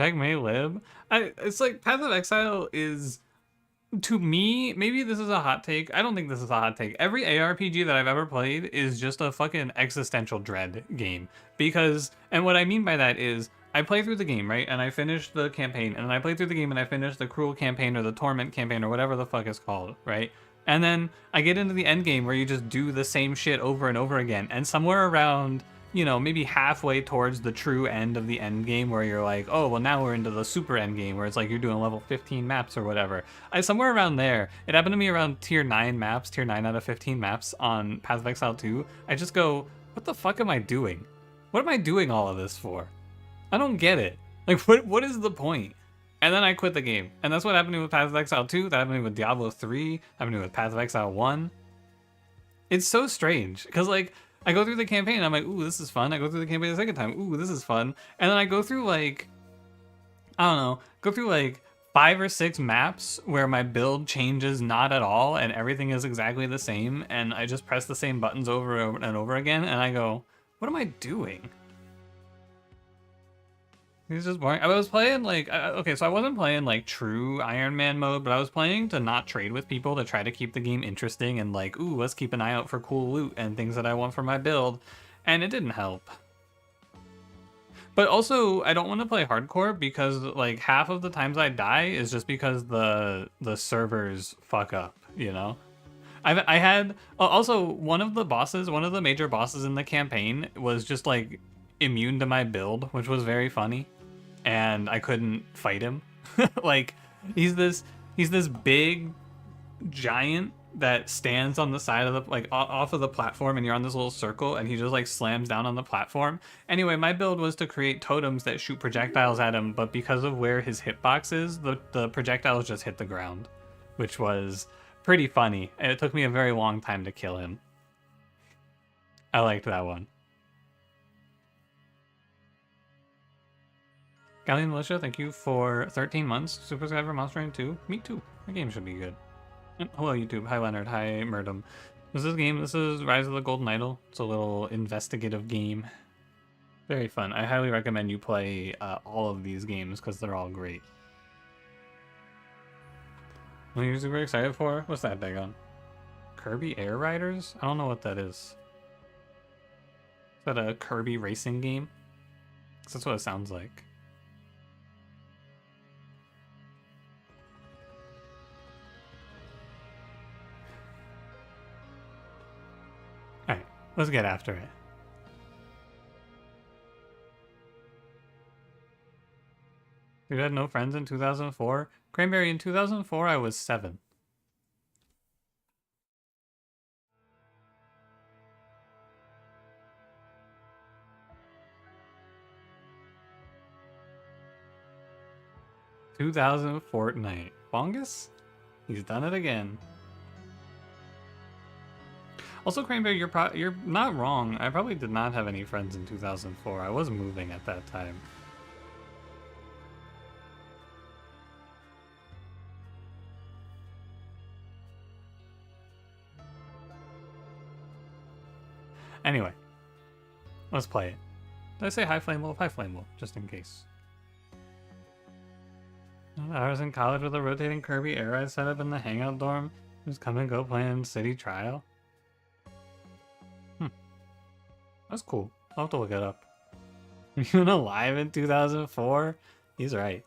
Checkmate lib. It's like Path of Exile is, to me, maybe this is a hot take. I don't think this is a hot take. Every ARPG that I've ever played is just a fucking existential dread game. Because, and what I mean by that is, I play through the game, right? And I finish the campaign, and then I play through the game and I finish the cruel campaign or the torment campaign or whatever the fuck it's called, right? And then I get into the end game where you just do the same shit over and over again. And somewhere around, you know, maybe halfway towards the true end of the end game where you're like, oh, well, now we're into the super end game where it's like you're doing level 15 maps or whatever. Somewhere around there, it happened to me around tier 9 maps, tier 9 out of 15 maps on Path of Exile 2. I just go, what the fuck am I doing? What am I doing all of this for? I don't get it. Like, what is the point? And then I quit the game. And that's what happened to me with Path of Exile 2, that happened to me with Diablo 3, happened to me with Path of Exile 1. It's so strange, because, like, I go through the campaign and I'm like, ooh, this is fun. I go through the campaign the second time, ooh, this is fun. And then I go through, like, I don't know, go through, like, 5 or 6 maps where my build changes not at all and everything is exactly the same, and I just press the same buttons over and over again, and I go, what am I doing? It's just boring. I was playing, like, okay, so I wasn't playing, like, true Iron Man mode, but I was playing to not trade with people to try to keep the game interesting and, like, ooh, let's keep an eye out for cool loot and things that I want for my build, and it didn't help. But also, I don't want to play hardcore because, like, half of the times I die is just because the servers fuck up, you know? I had, also, one of the major bosses in the campaign was just, like, immune to my build, which was very funny. And I couldn't fight him. Like, he's this big giant that stands on the side of the, like, off of the platform, and you're on this little circle, and he just, like, slams down on the platform. Anyway, my build was to create totems that shoot projectiles at him, but because of where his hitbox is, the projectiles just hit the ground, which was pretty funny, and it took me a very long time to kill him. I liked that one. Galleon Militia, thank you for 13 months. Super Sky for Monster Hunter 2. Me too. The game should be good. Hello, YouTube. Hi, Leonard. Hi, Murdum. This is Rise of the Golden Idol. It's a little investigative game. Very fun. I highly recommend you play all of these games because they're all great. What are you super excited for? What's that, Dagon? Kirby Air Riders? I don't know what that is. Is that a Kirby racing game? That's what it sounds like. Alright, let's get after it. You had no friends in 2004? Cranberry, in 2004 I was 7. ...2000 Fortnite. Bongus? He's done it again. Also, Cranberry, you're not wrong. I probably did not have any friends in 2004. I was moving at that time. Anyway, let's play it. Did I say High Flame Wolf? High Flame Wolf, just in case. I was in college with a rotating Kirby Air Ride set up in the hangout dorm. Just come and go playing City Trial. That's cool. I'll have to look it up. You were alive in 2004? He's right.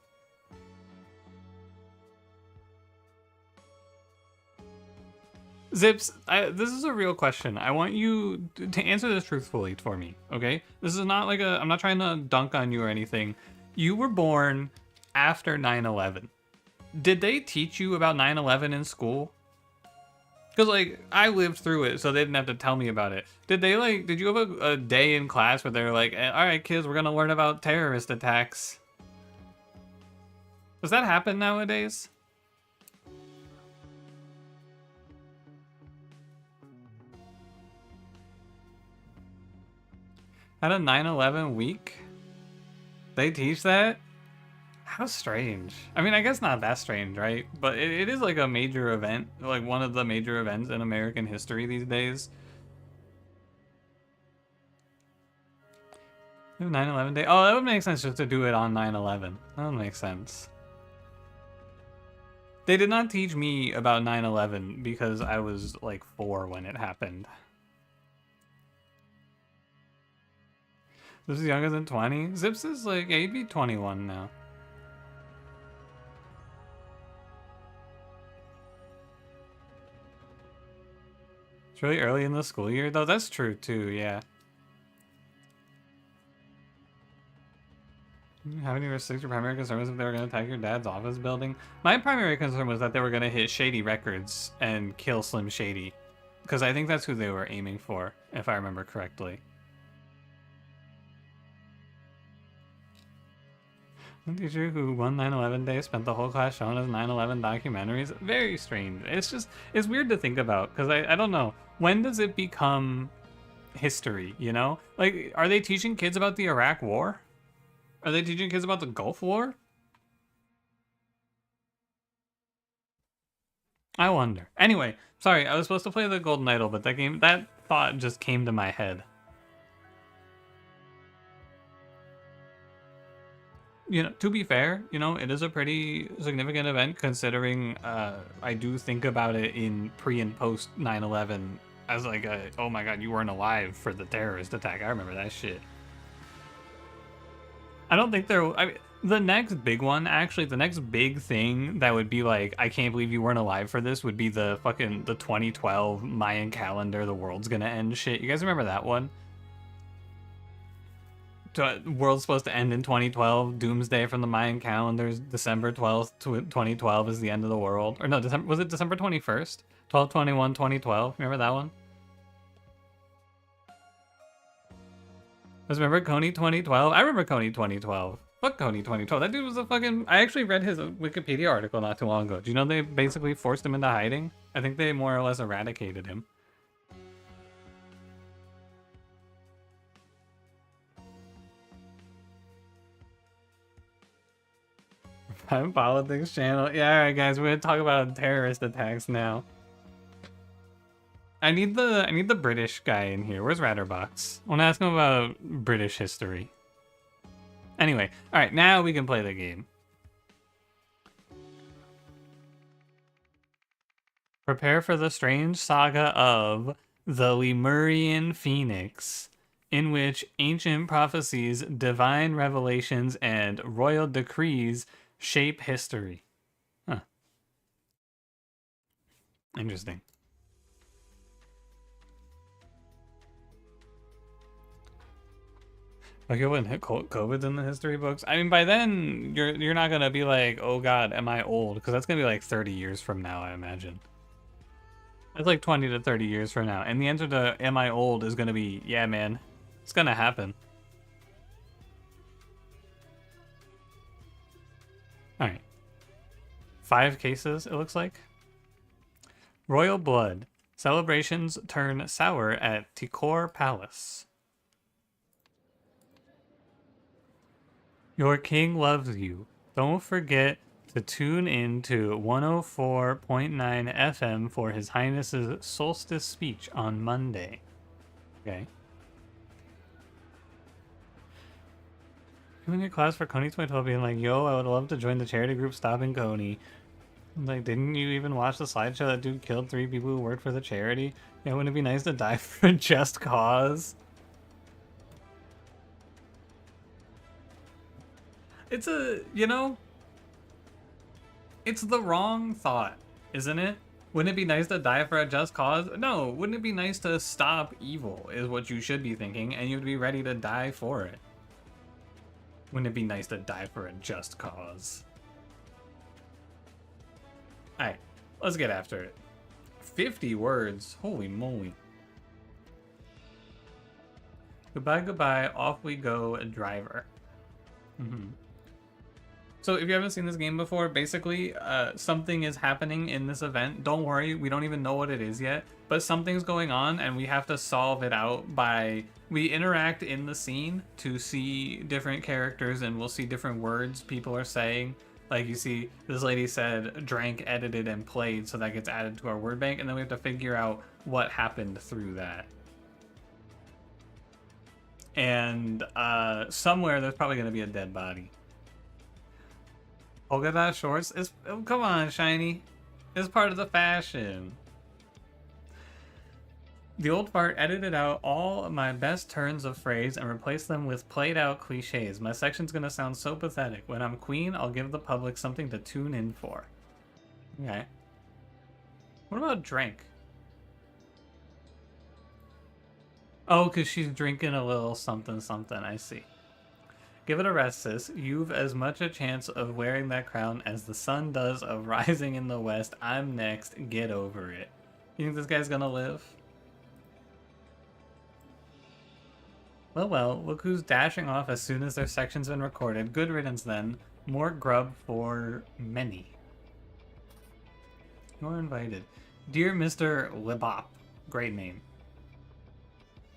Zips, this is a real question. I want you to answer this truthfully for me, okay? This is not like I'm not trying to dunk on you or anything. You were born after 9/11. Did they teach you about 9/11 in school? Because, like, I lived through it, so they didn't have to tell me about it. Did you have a day in class where they were like, all right, kids, we're going to learn about terrorist attacks? Does that happen nowadays? At a 9/11 week? They teach that? How strange. I mean, I guess not that strange, right? But it is like a major event, like one of the major events in American history these days. 9/11 day. Oh, that would make sense just to do it on 9/11. That would make sense. They did not teach me about 9/11 because I was like 4 when it happened. This is younger than 20? Zips is like, yeah, he'd be 21 now. It's really early in the school year, though. That's true, too, yeah. How many restrict your primary concern was if they were going to attack your dad's office building? My primary concern was that they were going to hit Shady Records and kill Slim Shady. Because I think that's who they were aiming for, if I remember correctly. The teacher who won 9/11 Day spent the whole class showing us 9/11 documentaries. Very strange. It's just, it's weird to think about, because I don't know. When does it become history, you know? Like, are they teaching kids about the Iraq War? Are they teaching kids about the Gulf War? I wonder. Anyway, sorry, I was supposed to play the Golden Idol, but that thought just came to my head. You know, to be fair, you know, it is a pretty significant event considering I do think about it in pre and post 9/11 as like a, oh my god, you weren't alive for the terrorist attack. I remember that shit. I don't think the next big one, actually, the next big thing that would be like, I can't believe you weren't alive for this would be the 2012 Mayan calendar, the world's gonna end shit. You guys remember that one? World's supposed to end in 2012. Doomsday from the Mayan calendars. December 12th, 2012 is the end of the world. Or no, was it December 21st? 12/21/2012. Remember that one? Remember Coney 2012? I remember Coney 2012. Fuck Coney 2012. That dude was a fucking... I actually read his Wikipedia article not too long ago. Do you know they basically forced him into hiding? I think they more or less eradicated him. Politics channel. Yeah, alright guys, we're gonna talk about terrorist attacks now. I need the British guy in here. Where's Ratterbox? I wanna ask him about British history. Anyway, alright, now we can play the game. Prepare for the strange saga of the Lemurian Phoenix, in which ancient prophecies, divine revelations, and royal decrees shape history. Huh. Interesting. Okay, when COVID's in the history books, I mean, by then you're not gonna be like, oh god, am I old? Because that's gonna be like 30 years from now, I imagine. That's like 20 to 30 years from now, and the answer to am I old is gonna be, yeah, man, it's gonna happen. All right. 5 cases, it looks like. Royal blood. Celebrations turn sour at Tikor Palace. Your king loves you. Don't forget to tune in to 104.9 FM for His Highness's solstice speech on Monday. Okay. You in your class for Coney 2012 being like, yo, I would love to join the charity group Stopping Coney. Like, didn't you even watch the slideshow that dude killed 3 people who worked for the charity? Yeah, wouldn't it be nice to die for a just cause? It's you know, it's the wrong thought, isn't it? Wouldn't it be nice to die for a just cause? No, wouldn't it be nice to stop evil is what you should be thinking, and you'd be ready to die for it. Wouldn't it be nice to die for a just cause? Alright, let's get after it. 50 words, holy moly. Goodbye, goodbye, off we go, driver. So if you haven't seen this game before, basically something is happening in this event. Don't worry, we don't even know what it is yet, but something's going on and we have to solve it out by, we interact in the scene to see different characters and we'll see different words people are saying. Like you see, this lady said drank, edited, and played, so that gets added to our word bank, and then we have to figure out what happened through that. And somewhere there's probably going to be a dead body. Polka dot shorts? Oh, come on, Shiny. It's part of the fashion. The old fart edited out all my best turns of phrase and replaced them with played out cliches. My section's gonna sound so pathetic. When I'm queen, I'll give the public something to tune in for. Okay. What about drink? Oh, because she's drinking a little something something, I see. Give it a rest, sis. You've as much a chance of wearing that crown as the sun does of rising in the west. I'm next. Get over it. You think this guy's gonna live? Well, look who's dashing off as soon as their section's been recorded. Good riddance then. More grub for many. You're invited. Dear Mr. Libop. Great name.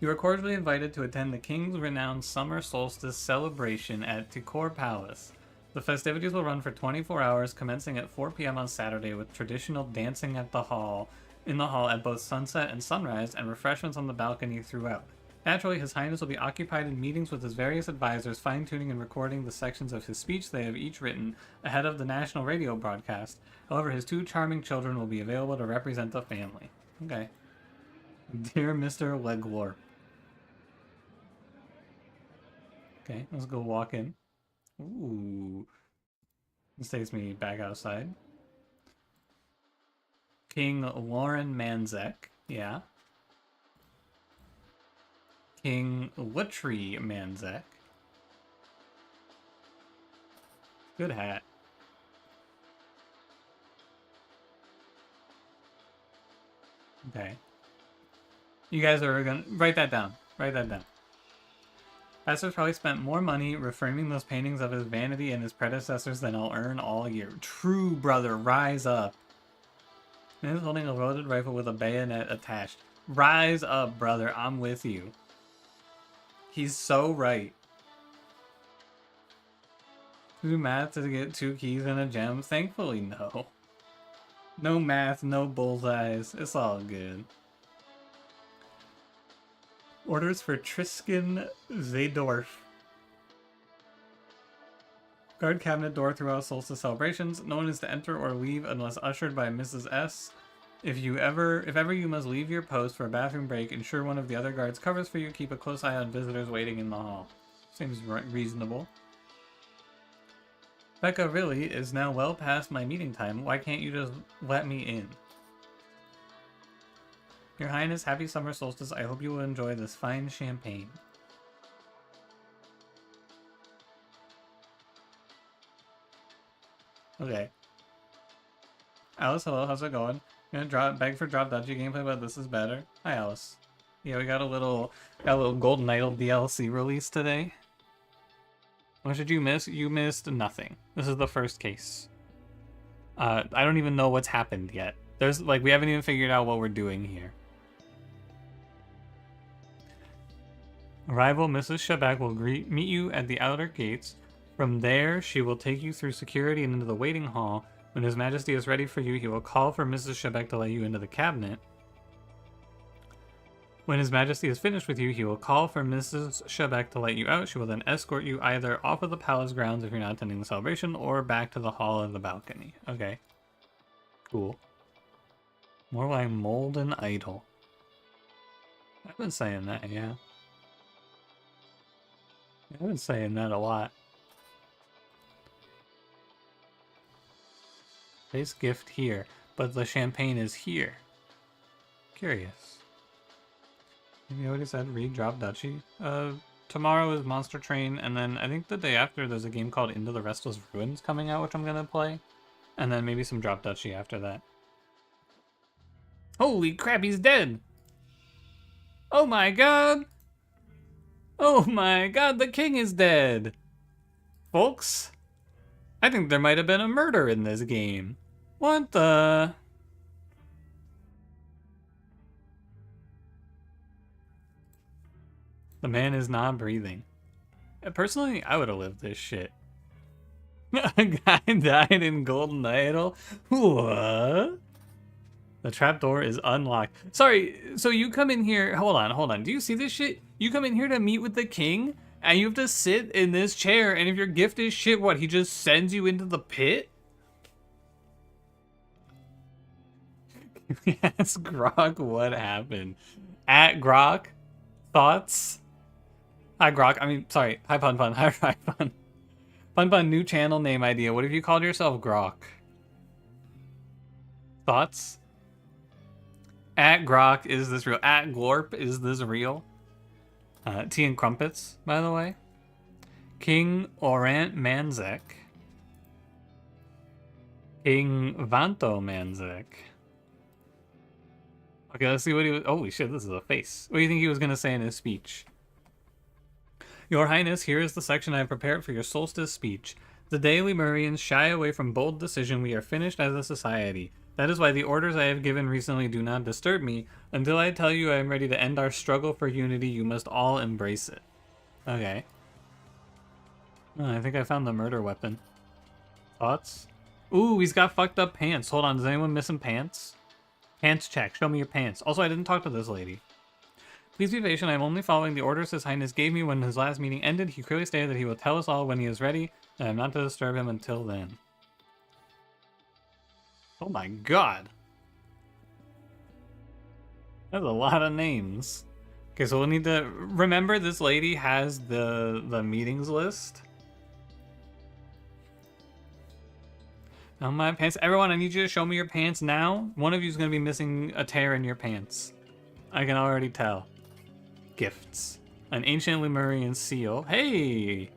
You are cordially invited to attend the King's renowned summer solstice celebration at Tikor Palace. The festivities will run for 24 hours, commencing at 4 p.m. on Saturday with traditional dancing at the hall, in the hall at both sunset and sunrise, and refreshments on the balcony throughout. Naturally, His Highness will be occupied in meetings with his various advisors, fine-tuning and recording the sections of his speech they have each written ahead of the national radio broadcast. However, his two charming children will be available to represent the family. Okay. Dear Mr. Legwarp. Okay, let's go walk in. Ooh. This takes me back outside. King Lauren Manzek. Yeah. King Luttree Manzek. Good hat. Okay. You guys are gonna write that down. Write that down. Pastor's probably spent more money reframing those paintings of his vanity and his predecessors than I'll earn all year. True, brother. Rise up. Man is holding a loaded rifle with a bayonet attached. Rise up, brother. I'm with you. He's so right. Do math to get 2 keys and a gem? Thankfully, no. No math, no bullseyes. It's all good. Orders for Triskin Zaydorf. Guard cabinet door throughout solstice celebrations. No one is to enter or leave unless ushered by Mrs. S. If ever you must leave your post for a bathroom break, ensure one of the other guards covers for you. Keep a close eye on visitors waiting in the hall. Seems reasonable. Becca, really, is now well past my meeting time. Why can't you just let me in? Your Highness, happy summer solstice. I hope you will enjoy this fine champagne. Okay. Alice, hello, how's it going? I'm gonna beg for drop dodgy gameplay, but this is better. Hi, Alice. Yeah, we got a little Golden Idol DLC release today. What did you miss? You missed nothing. This is the first case. I don't even know what's happened yet. We haven't even figured out what we're doing here. Arrival, Mrs. Shebak will meet you at the outer gates. From there, she will take you through security and into the waiting hall. When His Majesty is ready for you, he will call for Mrs. Shebak to let you into the cabinet. When His Majesty is finished with you, he will call for Mrs. Shebak to let you out. She will then escort you either off of the palace grounds if you're not attending the celebration, or back to the hall and the balcony. Okay. Cool. More like Molten Idol. I've been saying that, yeah. I've been saying that a lot. Place gift here, but the champagne is here. Curious. You already said read Drop Duchy. Tomorrow is Monster Train, and then I think the day after there's a game called Into the Restless Ruins coming out, which I'm gonna play. And then maybe some Drop Duchy after that. Holy crap, he's dead! Oh my god! Oh my god, the king is dead! Folks, I think there might have been a murder in this game. What the... The man is not breathing. Personally, I would have lived this shit. A guy died in Golden Idol? What? The trapdoor is unlocked. Sorry, so you come in here. Hold on. Do you see this shit? You come in here to meet with the king, and you have to sit in this chair, and if your gift is shit, what, he just sends you into the pit? Yes, Grok, what happened? At Grok, thoughts? Hi, Grok. I mean, sorry. Hi, Pun Pun. Hi, Pun. Pun Pun, new channel name idea. What if you called yourself Grok? Thoughts? At Grok, is this real? At Glorp, is this real? Tea and Crumpets, by the way. King Orant Manzek. King Vanto Manzek. Okay, let's see what he was. Holy shit, this is a face. What do you think he was going to say in his speech? Your Highness, here is the section I have prepared for your solstice speech. The day Lemurians shy away from bold decision, we are finished as a society. That is why the orders I have given recently do not disturb me. Until I tell you I am ready to end our struggle for unity, you must all embrace it. Okay. Oh, I think I found the murder weapon. Thoughts? Ooh, he's got fucked up pants. Hold on, is anyone missing pants? Pants check. Show me your pants. Also, I didn't talk to this lady. Please be patient. I am only following the orders His Highness gave me when his last meeting ended. He clearly stated that he will tell us all when he is ready, and I am not to disturb him until then. Oh my god. That's a lot of names. Okay, so we'll need to remember this lady has the meetings list. Now my pants. Everyone, I need you to show me your pants now. One of you is going to be missing a tear in your pants. I can already tell. Gifts. An ancient Lemurian seal. Hey!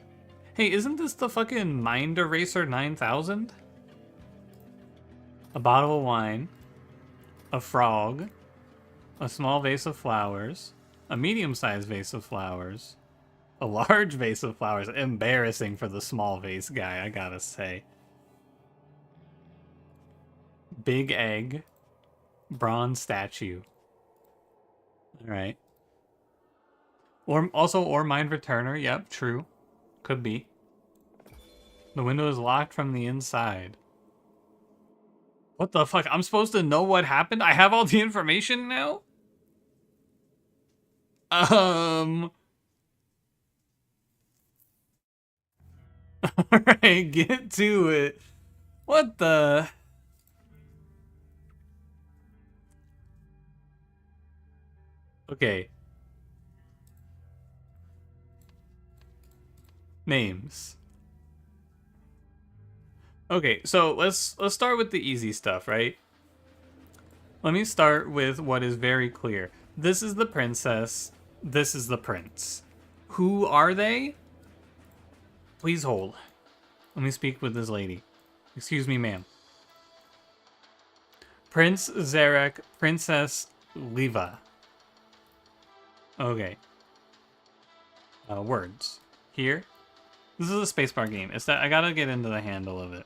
Hey, isn't this the fucking Mind Eraser 9000? A bottle of wine. A frog. A small vase of flowers. A medium-sized vase of flowers. A large vase of flowers. Embarrassing for the small vase guy, I gotta say. Big egg. Bronze statue. Alright. Or Mind Returner. Yep, true. Could be. The window is locked from the inside. What the fuck? I'm supposed to know what happened? I have all the information now? Alright, get to it. What the... Okay. Names. Okay, so let's start with the easy stuff, right? Let me start with what is very clear. This is the princess. This is the prince. Who are they? Please hold. Let me speak with this lady. Excuse me, ma'am. Prince Zarek, Princess Liva. Okay. Words. Here. This is a spacebar game. It's that I gotta get into the handle of it.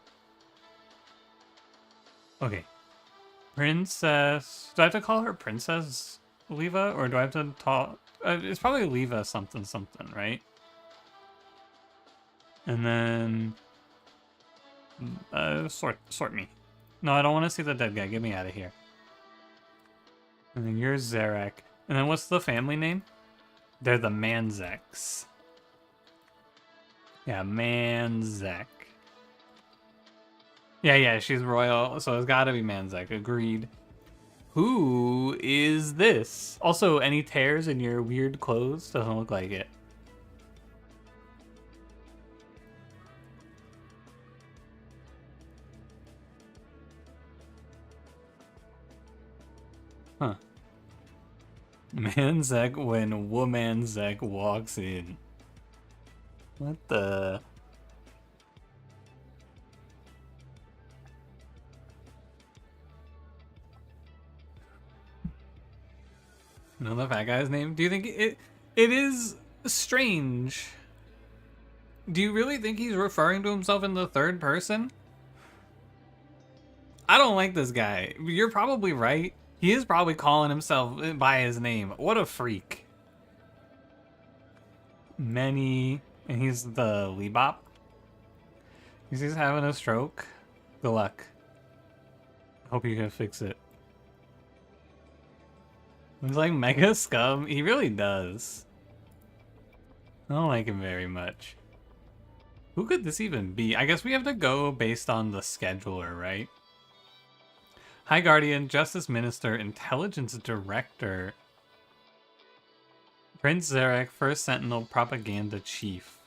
Okay. Princess. Do I have to call her Princess Liva, or do I have to talk? It's probably Liva something something, right? And then sort me. No, I don't want to see the dead guy. Get me out of here. And then you're Zarek. And then what's the family name? They're the Manzeks. Yeah, Manzek. Yeah, she's royal, so it's gotta be Manzek. Agreed. Who is this? Also, any tears in your weird clothes? Doesn't look like it. Huh. Manzek when Womanzek walks in. What the... Know the fat guy's name? Do you think it is strange? Do you really think he's referring to himself in the third person? I don't like this guy. You're probably right. He is probably calling himself by his name. What a freak. Many... And he's the Lebop. He's having a stroke. Good luck. Hope you can fix it. Looks like mega scum. He really does. I don't like him very much. Who could this even be? I guess we have to go based on the scheduler, right? High Guardian, Justice Minister, Intelligence Director, Prince Zarek, First Sentinel, Propaganda Chief.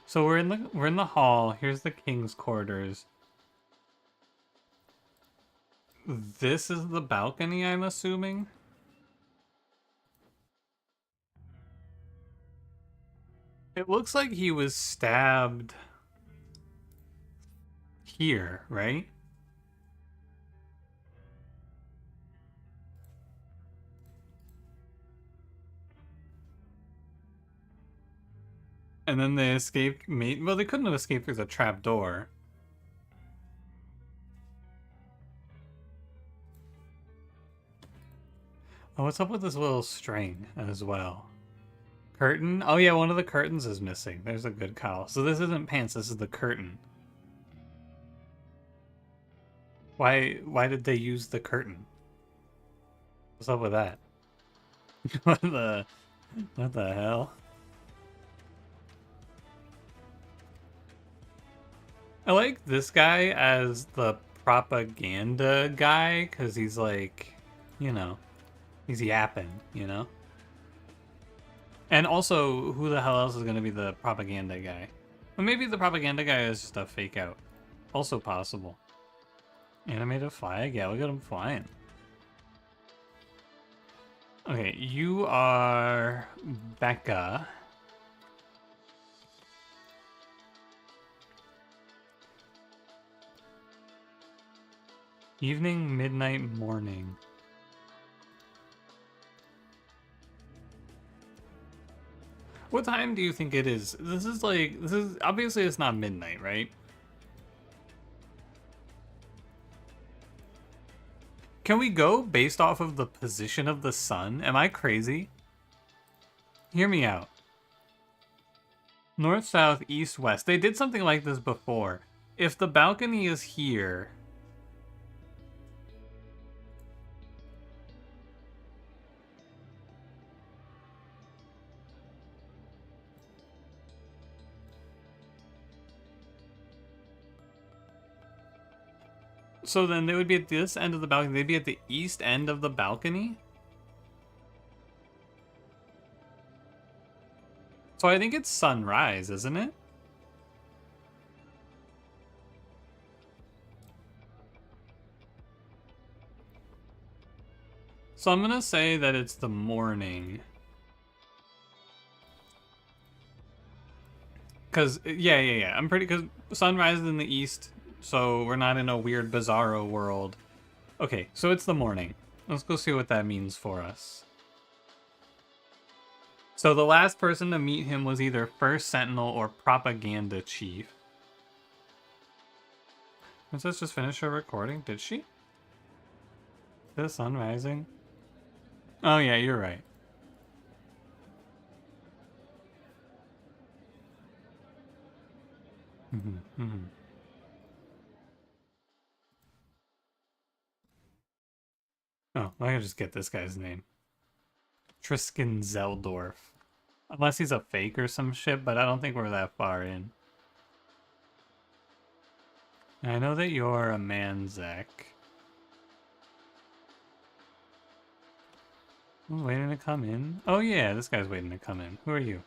So we're in the hall. Here's the king's quarters. This is the balcony, I'm assuming. It looks like he was stabbed here, right? And then they escaped. Well, they couldn't have escaped through the trap door. Oh, what's up with this little string as well? Curtain? Oh yeah, one of the curtains is missing. There's a good call. So this isn't pants, this is the curtain. Why did they use the curtain? What's up with that? what the hell? I like this guy as the propaganda guy because he's like, you know, he's yapping, you know? And also, who the hell else is going to be the propaganda guy? Well, maybe the propaganda guy is just a fake out. Also possible. Animated flag? Yeah, look at him flying. Okay, you are Becca. Evening, midnight, morning. What time do you think it is? This is obviously it's not midnight, right? Can we go based off of the position of the sun? Am I crazy? Hear me out. North, south, east, west. They did something like this before. If the balcony is here... So then they would be at this end of the balcony. They'd be at the east end of the balcony? So I think it's sunrise, isn't it? So I'm gonna say that it's the morning. Cause yeah. I'm pretty, cause sunrise is in the east, so we're not in a weird bizarro world. Okay, so it's the morning. Let's go see what that means for us. So the last person to meet him was either First Sentinel or Propaganda Chief. Princess just finished her recording, did she? Is the sun rising? Oh yeah, you're right. Oh, I can just get this guy's name. Tristan Zeldorf. Unless he's a fake or some shit, but I don't think we're that far in. I know that you're a Manzek. Who's waiting to come in? Oh yeah, this guy's waiting to come in. Who are you?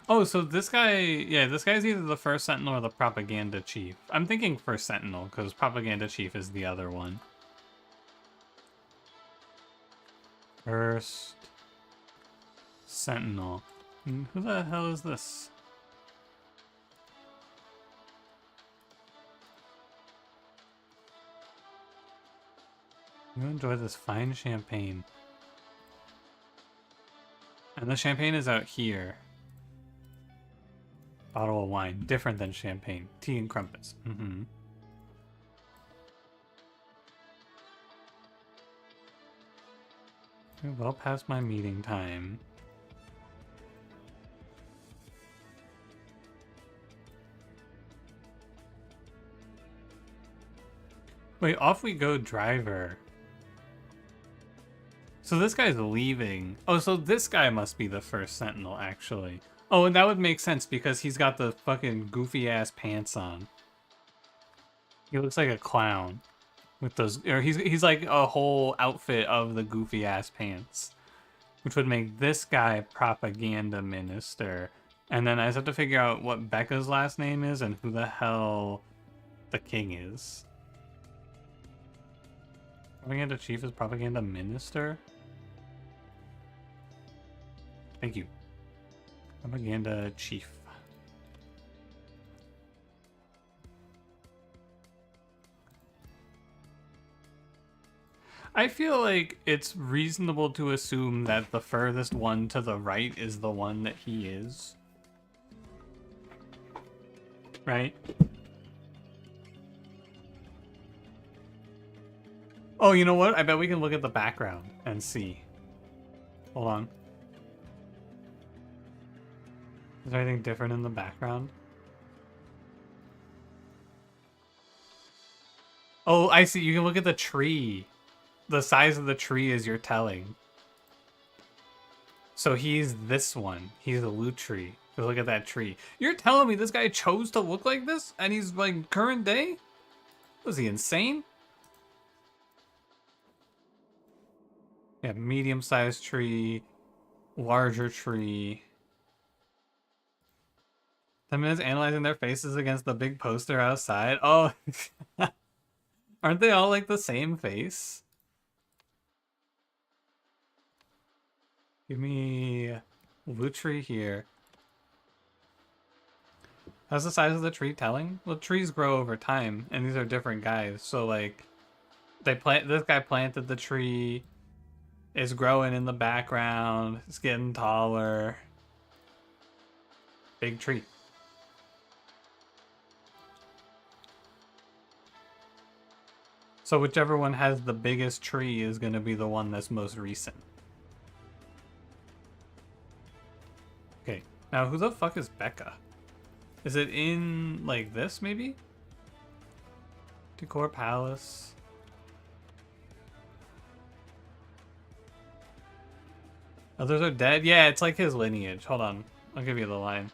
Oh, so this guy, yeah, this guy's either the First Sentinel or the Propaganda Chief. I'm thinking First Sentinel, because Propaganda Chief is the other one. First Sentinel. Who the hell is this? You enjoy this fine champagne. And the champagne is out here. Bottle of wine, different than champagne. Tea and crumpets. Well past my meeting time. Wait, off we go, driver. So this guy's leaving. Oh, so this guy must be the first sentinel, actually. Oh, and that would make sense because he's got the fucking goofy-ass pants on. He looks like a clown with those... Or he's like a whole outfit of the goofy-ass pants. Which would make this guy propaganda minister. And then I just have to figure out what Becca's last name is and who the hell the king is. Propaganda chief is propaganda minister? Thank you. Propaganda chief. I feel like it's reasonable to assume that the furthest one to the right is the one that he is. Right? Oh, you know what? I bet we can look at the background and see. Hold on. Is there anything different in the background? Oh, I see. You can look at the tree. The size of the tree is your telling. So he's this one. He's a loot tree. So look at that tree. You're telling me this guy chose to look like this? And he's like current day? Was he insane? Yeah, medium-sized tree, larger tree. 10 minutes analyzing their faces against the big poster outside. Oh, aren't they all like the same face? Give me loot tree here. How's the size of the tree telling? Well, trees grow over time, and these are different guys. So like, this guy planted the tree. It's growing in the background. It's getting taller. Big tree. So whichever one has the biggest tree is going to be the one that's most recent. Okay, now who the fuck is Becca? Is it in, like, this, maybe? Decor Palace. Others are dead? Yeah, it's like his lineage. Hold on. I'll give you the line.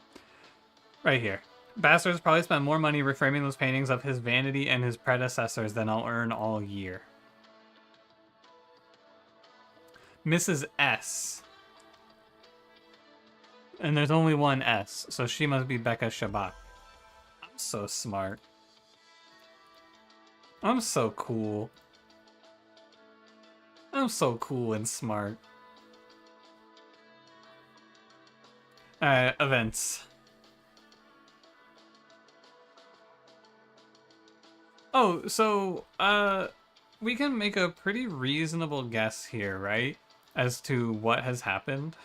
Right here. Bastards probably spent more money reframing those paintings of his vanity and his predecessors than I'll earn all year. Mrs. S. And there's only one S, so she must be Becca Shabbat. I'm so smart. I'm so cool. I'm so cool and smart. Alright, events. Oh, so, we can make a pretty reasonable guess here, right? As to what has happened.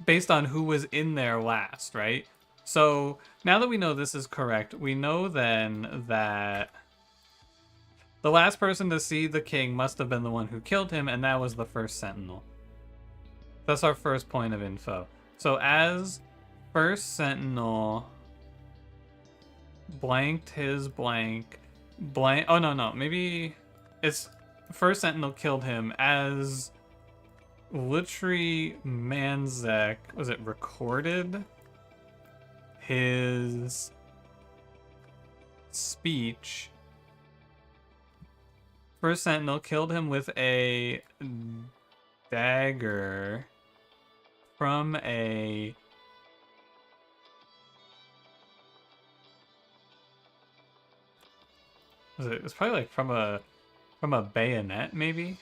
Based on who was in there last, right? So, now that we know this is correct, we know then that the last person to see the king must have been the one who killed him, and that was the first sentinel. That's our first point of info. So, as first sentinel blanked his blank, oh no, maybe it's first sentinel killed him as literally Manzek, was it recorded his speech. First sentinel killed him with a dagger from a it's probably like from a bayonet, maybe.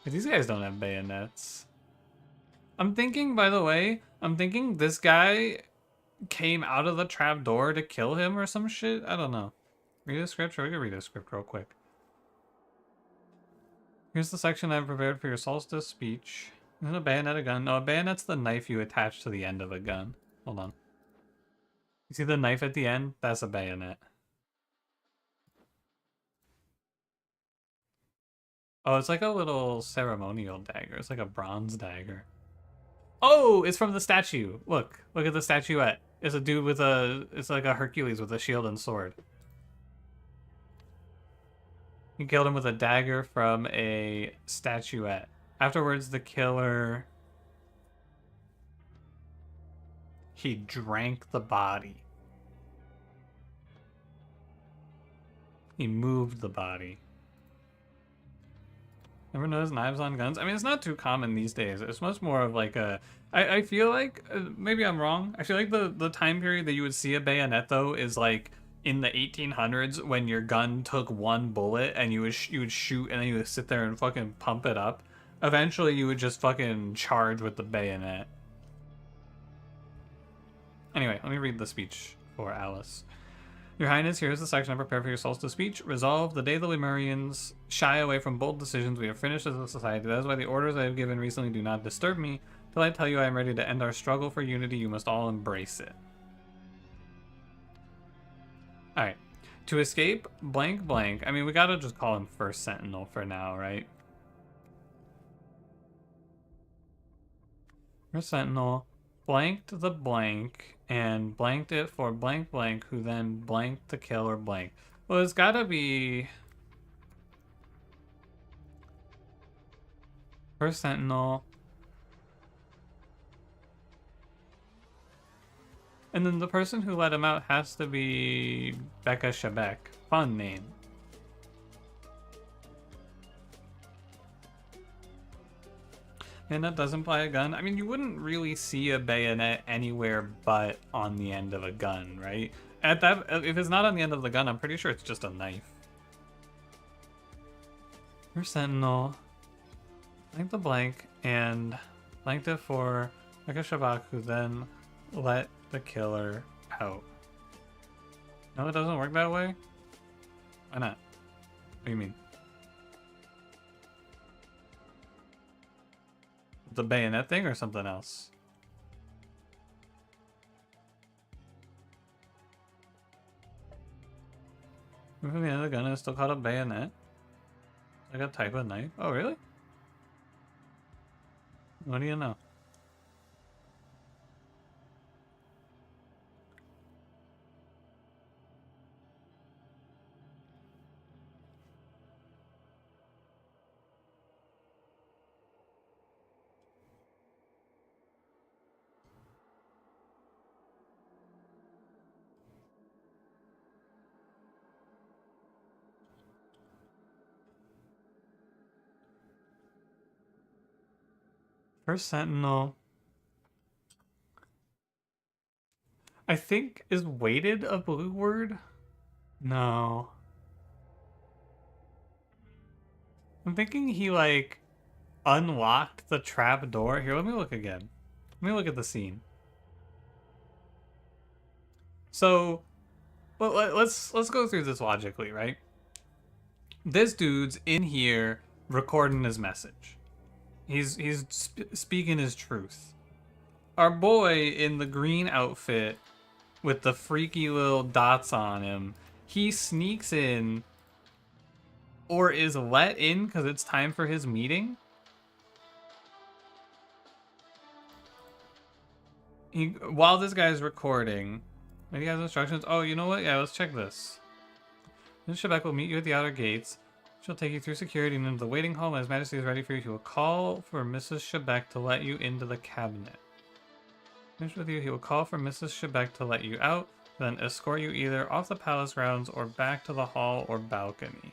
But these guys don't have bayonets. I'm thinking, by the way, this guy came out of the trap door to kill him or some shit. I don't know. Read a script, or we can read a script real quick. Here's the section I've prepared for your solstice speech. Isn't a bayonet a gun? No, a bayonet's the knife you attach to the end of a gun. Hold on. You see the knife at the end? That's a bayonet. Oh, it's like a little ceremonial dagger. It's like a bronze dagger. Oh, it's from the statue. Look at the statuette. It's a dude with it's like a Hercules with a shield and sword. He killed him with a dagger from a statuette. Afterwards, the killer, he drank the body. He moved the body. Never noticed knives on guns? I mean, it's not too common these days. It's much more of like a... I feel like, maybe I'm wrong. I feel like the time period that you would see a bayonet, though, is like in the 1800s when your gun took one bullet and you would shoot and then you would sit there and fucking pump it up. Eventually, you would just fucking charge with the bayonet. Anyway, let me read the speech for Alice. Your Highness, here is the section I prepared for your solstice speech. Resolve, the day the lemurians shy away from bold decisions, we have finished as a society. That is why the orders I have given recently do not disturb me. Till I tell you I am ready to end our struggle for unity, you must all embrace it. Alright. To escape, blank blank. I mean, we gotta just call him First Sentinel for now, right? First Sentinel blanked the blank and blanked it for blank blank, who then blanked the killer blank. Well, it's gotta be First Sentinel. And then the person who let him out has to be Becca Shebek. Fun name. And that does imply a gun. I mean, you wouldn't really see a bayonet anywhere but on the end of a gun, right? If it's not on the end of the gun, I'm pretty sure it's just a knife. Your Sentinel. Blank the blank and blanked it for Becca Shabak, who then let the killer out. No, it doesn't work that way? Why not? What do you mean? The bayonet thing or something else? Moving the end of the gun is still called a bayonet. Like a type of knife. Oh, really? What do you know? First Sentinel. I think, is weighted a blue word? No. I'm thinking he, like, unlocked the trap door. Here, let me look again. Let me look at the scene. So, well, let's go through this logically, right? This dude's in here recording his message. He's speaking his truth. Our boy in the green outfit with the freaky little dots on him, he sneaks in or is let in because it's time for his meeting. While this guy's recording, he has instructions. Oh, you know what? Yeah, let's check this. Ms. Shebek will meet you at the outer gates. She'll take you through security and into the waiting hall. When His Majesty is ready for you, he will call for Mrs. Shebek to let you into the cabinet. Finish with you, he will call for Mrs. Shebek to let you out, then escort you either off the palace grounds or back to the hall or balcony.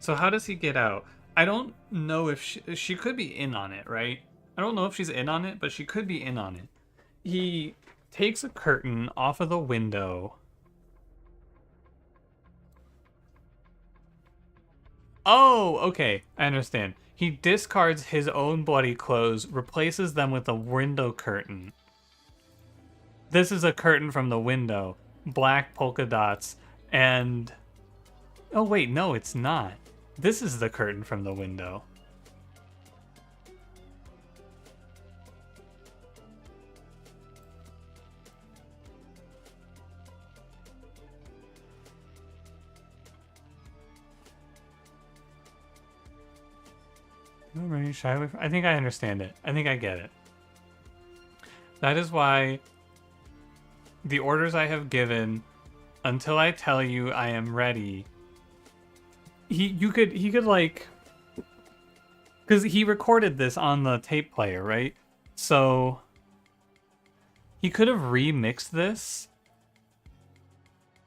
So how does he get out? I don't know if she could be in on it, right? I don't know if she's in on it, but she could be in on it. He takes a curtain off of the window. Oh, okay. I understand. He discards his own bloody clothes, replaces them with a window curtain. This is a curtain from the window. Black polka dots. And... oh, wait. No, it's not. This is the curtain from the window. Alright, shy away I think I understand it. I think I get it. That is why the orders I have given until I tell you I am ready. He could like, because he recorded this on the tape player, right? So he could have remixed this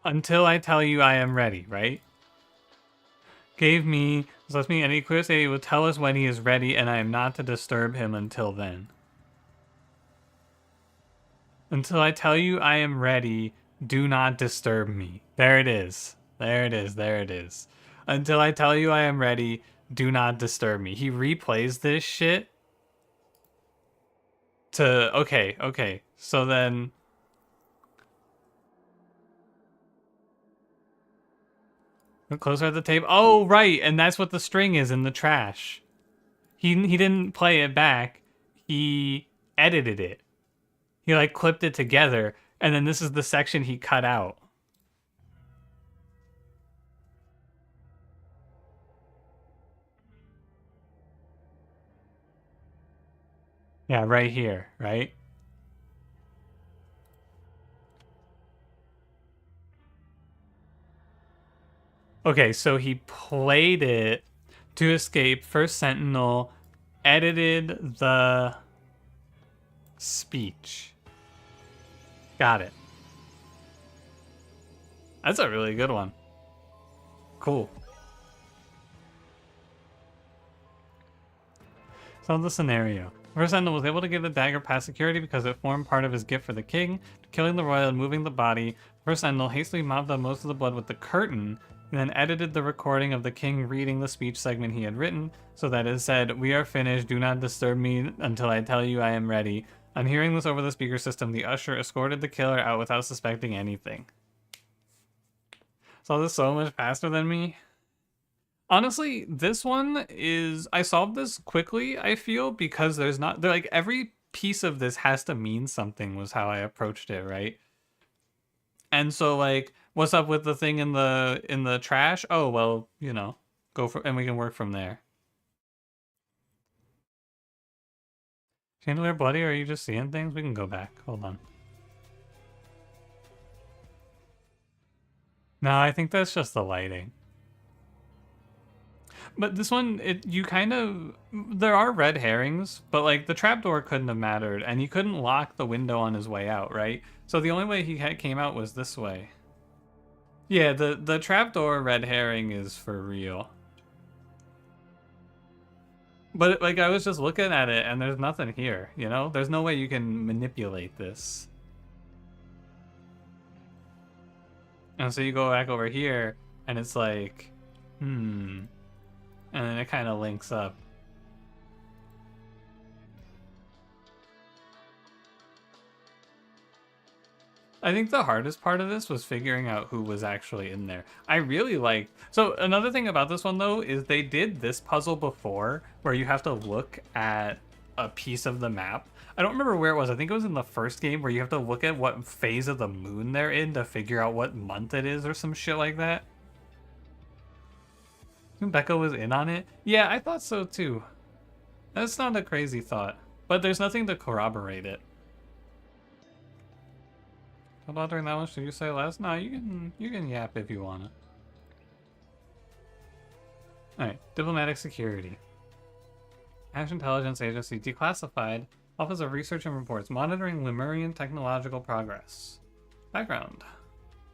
until I tell you I am ready, right? Gave me, lets me, and he clearly say he will tell us when he is ready, and I am not to disturb him until then. Until I tell you I am ready, do not disturb me. There it is. There it is. There it is. Until I tell you I am ready, do not disturb me. He replays this shit to, okay. So then, look closer at the tape. Oh, right. And that's what the string is in the trash. He didn't play it back. He edited it. He like clipped it together. And then this is the section he cut out. Yeah, right here, right? Okay, so he played it to escape First Sentinel, edited the speech. Got it. That's a really good one. Cool. So the scenario. First Sentinel was able to give the dagger past security because it formed part of his gift for the king. Killing the royal and moving the body, First Sentinel hastily mopped up most of the blood with the curtain, and then edited the recording of the king reading the speech segment he had written, so that it said, "We are finished, do not disturb me until I tell you I am ready." On hearing this over the speaker system, the usher escorted the killer out without suspecting anything. Saw this so much faster than me. Honestly, this one is, I solved this quickly, I feel, because they're like, every piece of this has to mean something was how I approached it, right? And so like, what's up with the thing in the trash? Oh, well, you know, go for, and we can work from there. Chandelier bloody, or are you just seeing things? We can go back. Hold on. No, I think that's just the lighting. But this one, you kind of, there are red herrings, but like the trapdoor couldn't have mattered, and he couldn't lock the window on his way out, right? So the only way he came out was this way. Yeah, the trapdoor red herring is for real. But like I was just looking at it, and there's nothing here. You know, there's no way you can manipulate this. And so you go back over here, and it's like, and then it kind of links up. I think the hardest part of this was figuring out who was actually in there. I really like. So another thing about this one though is they did this puzzle before where you have to look at a piece of the map. I don't remember where it was. I think it was in the first game where you have to look at what phase of the moon they're in to figure out what month it is or some shit like that. Becca was in on it. Yeah, I thought so too. That's not a crazy thought, but there's nothing to corroborate it. How about during that one? Should you say less? No, you can yap if you wanna. Alright, diplomatic security. National Intelligence Agency declassified. Office of Research and Reports monitoring Lemurian technological progress. Background.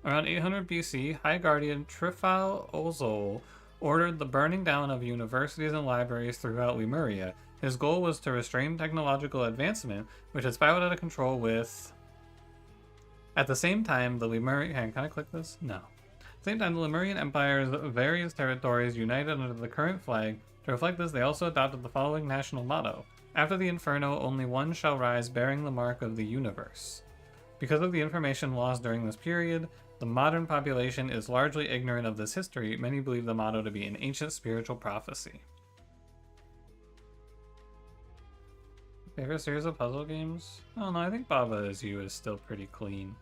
Around 800 BC, High Guardian Trifal Ozol ordered the burning down of universities and libraries throughout Lemuria. His goal was to restrain technological advancement, which had spiraled out of control with... At the same time, the Lemurian... Can I click this? No. At the same time, the Lemurian Empire's various territories united under the current flag. To reflect this, they also adopted the following national motto. After the Inferno, only one shall rise bearing the mark of the universe. Because of the information lost during this period, the modern population is largely ignorant of this history. Many believe the motto to be an ancient spiritual prophecy. Favorite series of puzzle games? Oh no, I think Baba Is You is still pretty clean.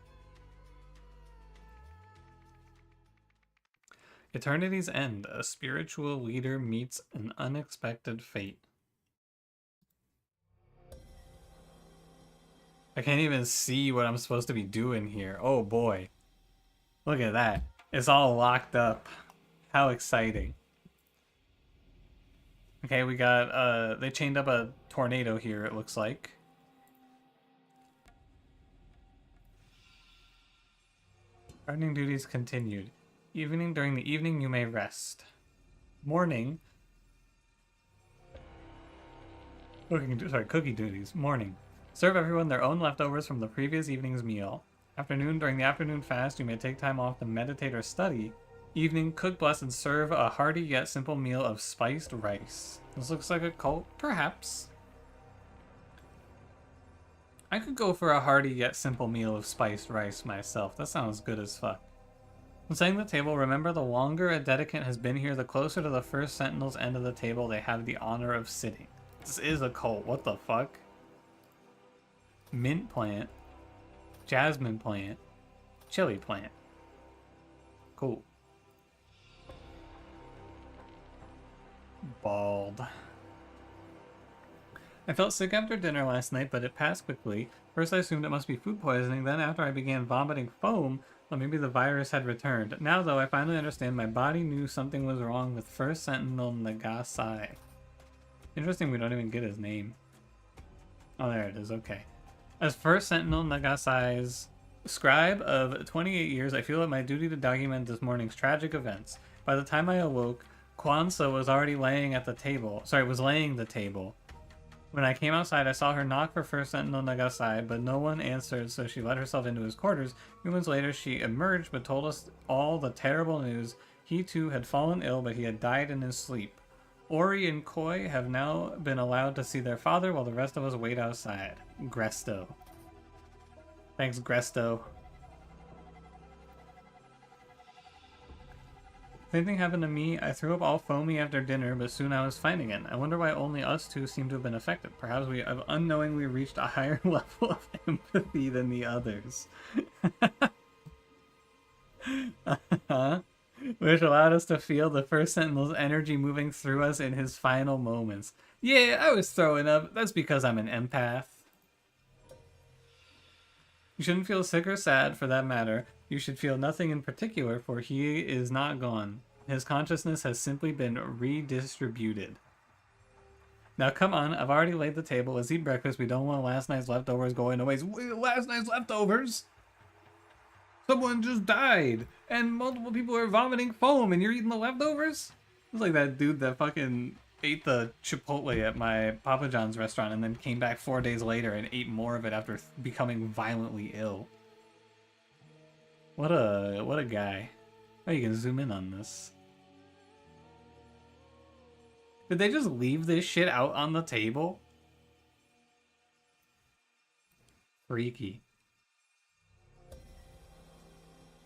Eternity's End. A spiritual leader meets an unexpected fate. I can't even see what I'm supposed to be doing here. Oh boy. Look at that. It's all locked up. How exciting. Okay, we got, they chained up a tornado here, it looks like. Gardening duties continued. Evening, during the evening you may rest. Morning. Cookie duties. Morning. Serve everyone their own leftovers from the previous evening's meal. Afternoon, during the afternoon fast, you may take time off to meditate or study. Evening, cook, bless, and serve a hearty yet simple meal of spiced rice. This looks like a cult? Perhaps. I could go for a hearty yet simple meal of spiced rice myself. That sounds good as fuck. When setting the table, remember the longer a dedicant has been here, the closer to the first sentinel's end of the table they have the honor of sitting. This is a cult. What the fuck? Mint plant. Jasmine plant. Chili plant. Cool. Bald. I felt sick after dinner last night, but it passed quickly. First I assumed it must be food poisoning, then after I began vomiting foam, well, maybe the virus had returned. Now though, I finally understand my body knew something was wrong with First Sentinel Nagasai. Interesting we don't even get his name. Oh, there it is, okay. As First Sentinel Nagasai's scribe of 28 years, I feel it my duty to document this morning's tragic events. By the time I awoke, Kwanzaa was already laying at the table. Was laying the table. When I came outside, I saw her knock for First Sentinel Nagasai, but no one answered, so she let herself into his quarters. A few months later, she emerged, but told us all the terrible news. He too had fallen ill, but he had died in his sleep. Ori and Koi have now been allowed to see their father, while the rest of us wait outside. Gresto. Thanks, Gresto. Same thing happened to me. I threw up all foamy after dinner, but soon I was fine again. I wonder why only us two seem to have been affected. Perhaps we have unknowingly reached a higher level of empathy than the others. Which allowed us to feel the First Sentinel's energy moving through us in his final moments. Yeah, I was throwing up. That's because I'm an empath. You shouldn't feel sick or sad, for that matter. You should feel nothing in particular, for he is not gone. His consciousness has simply been redistributed. Now come on, I've already laid the table. Let's eat breakfast. We don't want last night's leftovers going to waste. Last night's leftovers? Someone just died, and multiple people are vomiting foam, and you're eating the leftovers? It's like that dude that fucking ate the Chipotle at my Papa John's restaurant and then came back 4 days later and ate more of it after becoming violently ill. What a guy. Oh, you can zoom in on this. Did they just leave this shit out on the table? Freaky.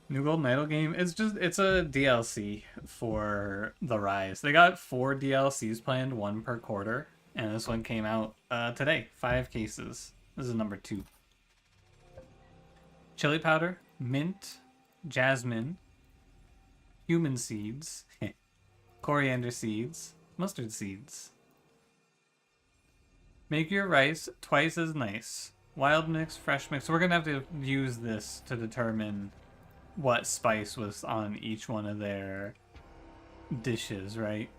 New Golden Idol game. It's a DLC for the Rise. They got 4 DLCs planned, 1 per quarter, and this one came out today. 5 cases. This is number 2. Chili powder, mint, jasmine, human seeds, coriander seeds, mustard seeds. Make your rice twice as nice. Wild mix, fresh mix. So we're gonna have to use this to determine what spice was on each one of their dishes, right?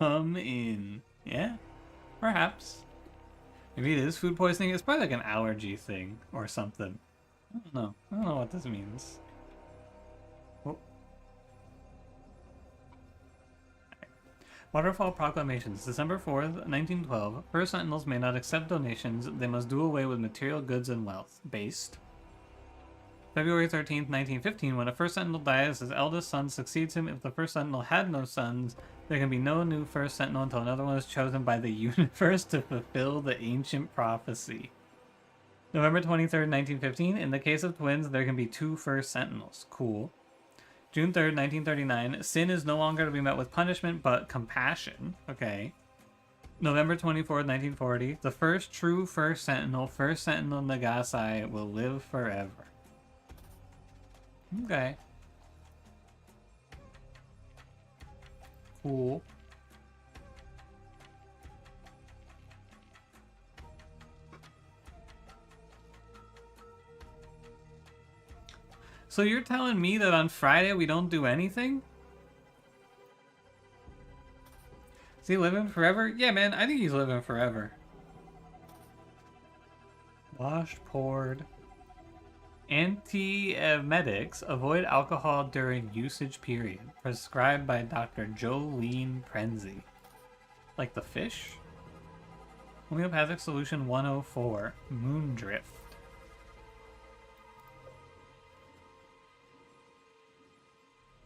Come in. Yeah, perhaps. Maybe it is food poisoning. It's probably like an allergy thing or something. I don't know. I don't know what this means. Oh. Waterfall Proclamations. December 4th, 1912. First Sentinels may not accept donations. They must do away with material goods and wealth. Based. February 13th, 1915. When a First Sentinel dies, his eldest son succeeds him. If the First Sentinel had no sons, there can be no new First Sentinel until another one is chosen by the universe to fulfill the ancient prophecy. November 23rd, 1915. In the case of twins, there can be 2 First Sentinels. Cool. June 3rd, 1939. Sin is no longer to be met with punishment, but compassion. Okay. November 24th, 1940. The first true First Sentinel Nagasai, will live forever. Okay. Cool. So you're telling me that on Friday we don't do anything? Is he living forever? Yeah, man, I think he's living forever. Washed, poured. Antiemetics avoid alcohol during usage period. Prescribed by Dr. Jolene Prenzy. Like the fish? Homeopathic solution 104. Moondrift.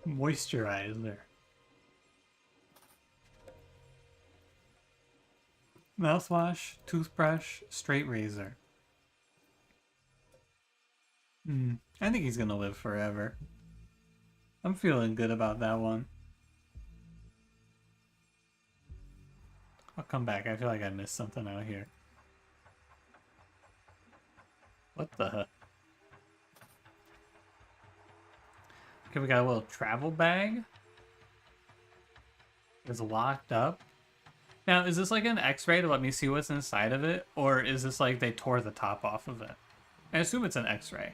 Moisturizer. Mouthwash, toothbrush, straight razor. I think he's gonna live forever. I'm feeling good about that one. I'll come back. I feel like I missed something out here. What the? Okay, we got a little travel bag. It's locked up. Now, is this like an x-ray to let me see what's inside of it? Or is this like they tore the top off of it? I assume it's an x-ray.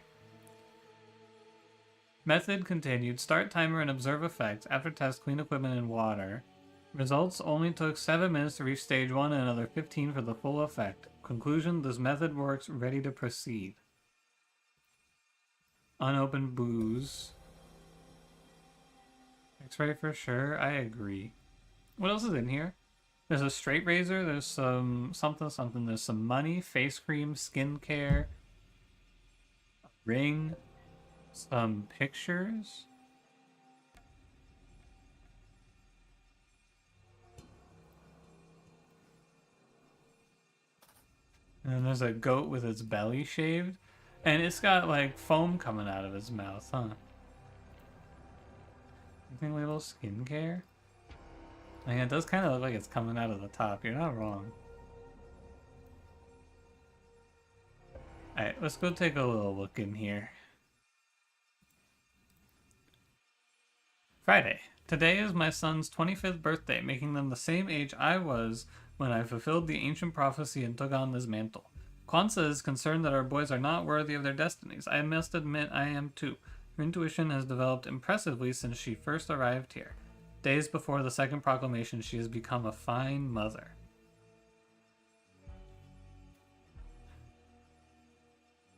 Method continued. Start timer and observe effects. After test, clean equipment in water. Results only took 7 minutes to reach stage 1 and another 15 for the full effect. Conclusion, this method works. Ready to proceed. Unopened booze. X-ray for sure. I agree. What else is in here? There's a straight razor. There's some something. There's some money, face cream, skincare, a ring, some pictures. And then there's a goat with its belly shaved. And it's got like foam coming out of its mouth, huh? Anything like a little skincare? I mean, it does kind of look like it's coming out of the top. You're not wrong. Alright, let's go take a little look in here. Friday. Today is my son's 25th birthday, making them the same age I was when I fulfilled the ancient prophecy and took on this mantle. Kwanzaa is concerned that our boys are not worthy of their destinies. I must admit I am too. Her intuition has developed impressively since she first arrived here. Days before the second proclamation, she has become a fine mother.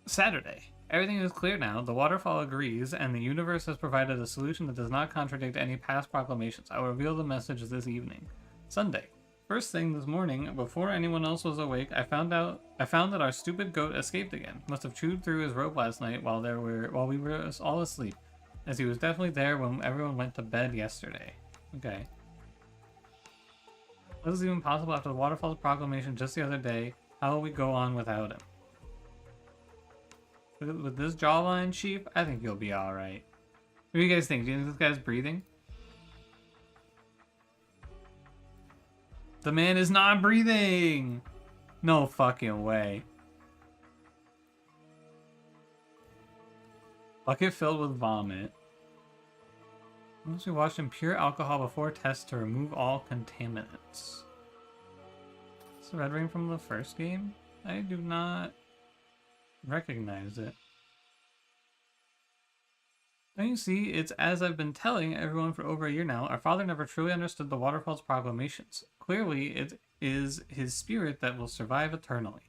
Saturday. Everything is clear now. The waterfall agrees, and the universe has provided a solution that does not contradict any past proclamations. I will reveal the message this evening. Sunday. First thing this morning, before anyone else was awake, I found that our stupid goat escaped again. Must have chewed through his rope last night while we were all asleep, as he was definitely there when everyone went to bed yesterday. Okay. What is even possible after the waterfall's proclamation just the other day? How will we go on without him? With this jawline, Chief, I think you'll be alright. What do you guys think? Do you think this guy's breathing? The man is not breathing! No fucking way. Bucket filled with vomit. Once we washed in pure alcohol before test to remove all contaminants. It's the red ring from the first game? I do not recognize it. Don't you see, it's as I've been telling everyone for over a year now, our father never truly understood the waterfall's proclamations. Clearly, it is his spirit that will survive eternally.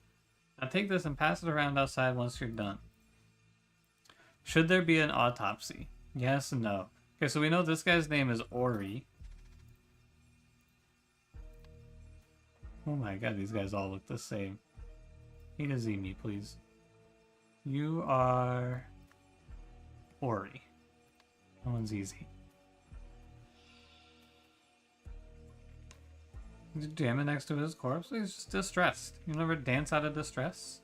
Now take this and pass it around outside once you're done. Should there be an autopsy? Yes and no. Okay, so we know this guy's name is Ori. Oh my god, these guys all look the same. A to Z me, please. You are Ori. That one's easy. He's jamming next to his corpse. He's just distressed. You never dance out of distress?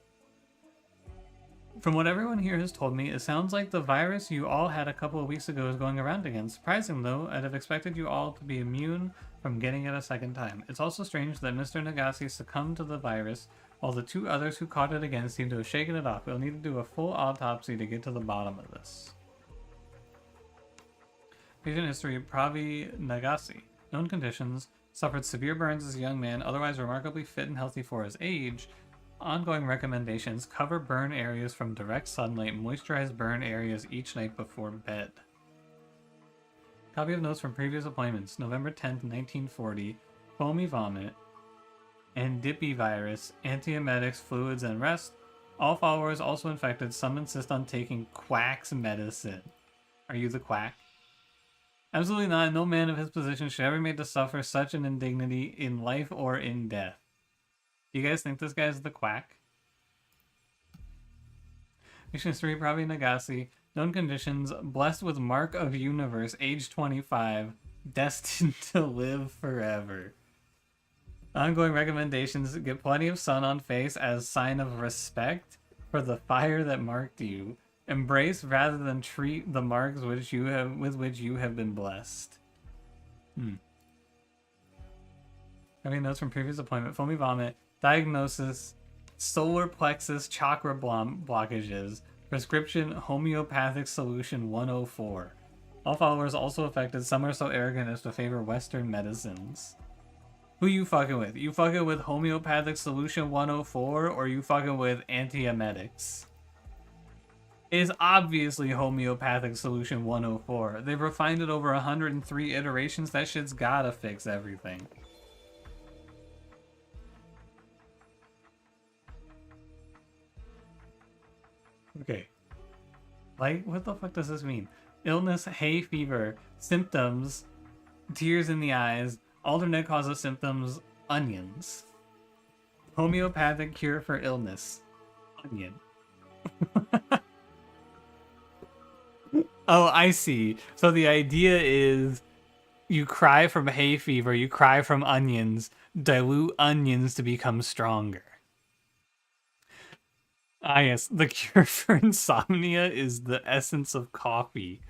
From what everyone here has told me, it sounds like the virus you all had a couple of weeks ago is going around again. Surprising though, I'd have expected you all to be immune from getting it a second time. It's also strange that Mr. Nagase succumbed to the virus, while the two others who caught it again seem to have shaken it off. We'll need to do a full autopsy to get to the bottom of this. Patient history, Pravi Nagase. Known conditions, suffered severe burns as a young man, otherwise remarkably fit and healthy for his age. Ongoing recommendations. Cover burn areas from direct sunlight. Moisturize burn areas each night before bed. Copy of notes from previous appointments. November 10th, 1940. Foamy vomit. Andipi virus. Antiemetics, fluids, and rest. All followers also infected. Some insist on taking Quack's medicine. Are you the Quack? Absolutely not. No man of his position should ever be made to suffer such an indignity in life or in death. Do you guys think this guy's the Quack? Mission 3, Pravi Nagasi. Known conditions. Blessed with Mark of Universe. Age 25. Destined to live forever. Ongoing recommendations. Get plenty of sun on face as sign of respect for the fire that marked you. Embrace rather than treat the marks with which you have been blessed. Having notes from previous appointment. Foamy vomit. Diagnosis. Solar plexus chakra blockages. Prescription homeopathic solution 104. All followers also affected. Some are so arrogant as to favor Western medicines. Who you fucking with? You fucking with homeopathic solution 104 or you fucking with antiemetics? It is obviously homeopathic solution 104. They've refined it over 103 iterations. That shit's gotta fix everything. Okay. Like, what the fuck does this mean? Illness, hay fever, symptoms, tears in the eyes, alternate cause of symptoms, onions. Homeopathic cure for illness, onion. Oh, I see. So the idea is you cry from hay fever, you cry from onions, dilute onions to become stronger. Ah, yes. The cure for insomnia is the essence of coffee.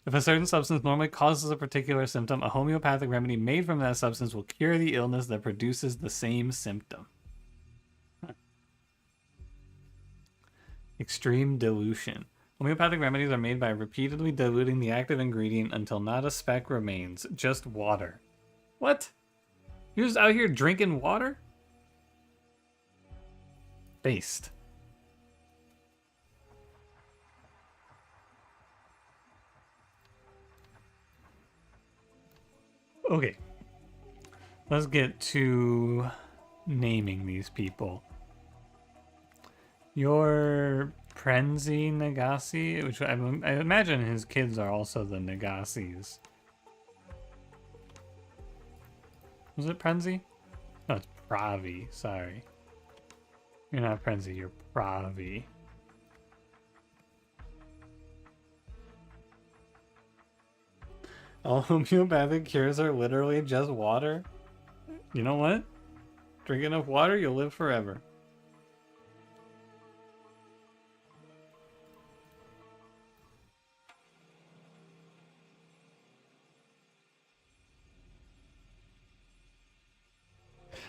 If a certain substance normally causes a particular symptom, a homeopathic remedy made from that substance will cure the illness that produces the same symptom. Huh. Extreme dilution. Homeopathic remedies are made by repeatedly diluting the active ingredient until not a speck remains, just water. What? You're just out here drinking water? Based. Okay. Let's get to naming these people. Your Prenzi Nagasi, which I imagine his kids are also the Nagasis. Was it Prenzi? No, it's Pravi. Sorry. You're not Prenzi, you're Pravi. All homeopathic cures are literally just water? You know what? Drink enough water, you'll live forever.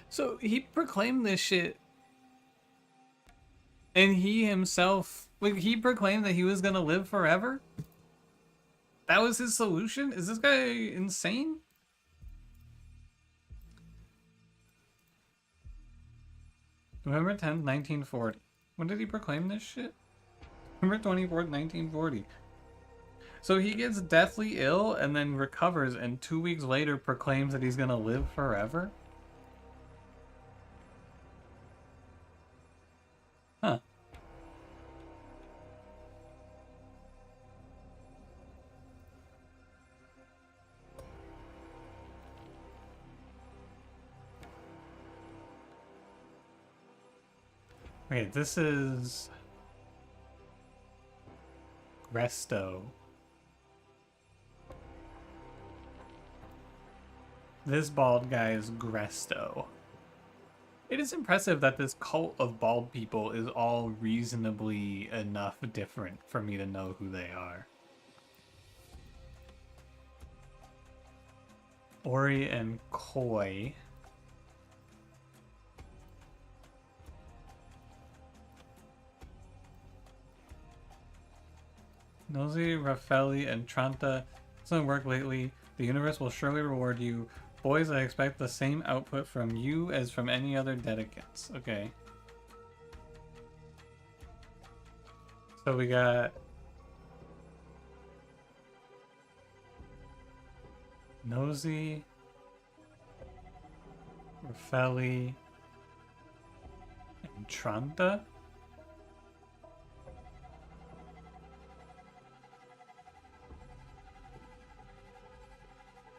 So he proclaimed this shit, and he himself, like, he proclaimed that he was gonna live forever? That was his solution? Is this guy insane? November 10th, 1940. When did he proclaim this shit? November 24th, 1940. So he gets deathly ill and then recovers and 2 weeks later proclaims that he's gonna live forever? Huh. Okay, this is Resto. This bald guy is Gresto. It is impressive that this cult of bald people is all reasonably enough different for me to know who they are. Ori and Koi. Nosy, Raffaelli, and Tranta. Excellent work lately. The universe will surely reward you. Boys, I expect the same output from you as from any other dedicants. Okay. So we got Nosy, Raffelli, and Tranta.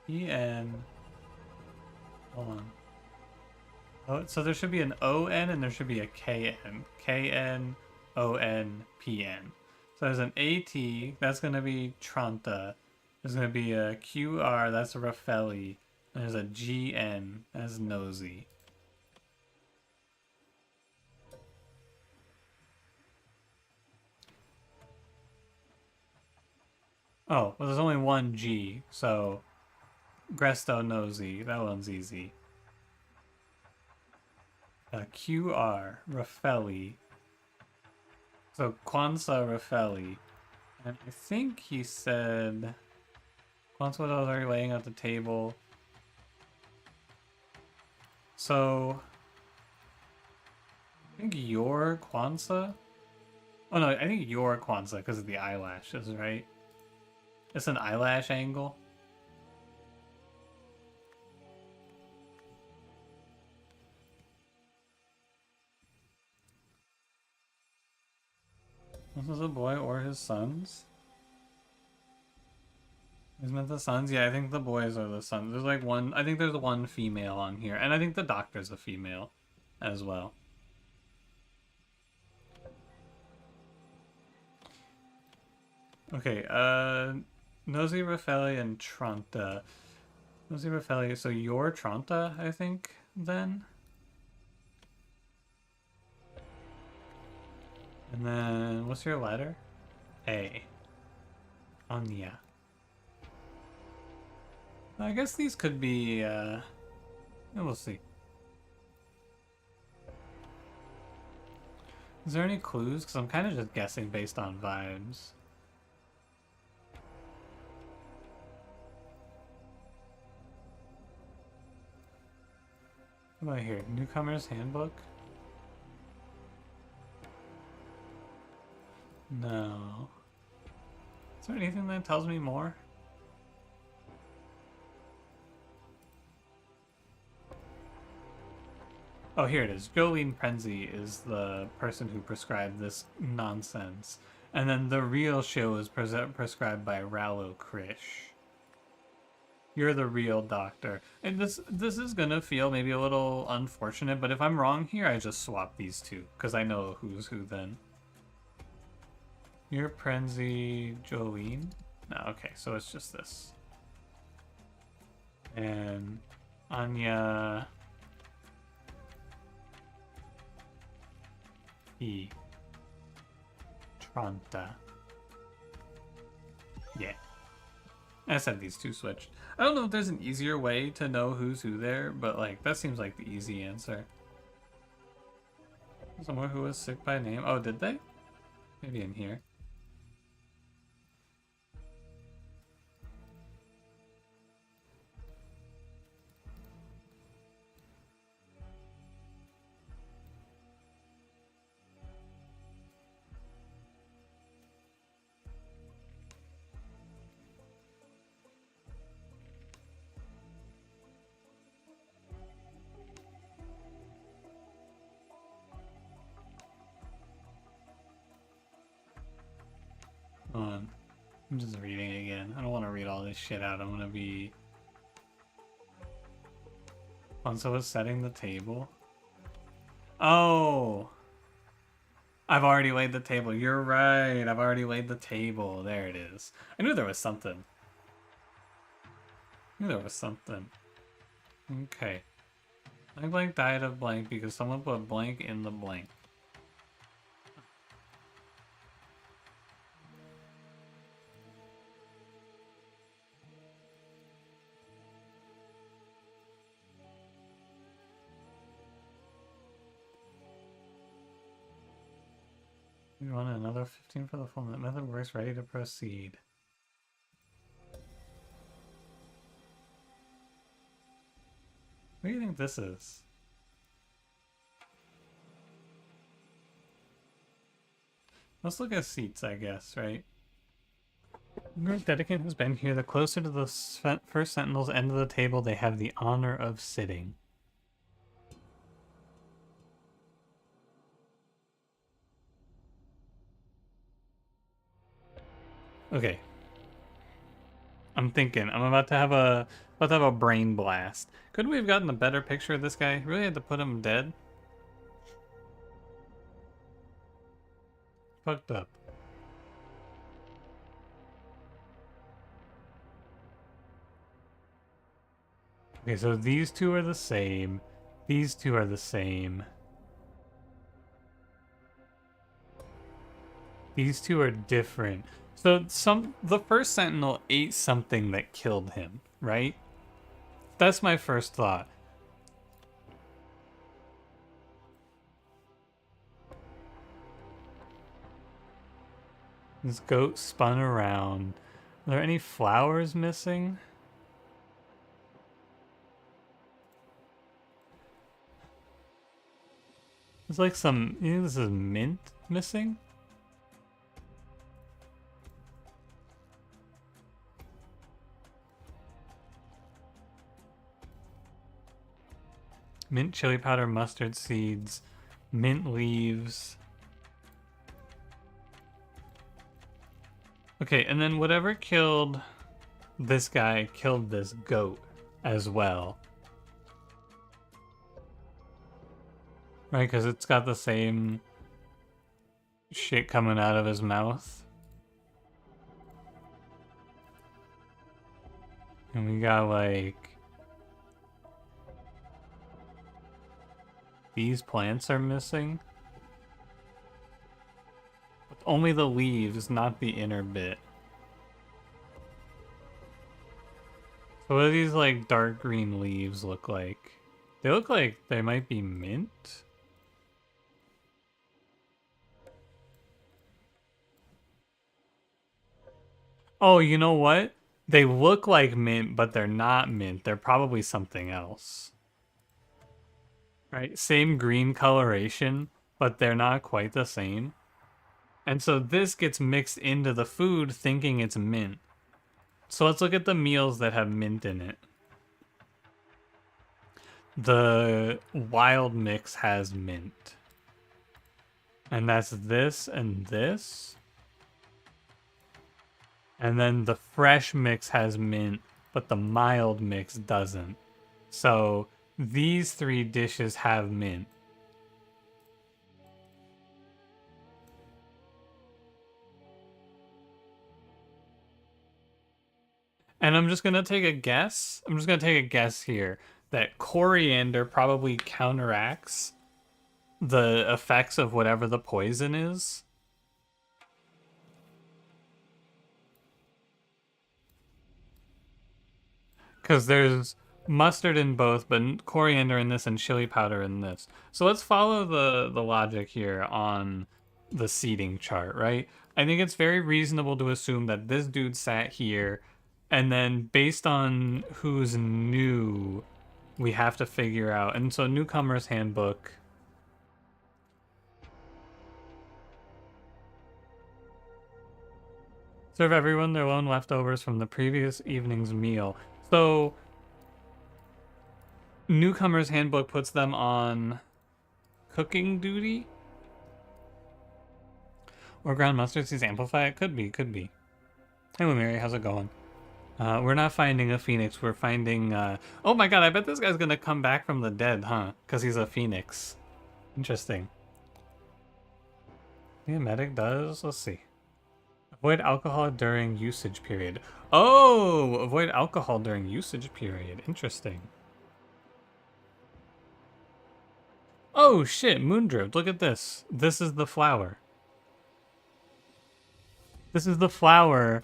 EN. Hold on. Oh, so there should be an ON and there should be a KN. KN, ON, PN. So there's an AT, that's going to be Tranta. There's going to be a QR, that's a Raffelli. And there's a GN, that's Nosy. Oh, well, there's only one G, so Gresto Nosy, that one's easy. QR, Raffelli. So Kwanzaa Raffelli. And I think he said Kwanzaa was already laying at the table. So I think your Kwanzaa? Oh no, I think your Kwanzaa because of the eyelashes, right? It's an eyelash angle. This is a boy or his sons? Isn't it the sons? Yeah, I think the boys are the sons. There's like one, I think there's one female on here. And I think the doctor's a female as well. Okay, Nosy, Raffelli, and Tranta. Nosy, Raffelli, so you're Tranta, I think, then? And then, what's your letter? A. Anya. I guess these could be, we'll see. Is there any clues? Because I'm kind of just guessing based on vibes. What about here? Newcomer's Handbook? No. Is there anything that tells me more? Oh, here it is. Jolene Prenzy is the person who prescribed this nonsense. And then the real show is prescribed by Rallo Krish. You're the real doctor. And this is gonna feel maybe a little unfortunate, but if I'm wrong here, I just swap these two, because I know who's who then. You're Prenzy Jolene? No, okay, so it's just this. And Anya E. Tranta. Yeah. I said these two switched. I don't know if there's an easier way to know who's who there, but like that seems like the easy answer. Someone who was sick by name. Oh, did they? Maybe in here. Hold on. I'm just reading again. I don't want to read all this shit out. I'm gonna be... Ponzo was setting the table. Oh! I've already laid the table. You're right. I've already laid the table. There it is. I knew there was something. I knew there was something. Okay. Blank died of blank because someone put blank in the blank. We want another 15 for the full method works. Ready to proceed. What do you think this is? Let's look at seats, I guess, right? The Dedicant has been here. The closer to the first Sentinel's end of the table, they have the honor of sitting. Okay. I'm thinking. I'm about to have a brain blast. Couldn't we have gotten a better picture of this guy? Really had to put him dead? Fucked up. Okay, so these two are the same. These two are the same. These two are different. So the first Sentinel ate something that killed him, right? That's my first thought. This goat spun around. Are there any flowers missing? There's like some, you know, this is mint missing? Mint chili powder, mustard seeds, mint leaves. Okay, and then whatever killed this guy killed this goat as well. Right, because it's got the same shit coming out of his mouth. And we got like... These plants are missing. But only the leaves, not the inner bit. So what do these like dark green leaves look like? They look like they might be mint. Oh, you know what? They look like mint, but they're not mint. They're probably something else. Right? Same green coloration, but they're not quite the same. And so this gets mixed into the food thinking it's mint. So let's look at the meals that have mint in it. The wild mix has mint. And that's this and this. And then the fresh mix has mint, but the mild mix doesn't. So these three dishes have mint. And I'm just going to take a guess. I'm just going to take a guess here that coriander probably counteracts the effects of whatever the poison is. Because there's mustard in both, but coriander in this and chili powder in this. So let's follow the logic here on the seating chart, right? I think it's very reasonable to assume that this dude sat here, and then based on who's new, we have to figure out. And so Newcomer's Handbook. Serve everyone their lone leftovers from the previous evening's meal. So Newcomer's Handbook puts them on cooking duty? Or ground mustard seeds amplify it? Could be, could be. Hey, Mary, how's it going? We're not finding a phoenix, we're finding, oh my god, I bet this guy's gonna come back from the dead, huh? Because he's a phoenix. Interesting. The medic does? Let's see. Avoid alcohol during usage period. Oh! Avoid alcohol during usage period. Interesting. Oh shit, Moondrift, look at this. This is the flower. This is the flower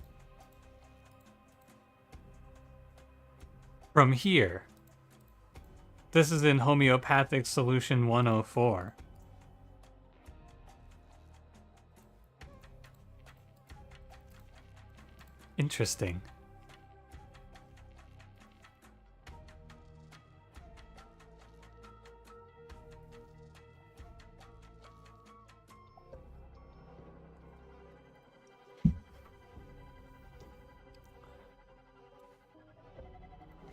from here. This is in Homeopathic Solution 104. Interesting.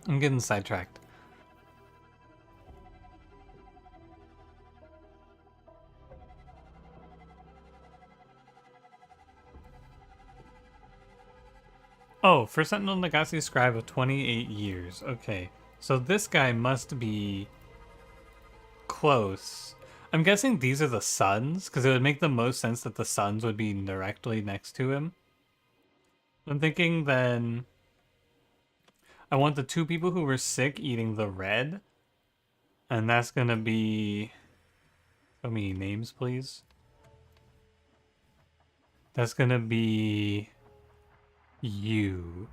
I'm getting sidetracked. Oh, for Sentinel Nagasi scribe of 28 years. Okay. So this guy must be close. I'm guessing these are the suns, because it would make the most sense that the suns would be directly next to him. I'm thinking then I want the two people who were sick eating the red. And that's gonna be... Show me names, please. That's gonna be... you.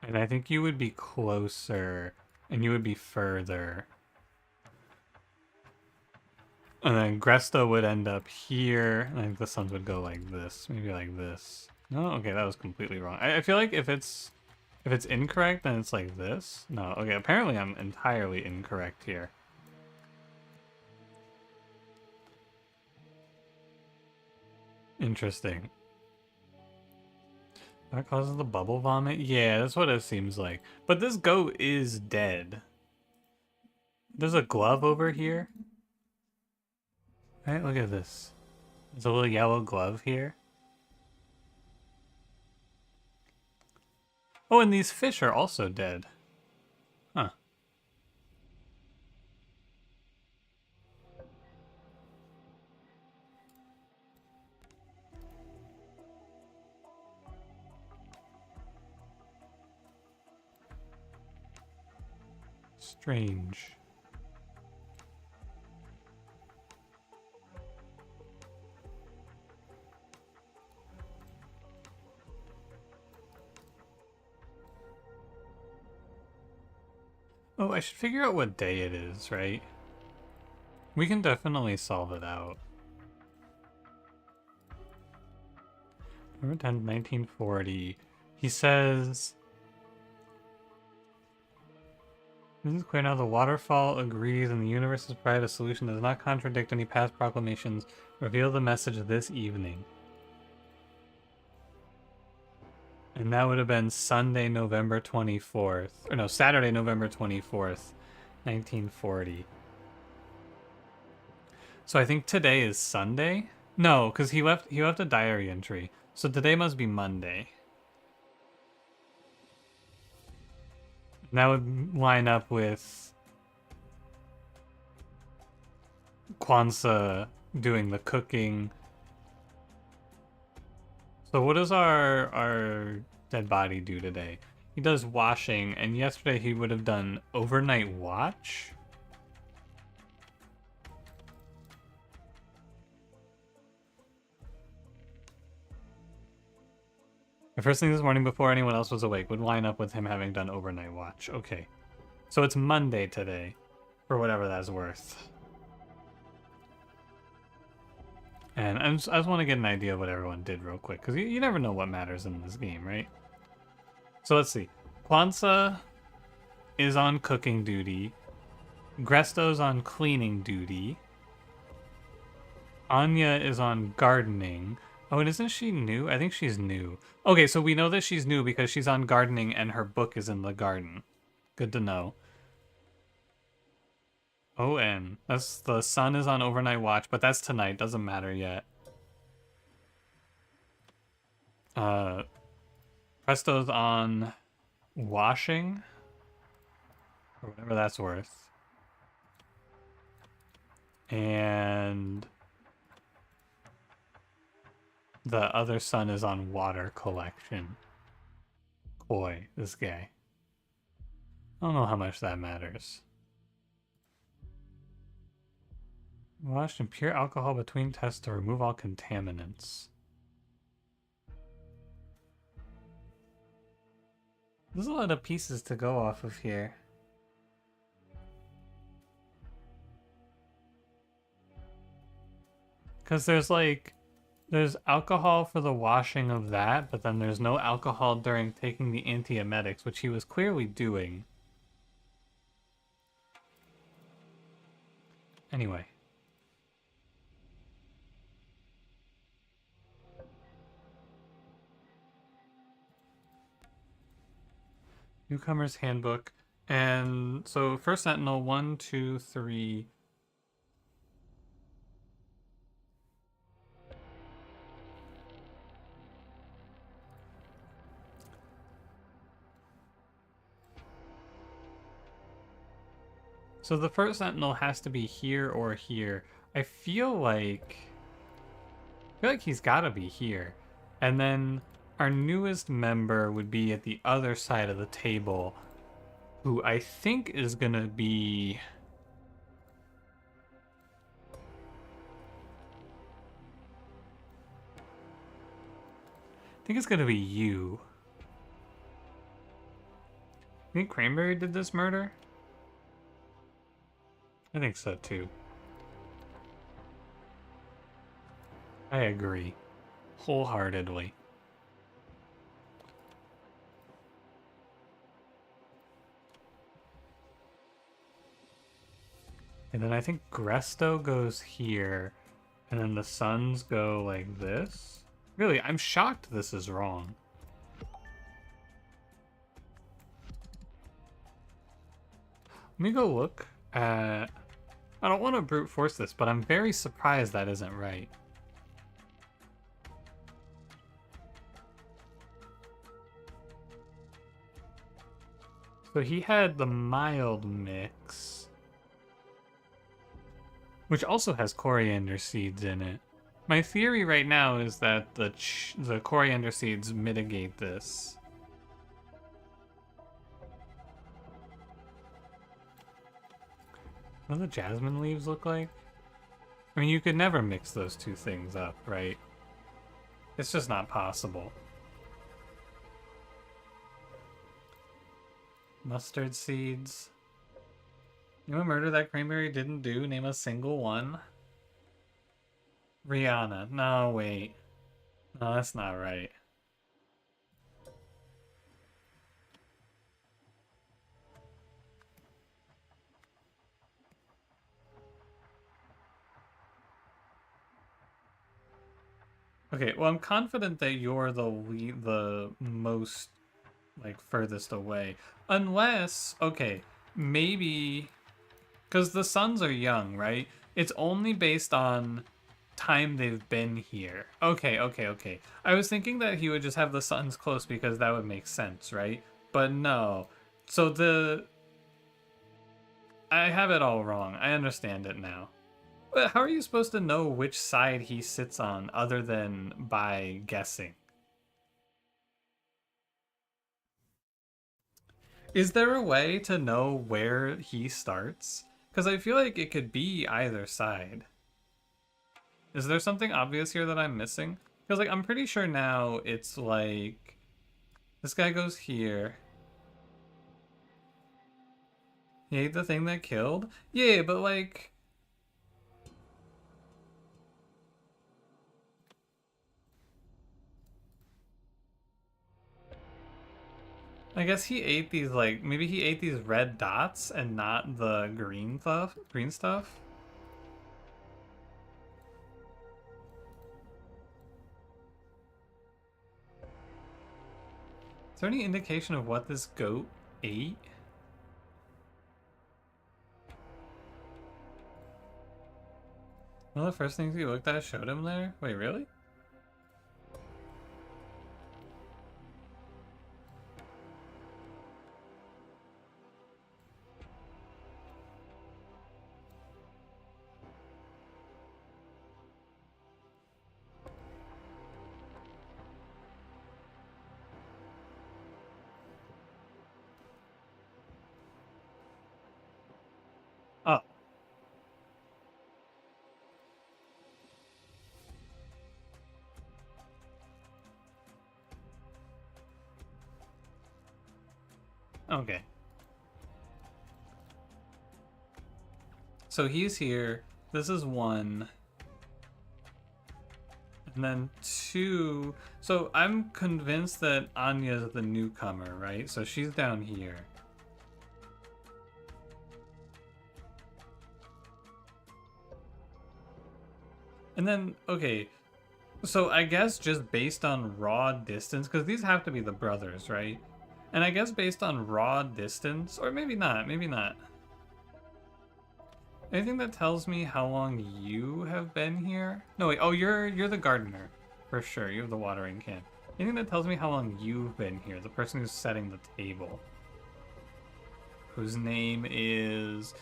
And I think you would be closer, and you would be further. And then Gresta would end up here. I think the suns would go like this. Maybe like this. No? Okay, that was completely wrong. I feel like if it's incorrect, then it's like this. No, okay, apparently I'm entirely incorrect here. Interesting. That causes the bubble vomit? Yeah, that's what it seems like. But this goat is dead. There's a glove over here. Right, look at this. There's a little yellow glove here. Oh, and these fish are also dead. Huh. Strange. Oh, I should figure out what day it is, right? We can definitely solve it out. November 10th, 1940. He says... This is clear now. The waterfall agrees and the universe has provided a solution that does not contradict any past proclamations. Reveal the message this evening. And that would have been Sunday, November 24th. Or no, Saturday, November 24th, 1940. So I think today is Sunday? No, because he left a diary entry. So today must be Monday. And that would line up with Kwanzaa doing the cooking. So what does our dead body do today? He does washing, and yesterday he would have done overnight watch. The first thing this morning before anyone else was awake would line up with him having done overnight watch. Okay. So it's Monday today, for whatever that's worth. And I just want to get an idea of what everyone did real quick, because you never know what matters in this game, right? So let's see. Kwanzaa is on cooking duty. Gresto's on cleaning duty. Anya is on gardening. Oh, and isn't she new? I think she's new. Okay, so we know that she's new because she's on gardening and her book is in the garden. Good to know. ON. That's the sun is on overnight watch, but that's tonight. Doesn't matter yet. Presto's on washing. Or whatever that's worth. And the other son is on water collection. Koi, this guy. I don't know how much that matters. Washed in pure alcohol between tests to remove all contaminants. There's a lot of pieces to go off of here. Because there's alcohol for the washing of that, but then there's no alcohol during taking the antiemetics, which he was clearly doing. Anyway. Newcomer's Handbook. And so first Sentinel, 1, 2, 3. So the first Sentinel has to be here or here. I feel like he's gotta be here. And then our newest member would be at the other side of the table, who I think is gonna be... I think it's gonna be you. I think Cranberry did this murder? I think so too. I agree. Wholeheartedly. And then I think Gresto goes here, and then the Suns go like this. Really, I'm shocked this is wrong. Let me go look at... I don't want to brute force this, but I'm very surprised that isn't right. So he had the mild mix, which also has coriander seeds in it. My theory right now is that the coriander seeds mitigate this. What do the jasmine leaves look like? I mean, you could never mix those two things up, right? It's just not possible. Mustard seeds. You know, murder that Cranberry didn't do? Name a single one. Rihanna. No, wait. No, that's not right. Okay, well, I'm confident that you're the most, like, furthest away. Unless, okay, maybe... Because the Suns are young, right? It's only based on time they've been here. Okay. I was thinking that he would just have the Suns close because that would make sense, right? But no. So I have it all wrong. I understand it now. But how are you supposed to know which side he sits on other than by guessing? Is there a way to know where he starts? Because I feel like it could be either side. Is there something obvious here that I'm missing? Because, like, I'm pretty sure now it's like... This guy goes here. He ate the thing that killed? Yeah, but, like... I guess he ate these, like... Maybe he ate these red dots and not the green stuff? Green stuff? Is there any indication of what this goat ate? One of the first things he looked at showed him there? Wait, really? Oh. Okay. So he's here. This is 1. And then 2. So I'm convinced that Anya's the newcomer, right? So she's down here. And then, okay. So I guess just based on raw distance, because these have to be the brothers, right? And I guess based on raw distance, or maybe not, maybe not. Anything that tells me how long you have been here? No, wait. Oh, you're the gardener, for sure. You have the watering can. Anything that tells me how long you've been here? The person who's setting the table, whose name is.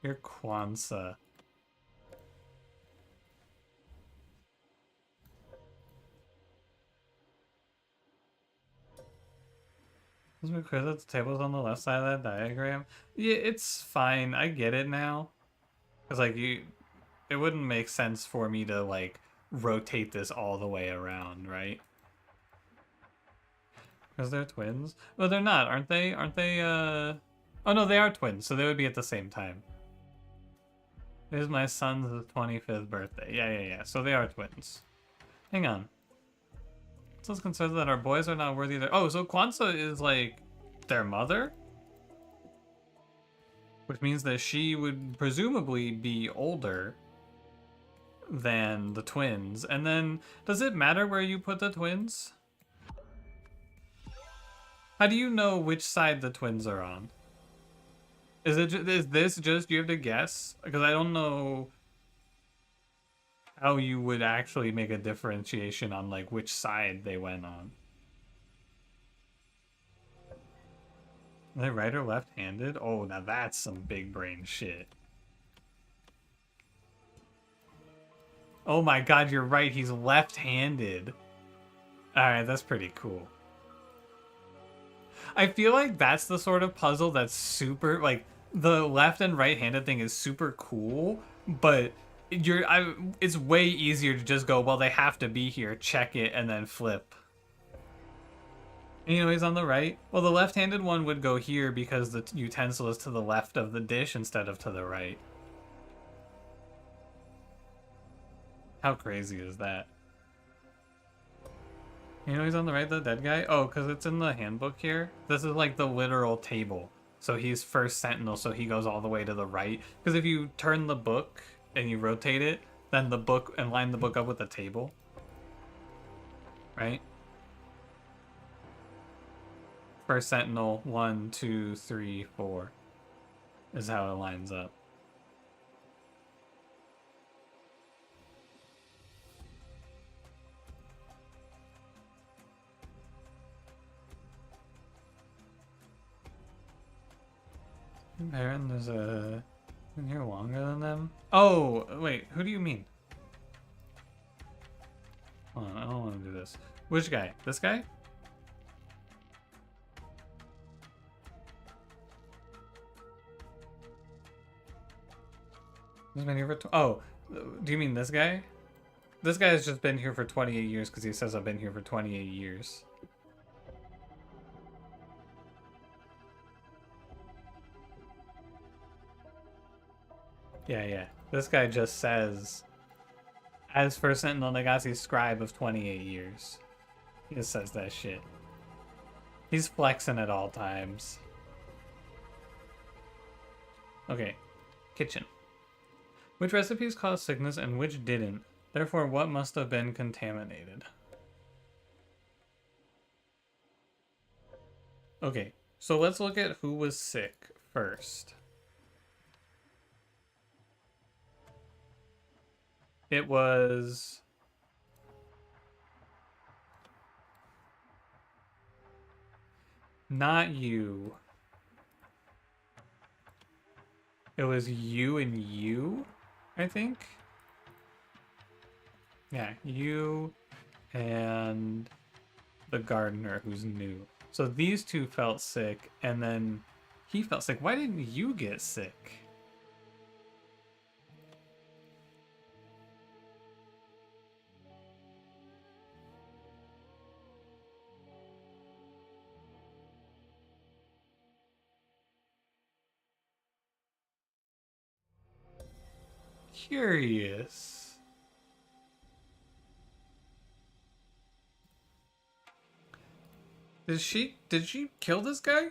You're Kwanzaa. Let's be clear that the table's on the left side of that diagram. Yeah, it's fine. I get it now. Cause like it wouldn't make sense for me to like rotate this all the way around, right? Because they're twins. Well, they're not, aren't they? Aren't they? Oh no, they are twins, so they would be at the same time. It is my son's 25th birthday. Yeah. So they are twins. Hang on. So it's concerned that our boys are not worthy. Oh, so Kwanzaa is like their mother, which means that she would presumably be older than the twins. And then, does it matter where you put the twins? How do you know which side the twins are on? Is this just you have to guess? Because I don't know how you would actually make a differentiation on like which side they went on. Are they right or left-handed? Oh, now that's some big brain shit. Oh my god, you're right. He's left-handed. Alright, that's pretty cool. I feel like that's the sort of puzzle that's super, like, the left and right-handed thing is super cool, but it's way easier to just go, well, they have to be here, check it, and then flip. And, you know, he's on the right. Well, the left-handed one would go here because the utensil is to the left of the dish instead of to the right. How crazy is that? You know he's on the right, the dead guy? Oh, because it's in the handbook here. This is like the literal table. So he's first sentinel, so he goes all the way to the right. Because if you turn the book and you rotate it, then the book, and line the book up with the table. Right? First sentinel, 1, 2, 3, 4 is how it lines up. Baron, there's a... Been here longer than them? Oh, wait, who do you mean? Hold on, I don't want to do this. Which guy? This guy? He's been here for... Oh, do you mean this guy? This guy has just been here for 28 years because he says I've been here for 28 years. Yeah. This guy just says, as for Sentinel Nagasi's scribe of 28 years. He just says that shit. He's flexing at all times. Okay. Kitchen. Which recipes caused sickness and which didn't? Therefore, what must have been contaminated? Okay, so let's look at who was sick first. It was... not you. It was you and you, I think. Yeah, you and the gardener who's new. So these two felt sick, and then he felt sick. Why didn't you get sick? Curious. Did she kill this guy?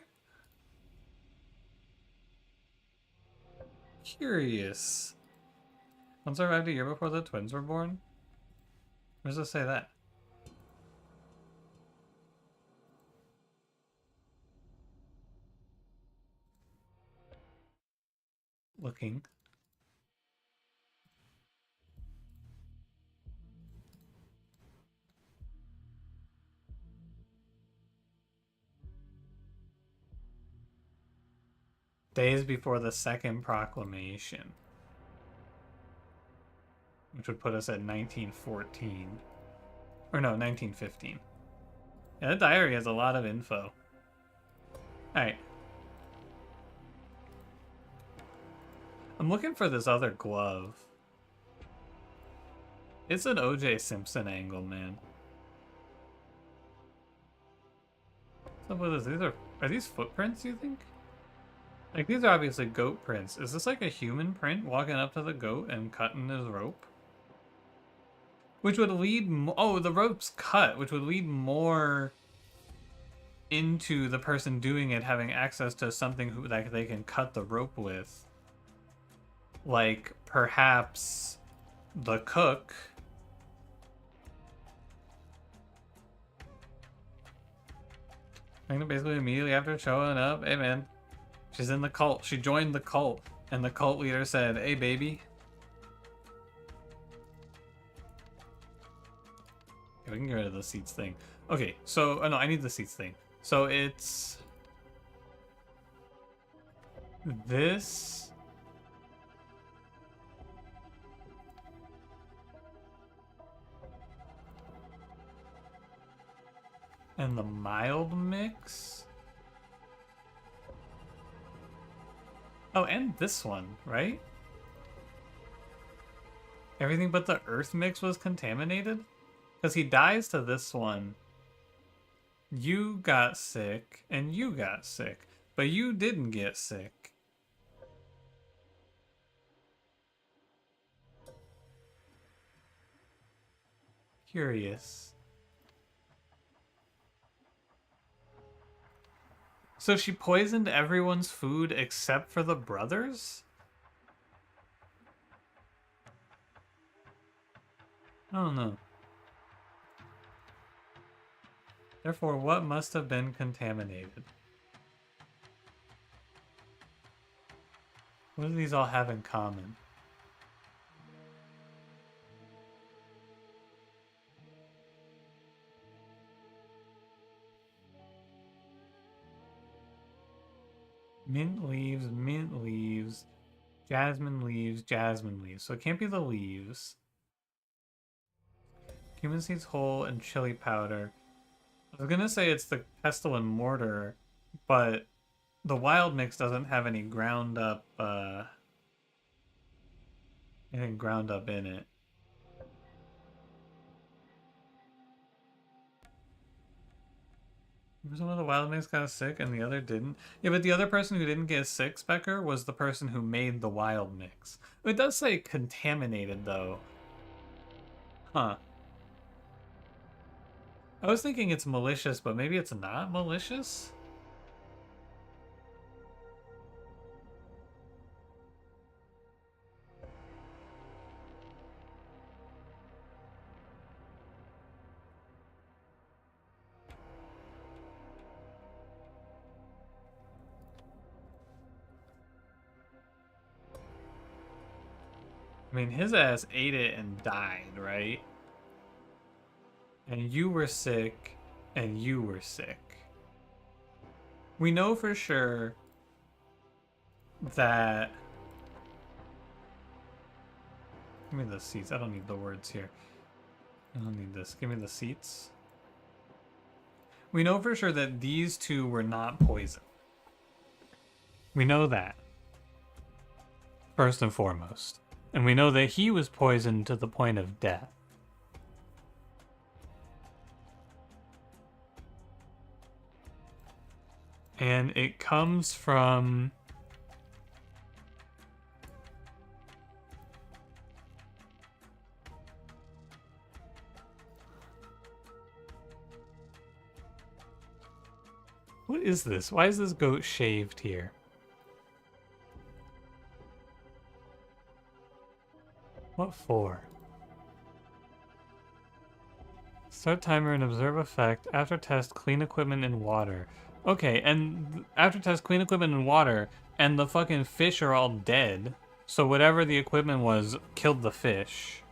Curious. Once arrived a year before the twins were born? Where does it say that? looking. Days before the second proclamation, which would put us at 1914. Or no, 1915. Yeah, the diary has a lot of info. Alright. I'm looking for this other glove. It's an O.J. Simpson angle, man. What's up with this? Are these footprints, you think? Like, these are obviously goat prints. Is this like a human print walking up to the goat and cutting his rope? Which would lead... Oh, the rope's cut, which would lead more into the person doing it having access to something that they can cut the rope with. Like, perhaps the cook... I think basically immediately after showing up, hey man, she's in the cult. She joined the cult. And the cult leader said, hey baby. Okay, we can get rid of the seats thing. Okay, so, oh no, I need the seats thing. So it's this. And the mild mix. Oh, and this one, right? Everything but the earth mix was contaminated? Because he dies to this one. You got sick, and you got sick. But you didn't get sick. Curious. So she poisoned everyone's food except for the brothers? I don't know. Therefore, what must have been contaminated? What do these all have in common? Mint leaves, jasmine leaves, jasmine leaves. So it can't be the leaves. Cumin seeds whole and chili powder. I was gonna say it's the pestle and mortar, but the wild mix doesn't have any ground up, anything ground up in it. Some of the wild mix got sick and the other didn't. Yeah, but the other person who didn't get sick, Specker, was the person who made the wild mix. It does say contaminated, though. Huh. I was thinking it's malicious, but maybe it's not malicious? I mean, his ass ate it and died, right? And you were sick, and you were sick. We know for sure that... Give me the seats. I don't need the words here. I don't need this. Give me the seats. We know for sure that these two were not poisoned. We know that. First and foremost. And we know that he was poisoned to the point of death. And it comes from... What is this? Why is this goat shaved here? What for? Start timer and observe effect. After test, clean equipment in water. Okay, and after test, clean equipment in water and the fucking fish are all dead. So whatever the equipment was killed the fish.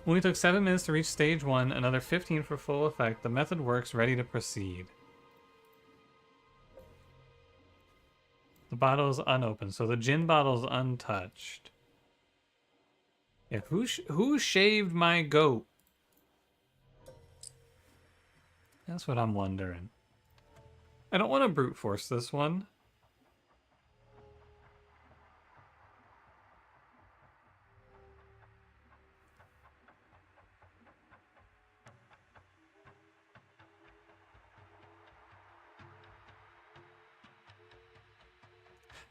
Only took 7 minutes to reach stage 1, another 15 for full effect. The method works, ready to proceed. The bottle is unopened, so the gin bottle is untouched. Yeah, who shaved my goat? That's what I'm wondering. I don't want to brute force this one.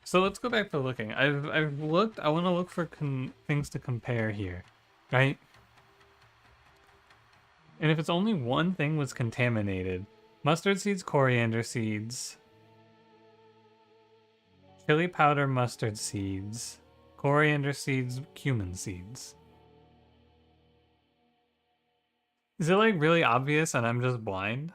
So let's go back to looking. I've looked. I want to look for things to compare here, right? And if it's only one thing was contaminated, mustard seeds, coriander seeds, chili powder, mustard seeds, coriander seeds, cumin seeds. Is it like really obvious and I'm just blind?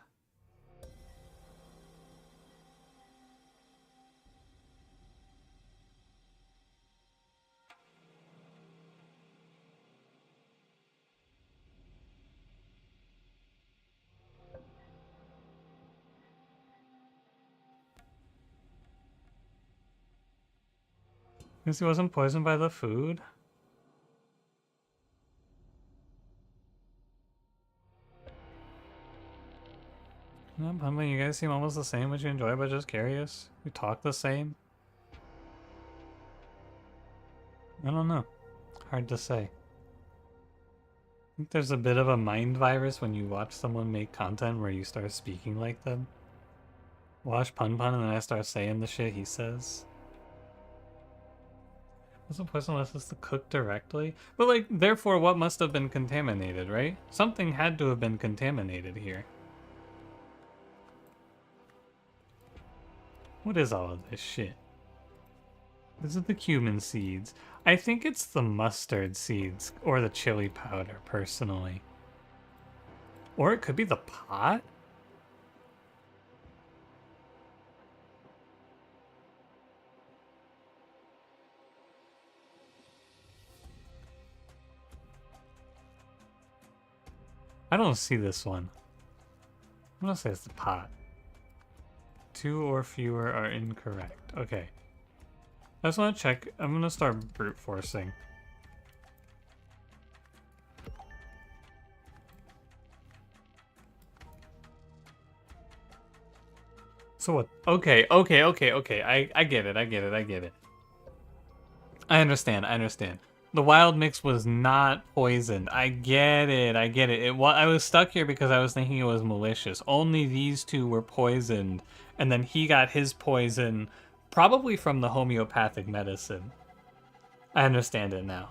Because he wasn't poisoned by the food? No, Pumpkin, you guys seem almost the same. What you enjoy, but just curious. We talk the same. I don't know. Hard to say. I think there's a bit of a mind virus when you watch someone make content where you start speaking like them. Watch Pun Pun and then I start saying the shit he says. Wasn't poison unless it's to cook directly? But like, therefore what must have been contaminated, right? Something had to have been contaminated here. What is all of this shit? This is the cumin seeds. I think it's the mustard seeds or the chili powder, personally. Or it could be the pot? I don't see this one. I'm gonna say it's the pot. 2 or fewer are incorrect. Okay. I just want to check. I'm gonna start brute forcing. So what? Okay. I get it. I get it. I understand. The wild mix was not poisoned. I get it. I was stuck here because I was thinking it was malicious. Only these two were poisoned, and then he got his poison probably from the homeopathic medicine. I understand it now.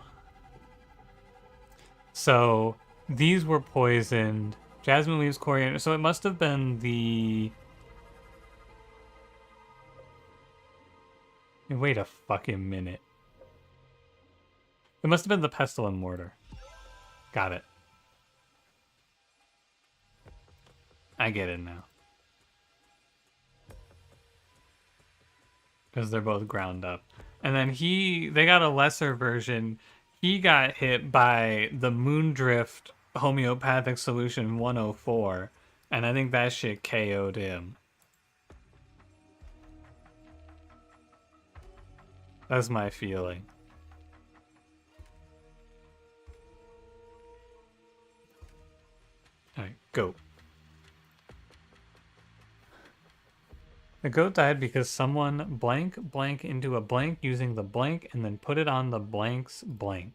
So these were poisoned. Jasmine leaves, coriander. So it must have been the... Wait a fucking minute. It must have been the pestle and mortar. Got it. I get it now. Because they're both ground up. And then they got a lesser version. He got hit by the Moondrift homeopathic solution 104. And I think that shit KO'd him. That's my feeling. Alright, goat. The goat died because someone blank into a blank using the blank and then put it on the blank's blank.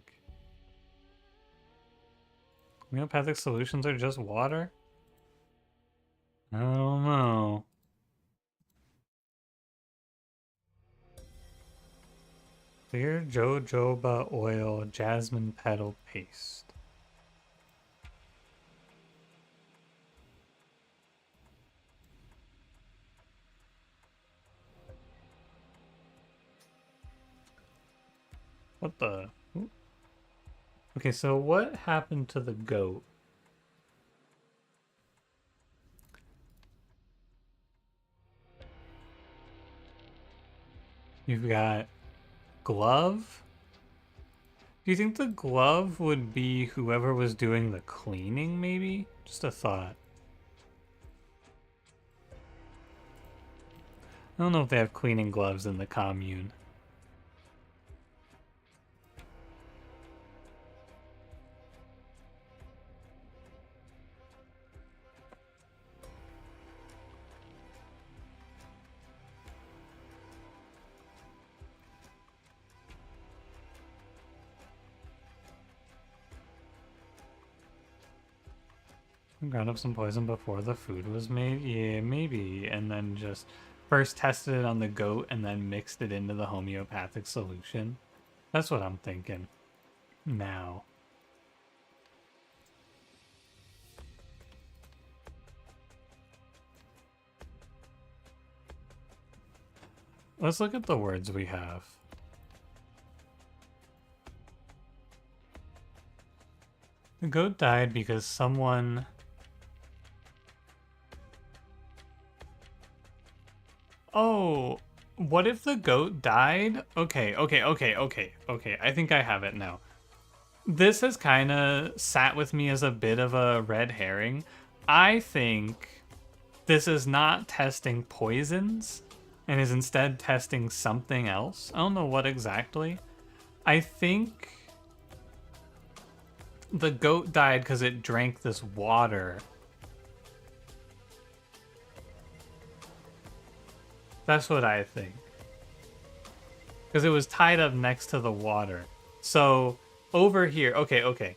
Homeopathic solutions are just water? I don't know. Clear jojoba oil, jasmine petal paste. What the? Okay, so what happened to the goat? You've got glove. Do you think the glove would be whoever was doing the cleaning, maybe? Just a thought. I don't know if they have cleaning gloves in the commune. Ground up some poison before the food was made? Yeah, maybe. And then just first tested it on the goat and then mixed it into the homeopathic solution. That's what I'm thinking now. Let's look at the words we have. The goat died because someone... Oh, what if the goat died? Okay. I think I have it now. This has kind of sat with me as a bit of a red herring. I think this is not testing poisons and is instead testing something else. I don't know what exactly. I think the goat died because it drank this water. That's what I think. Because it was tied up next to the water. So over here, okay.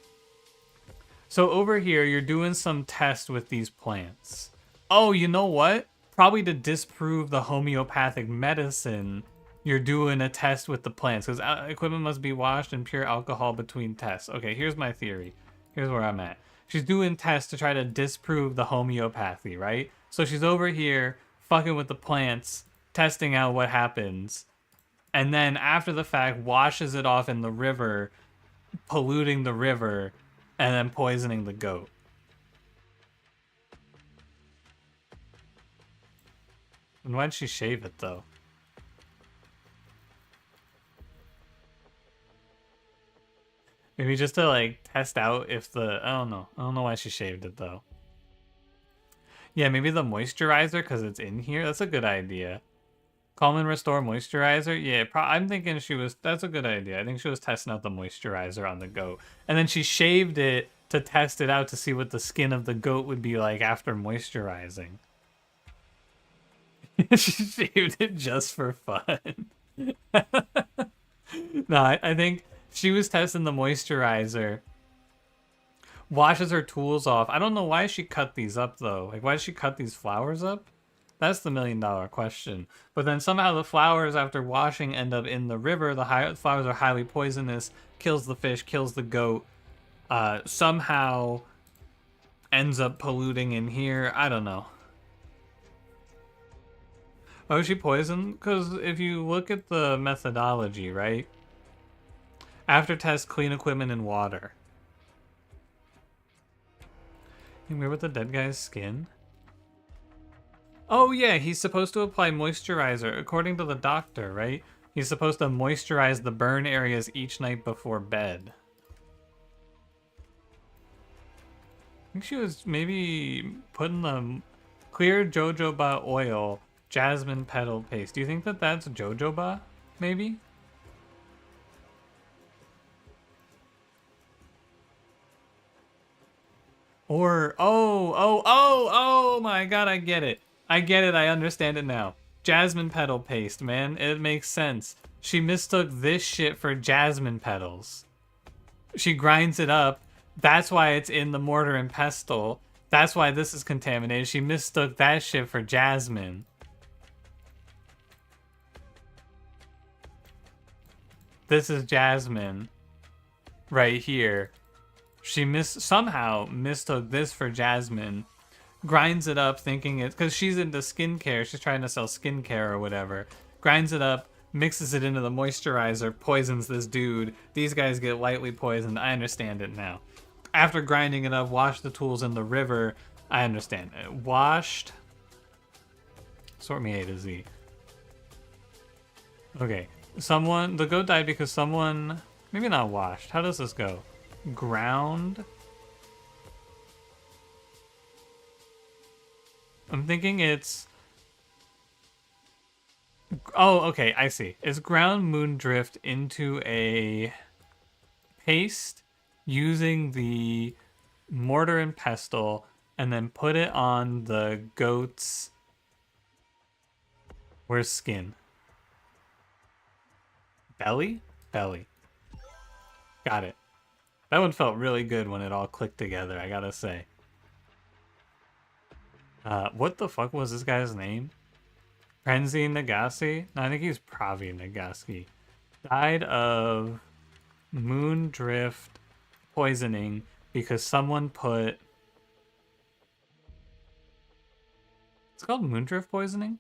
So over here, you're doing some test with these plants. Oh, you know what? Probably to disprove the homeopathic medicine, you're doing a test with the plants. Because equipment must be washed in pure alcohol between tests. Okay, here's my theory. Here's where I'm at. She's doing tests to try to disprove the homeopathy, right? So she's over here fucking with the plants, testing out what happens, and then after the fact washes it off in the river, polluting the river, and then poisoning the goat. And why'd she shave it though? Maybe just to like test out if the... I don't know why she shaved it though. Yeah, maybe the moisturizer because it's in here. That's a good idea. Calm and restore moisturizer. Yeah, I'm thinking she was... That's a good idea. I think she was testing out the moisturizer on the goat. And then she shaved it to test it out to see what the skin of the goat would be like after moisturizing. She shaved it just for fun. No, I think she was testing the moisturizer. Washes her tools off. I don't know why she cut these up, though. Like, why did she cut these flowers up? That's the million-dollar question. But then somehow the flowers, after washing, end up in the river. The flowers are highly poisonous. Kills the fish, kills the goat. Somehow ends up polluting in here. I don't know. Why was she poisoned? Because if you look at the methodology, right? After test, clean equipment and water. You wear with the dead guy's skin? Oh yeah, he's supposed to apply moisturizer, according to the doctor, right? He's supposed to moisturize the burn areas each night before bed. I think she was maybe putting the clear jojoba oil, jasmine petal paste. Do you think that that's jojoba, maybe? Or, oh my god, I get it. I get it, I understand it now. Jasmine petal paste, man. It makes sense. She mistook this shit for jasmine petals. She grinds it up. That's why it's in the mortar and pestle. That's why this is contaminated. She mistook that shit for jasmine. This is jasmine. Right here. She somehow mistook this for jasmine. Grinds it up thinking it's... Because she's into skincare. She's trying to sell skincare or whatever. Grinds it up. Mixes it into the moisturizer. Poisons this dude. These guys get lightly poisoned. I understand it now. After grinding it up, wash the tools in the river. I understand it. Washed. Sort me A to Z. Okay. The goat died because someone, maybe not washed. How does this go? Ground. I'm thinking it's, oh, okay, I see. It's ground moondrift into a paste using the mortar and pestle and then put it on the goat's, where's skin? Belly? Belly. Got it. That one felt really good when it all clicked together, I gotta say. What the fuck was this guy's name? Prenzi Nagasi? No, I think he's Pravi Nagasi. Died of moondrift poisoning because someone put... It's called moondrift poisoning?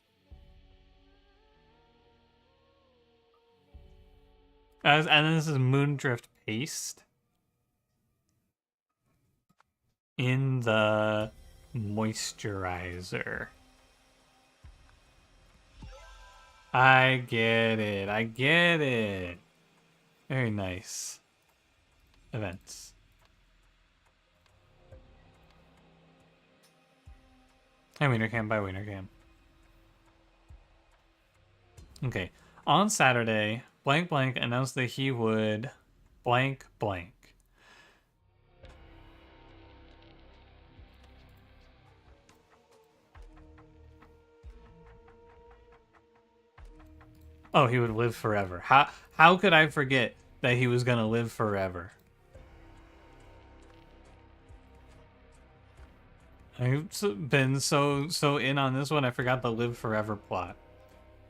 And then this is moondrift paste in the moisturizer. I get it. I get it. Very nice. Events. Hey, Wienercam. Bye, Wienercam. Okay. On Saturday, blank blank announced that he would blank blank. Oh, he would live forever. How could I forget that he was gonna live forever? I've been so in on this one, I forgot the live forever plot.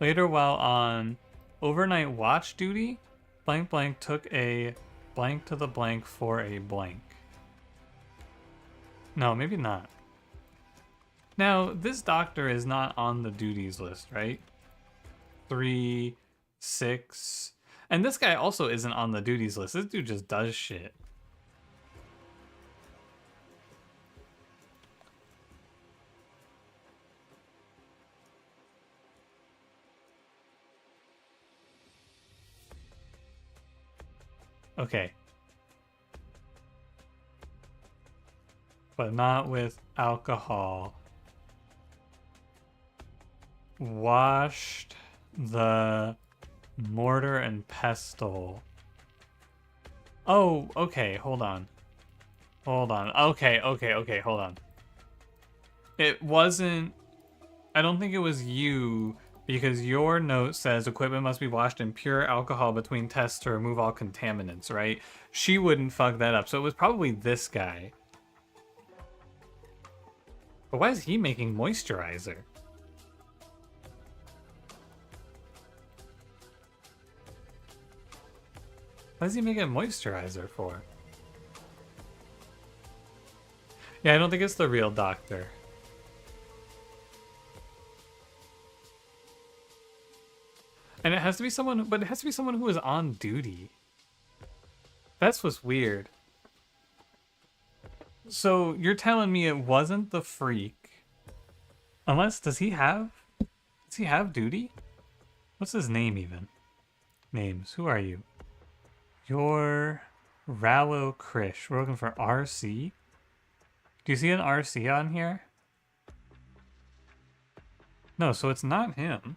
Later, while on overnight watch duty, blank blank took a blank to the blank for a blank. No, maybe not. Now, this doctor is not on the duties list, right? 3, 6. And this guy also isn't on the duties list. This dude just does shit. Okay. But not with alcohol. Washed the mortar and pestle. Oh, okay, hold on. Hold on. Okay, hold on. It wasn't... I don't think it was you, because your note says equipment must be washed in pure alcohol between tests to remove all contaminants, right? She wouldn't fuck that up, so it was probably this guy. But why is he making moisturizer? Why is he making moisturizer for? Yeah, I don't think it's the real doctor. And it has to be someone, but it has to be someone who was on duty. That's what's weird. So you're telling me it wasn't the freak? Unless, does he have duty? What's his name even? Names, who are you? You're Rallo Krish. We're looking for RC? Do you see an RC on here? No, so it's not him.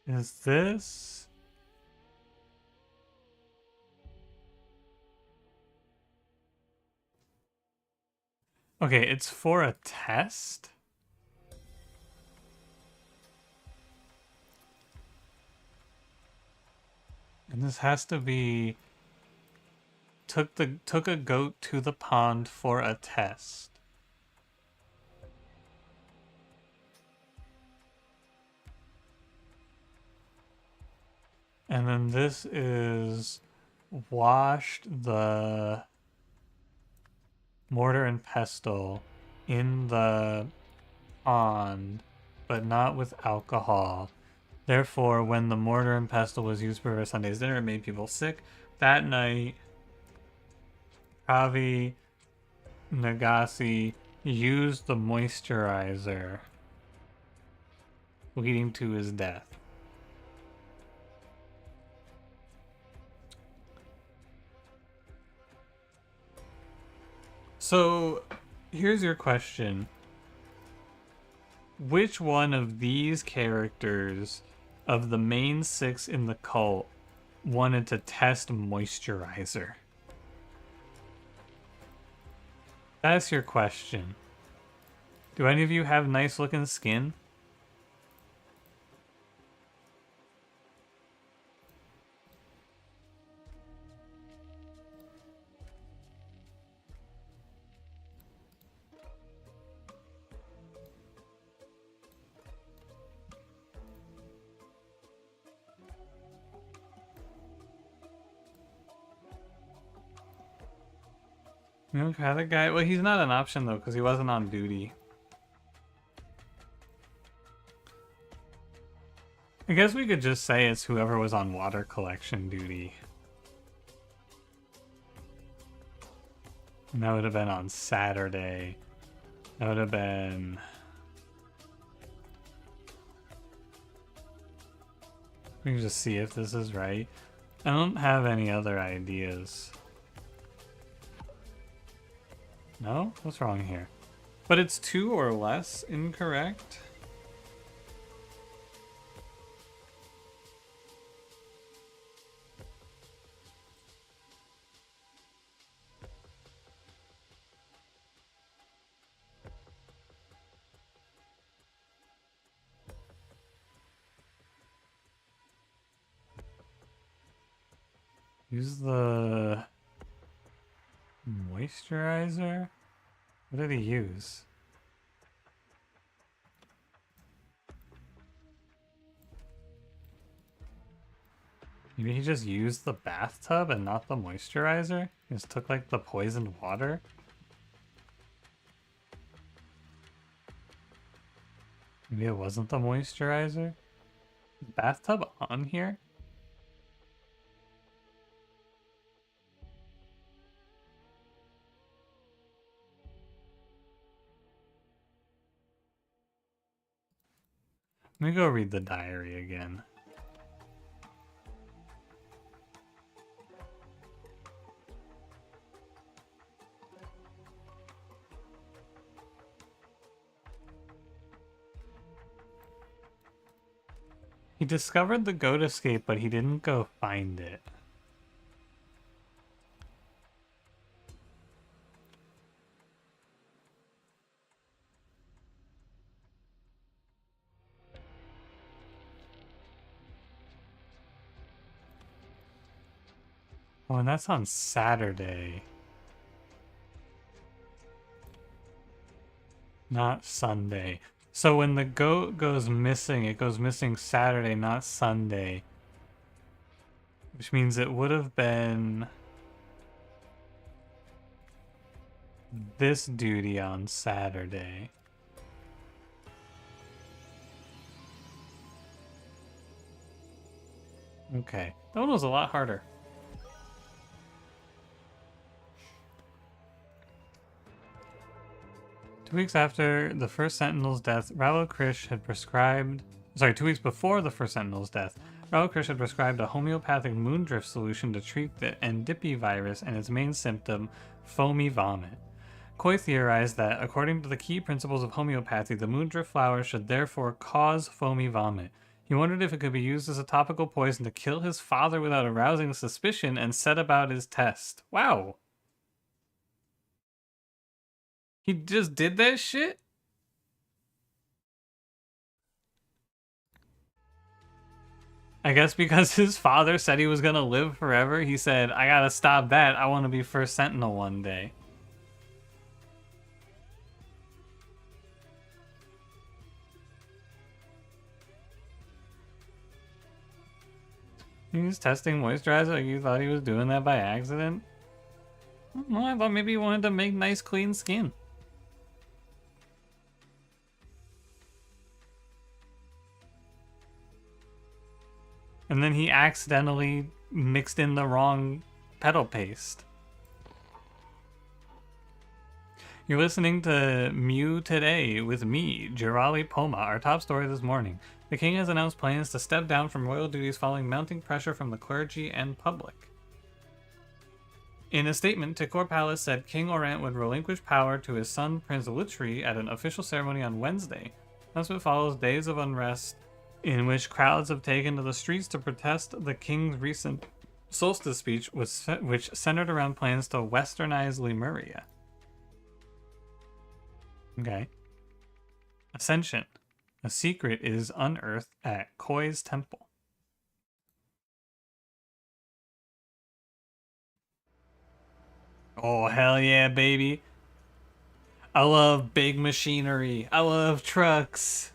Is this... Okay, it's for a test? And this has to be... Took a goat to the pond for a test. And then this is washed the mortar and pestle in the pond but not with alcohol. Therefore, when the mortar and pestle was used for Sunday's dinner, it made people sick. That night, Ravi Nagasi used the moisturizer, leading to his death. So, here's your question. Which one of these characters of the main 6 in the cult wanted to test moisturizer? That's your question. Do any of you have nice looking skin? Okay, the guy. Well, he's not an option though, because he wasn't on duty. I guess we could just say it's whoever was on water collection duty. And that would have been on Saturday. That would have been... We can just see if this is right. I don't have any other ideas. No? What's wrong here? But it's 2 or less incorrect? Use the moisturizer? What did he use? Maybe he just used the bathtub and not the moisturizer? He just took like the poisoned water? Maybe it wasn't the moisturizer? Is bathtub on here? Let me go read the diary again. He discovered the goat escape, but he didn't go find it. Oh, and that's on Saturday. Not Sunday. So when the goat goes missing, it goes missing Saturday, not Sunday. Which means it would have been this duty on Saturday. Okay, that one was a lot harder. Two weeks after the first Sentinel's death, Ralo Krish had prescribed... Sorry, 2 weeks before the first Sentinel's death, Ralo Krish had prescribed a homeopathic moondrift solution to treat the Ndipi virus and its main symptom, foamy vomit. Koi theorized that, according to the key principles of homeopathy, the moondrift flower should therefore cause foamy vomit. He wondered if it could be used as a topical poison to kill his father without arousing suspicion and set about his test. Wow. He just did that shit? I guess because his father said he was gonna live forever, he said, I gotta stop that. I want to be first Sentinel one day. He was testing moisturizer like you thought he was doing that by accident? Well, I thought maybe he wanted to make nice clean skin. And then he accidentally mixed in the wrong pedal paste. You're listening to Mew Today with me, Jirali Poma. Our top story this morning. The king has announced plans to step down from royal duties following mounting pressure from the clergy and public. In a statement, Tikor Palace said King Orant would relinquish power to his son Prince Lutri at an official ceremony on Wednesday. Announcement follows days of unrest in which crowds have taken to the streets to protest the king's recent solstice speech, which centered around plans to westernize Lemuria. Okay. Ascension. A secret is unearthed at Koi's temple. Oh, hell yeah, baby. I love big machinery. I love trucks.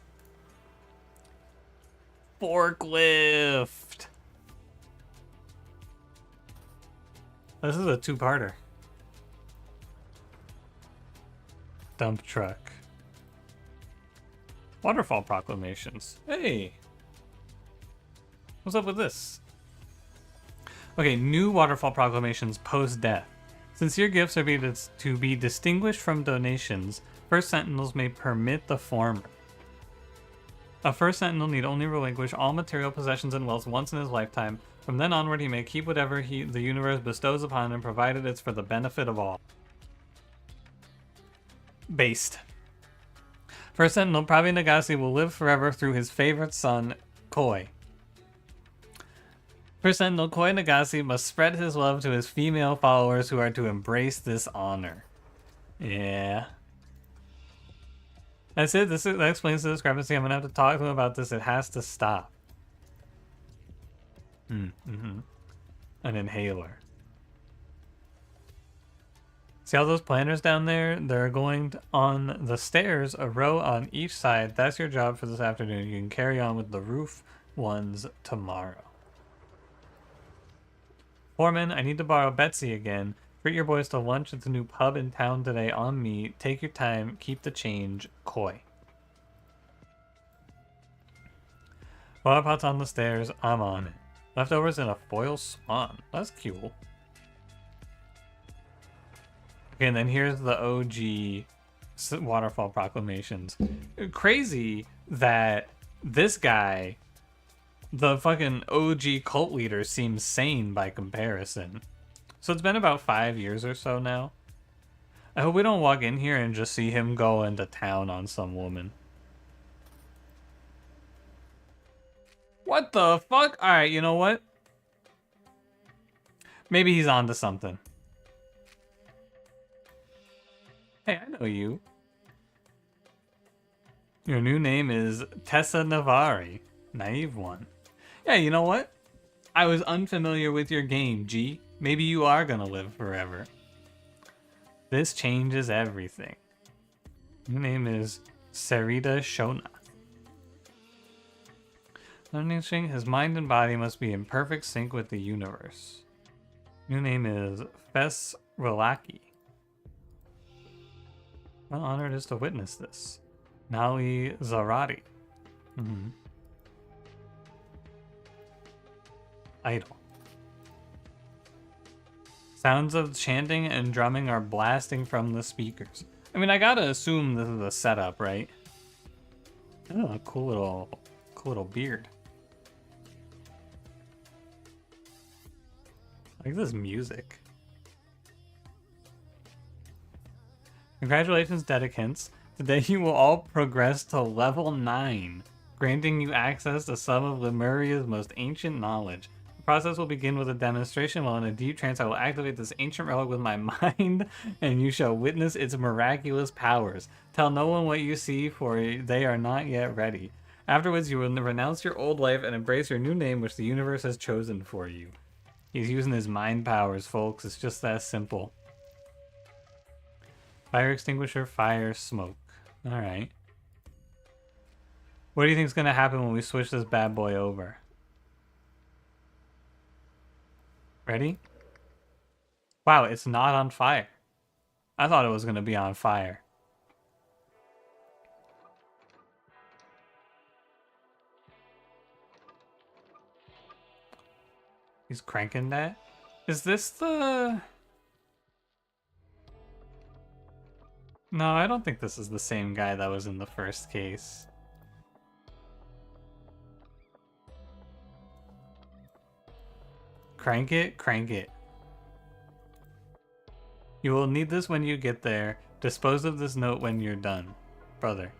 Forklift. This is a two-parter. Dump truck. Waterfall proclamations. Hey. What's up with this? Okay, new waterfall proclamations post-death. Sincere gifts are to be distinguished from donations. First Sentinels may permit the former. A First Sentinel need only relinquish all material possessions and wealth once in his lifetime. From then onward, he may keep whatever the universe bestows upon him, provided it's for the benefit of all. Based. First Sentinel Pravi Nagasi will live forever through his favorite son, Koi. First Sentinel Koi Nagasi must spread his love to his female followers who are to embrace this honor. Yeah. That's it. That explains the discrepancy. I'm going to have to talk to him about this. It has to stop. An inhaler. See all those planners down there? They're going on the stairs, a row on each side. That's your job for this afternoon. You can carry on with the roof ones tomorrow. Foreman, I need to borrow Betsy again. Treat your boys to lunch at the new pub in town today on me. Take your time. Keep the change. Koi. Water pot's on the stairs. I'm on it. Leftovers in a foil swan. That's cool. Okay, and then here's the OG waterfall proclamations. Crazy that this guy, the fucking OG cult leader, seems sane by comparison. So it's been about 5 years or so now. I hope we don't walk in here and just see him go into town on some woman. What the fuck? Alright, you know what? Maybe he's onto something. Hey, I know you. Your new name is Tessa Navari. Naive one. Yeah, you know what? I was unfamiliar with your game, G. Maybe you are gonna live forever. This changes everything. Your name is Sarita Shona. Learning his mind and body must be in perfect sync with the universe. Your name is Fes Rolaki. What honor it is to witness this. Nali Zarati. Idol. Sounds of chanting and drumming are blasting from the speakers. I mean, I gotta assume this is a setup, right? Oh, cool little beard. I like this music. Congratulations, Dedicants. Today you will all progress to level 9, granting you access to some of Lemuria's most ancient knowledge. The process will begin with a demonstration. While in a deep trance, I will activate this ancient relic with my mind, and you shall witness its miraculous powers. Tell no one what you see, for they are not yet ready. Afterwards, you will renounce your old life and embrace your new name, which the universe has chosen for you. He's using his mind powers, folks. It's just that simple. Fire extinguisher, fire, smoke. Alright. What do you think is going to happen when we switch this bad boy over? Ready? Wow, it's not on fire. I thought it was going to be on fire. He's cranking that. Is this the... No, I don't think this is the same guy that was in the first case. Crank it, crank it. You will need this when you get there. Dispose of this note when you're done. Brother.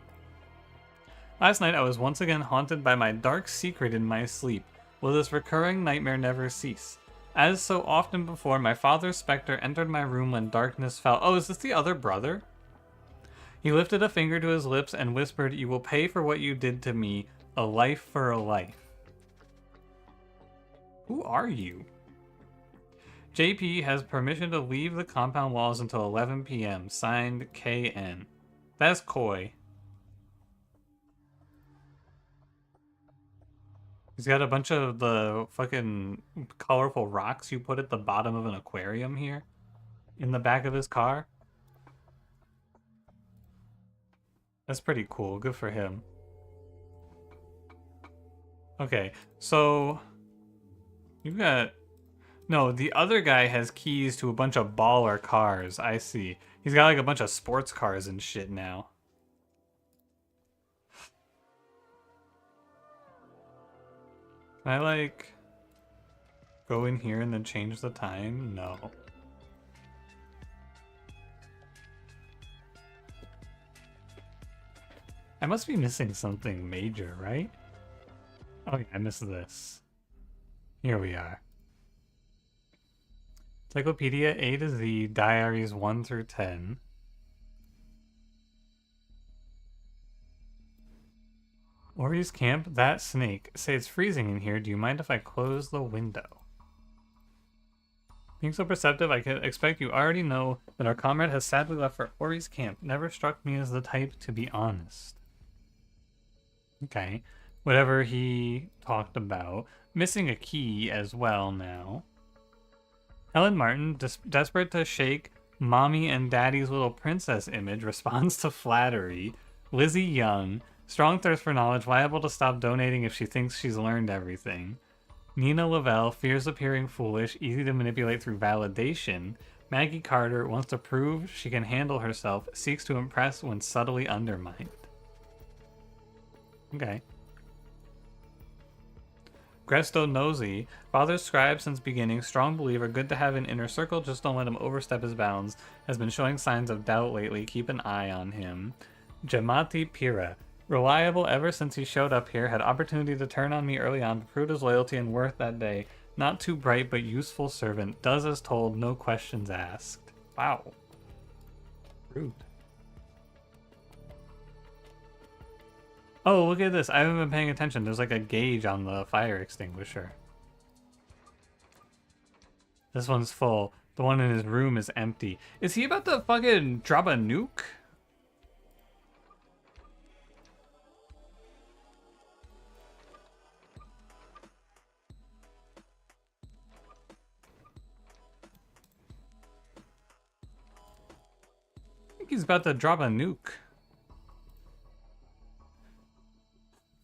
Last night I was once again haunted by my dark secret in my sleep. Will this recurring nightmare never cease? As so often before, my father's specter entered my room when darkness fell. Oh, is this the other brother? He lifted a finger to his lips and whispered, "You will pay for what you did to me. A life for a life." Who are you? JP has permission to leave the compound walls until 11 p.m. Signed, KN. That's coy. He's got a bunch of the fucking colorful rocks you put at the bottom of an aquarium here in the back of his car. That's pretty cool. Good for him. Okay, so you got... No, the other guy has keys to a bunch of baller cars. I see. He's got like a bunch of sports cars and shit now. Can I like go in here and then change the time? No. I must be missing something major, right? Oh yeah, I missed this. Here we are. Encyclopedia A to Z, Diaries 1 through 10. Ori's camp, that snake. Say it's freezing in here. Do you mind if I close the window? Being so perceptive, I could expect you already know that our comrade has sadly left for Ori's camp. Never struck me as the type to be honest. Okay. Whatever he talked about. Missing a key as well now. Helen Martin, desperate to shake mommy and daddy's little princess image, responds to flattery. Lizzie Young, strong thirst for knowledge, liable to stop donating if she thinks she's learned everything. Nina Lavelle, fears appearing foolish, easy to manipulate through validation. Maggie Carter, wants to prove she can handle herself, seeks to impress when subtly undermined. Okay. Gresto Nosy, father scribe since beginning, strong believer, good to have in inner circle, just don't let him overstep his bounds, has been showing signs of doubt lately, keep an eye on him. Jamati Pira, reliable ever since he showed up here, had opportunity to turn on me early on, proved his loyalty and worth that day, not too bright but useful servant, does as told, no questions asked. Wow. Rude. Oh, look at this. I haven't been paying attention. There's like a gauge on the fire extinguisher. This one's full. The one in his room is empty. Is he about to fucking drop a nuke? I think he's about to drop a nuke.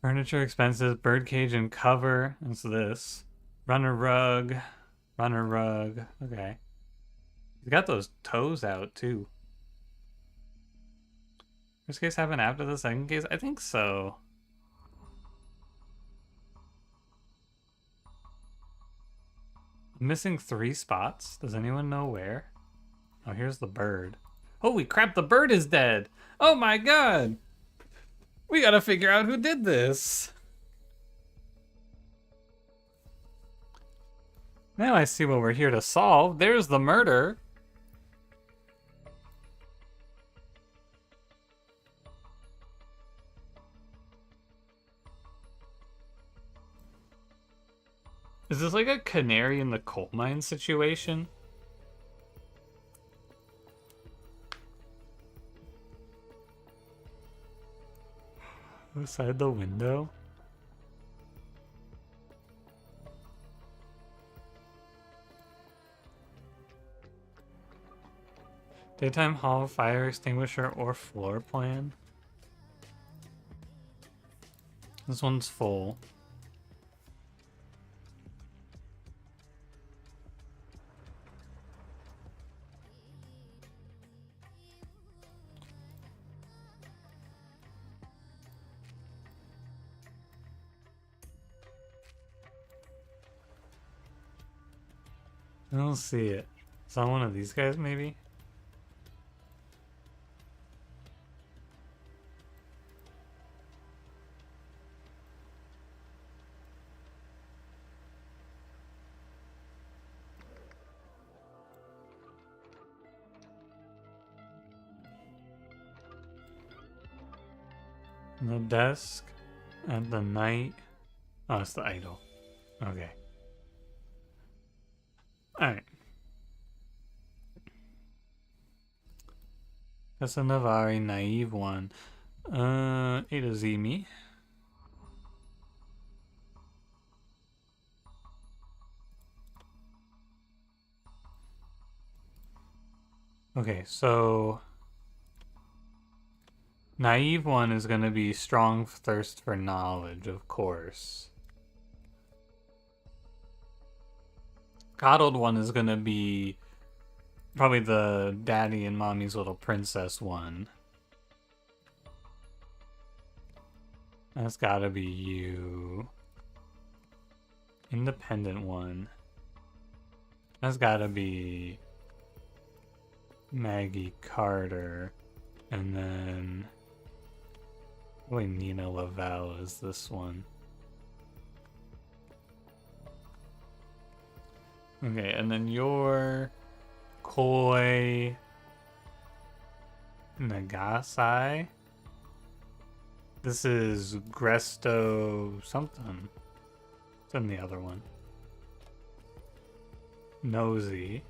Furniture expenses, birdcage and cover. What's this? Runner rug. Runner rug. Okay. He's got those toes out too. First case happen after the second case? I think so. I'm missing 3 spots. Does anyone know where? Oh, here's the bird. Holy crap, the bird is dead! Oh my god! We gotta figure out who did this. Now I see what we're here to solve. There's the murder. Is this like a canary in the coal mine situation? Outside the window? Daytime hall, fire extinguisher, or floor plan? This one's full. I don't see it. It's on one of these guys, maybe? The desk at the night. Oh, it's the idol. Okay. Alright. That's a Navari, naive one. A to Z me. Okay, so naive one is going to be strong thirst for knowledge, of course. Coddled one is going to be probably the daddy and mommy's little princess one. That's gotta be you. Independent one. That's gotta be Maggie Carter. And then probably Nina Lavelle is this one. Okay, and then you're Koi Nagasai. This is Gresto something. It's in the other one. Nosy.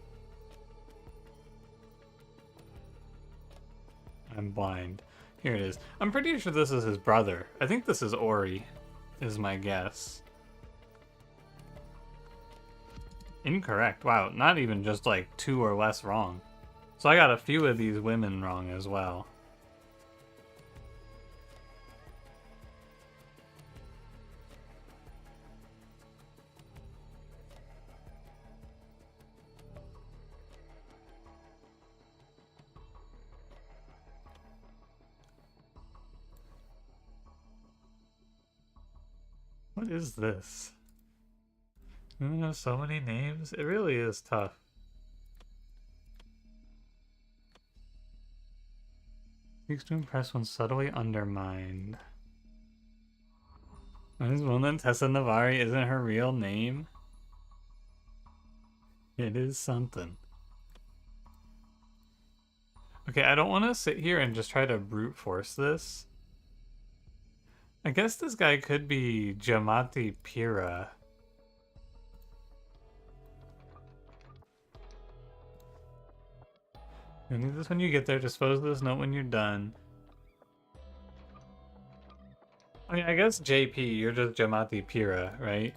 I'm blind. Here it is. I'm pretty sure this is his brother. I think this is Ori, is my guess. Incorrect. Wow, not even just like 2 or less wrong. So I got a few of these women wrong as well. What is this? So many names. It really is tough. Seeks to impress when subtly undermined. What is one that Tessa Navari isn't her real name? It is something. Okay, I don't want to sit here and just try to brute force this. I guess this guy could be Jamati Pira. You need this when you get there. Dispose of this note when you're done. I mean, I guess JP, you're just Jamati Pira, right?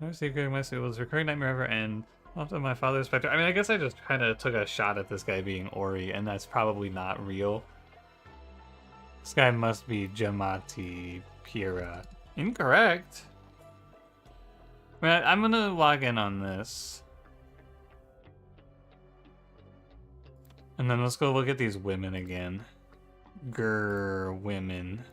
Never secret my soul was recurring nightmare ever end. Often my father's specter. I mean, I guess I just kind of took a shot at this guy being Ori, and that's probably not real. This guy must be Jamati Pira. Incorrect. I mean, I'm gonna log in on this. And then let's go look at these women again. Grr, women.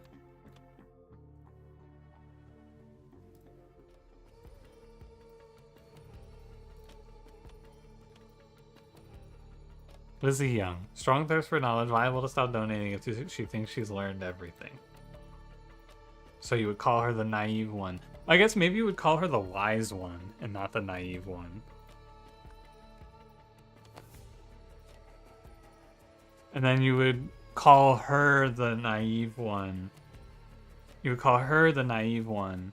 Lizzie Young. Strong thirst for knowledge, liable to stop donating if she thinks she's learned everything. So you would call her the naive one. I guess maybe you would call her the wise one and not the naive one. And then you would call her the naive one. You would call her the naive one.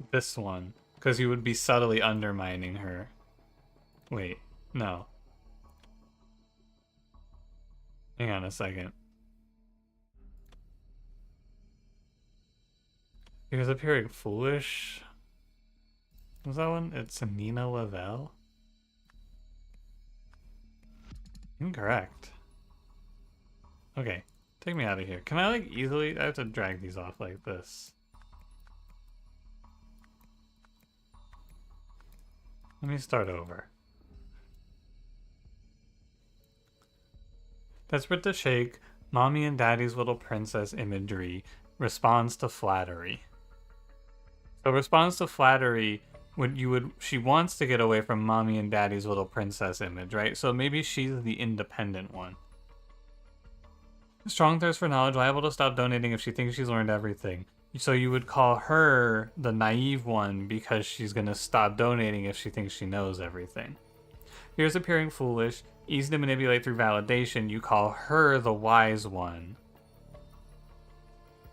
This one. Because you would be subtly undermining her. Wait, no. Hang on a second. Because appearing foolish. Was that one? It's Nina Lavelle? Incorrect. Okay, take me out of here. Can I like easily? I have to drag these off like this. Let me start over. Desperate to shake, mommy and daddy's little princess imagery. responds to flattery. So responds to flattery she wants to get away from mommy and daddy's little princess image, right? So maybe she's the independent one. Strong thirst for knowledge, liable to stop donating if she thinks she's learned everything. So you would call her the naive one because she's gonna stop donating if she thinks she knows everything. Here's appearing foolish, easy to manipulate through validation. You call her the wise one.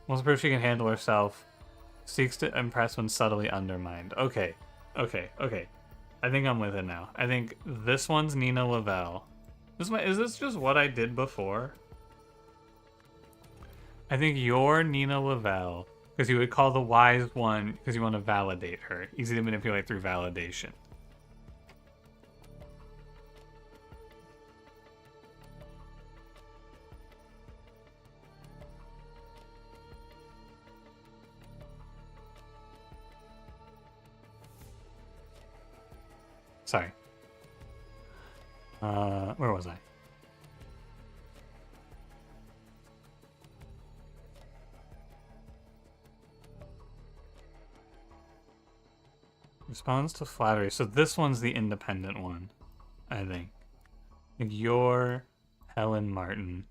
Wants to prove she can handle herself. Seeks to impress when subtly undermined. Okay. I think I'm with it now. I think this one's Nina Lavelle. Is this just what I did before? I think you're Nina Lavelle, because you would call the wise one because you want to validate her. Easy to manipulate through validation. Sorry. Where was I? Responds to flattery. So this one's the independent one, I think. You're Helen Martin.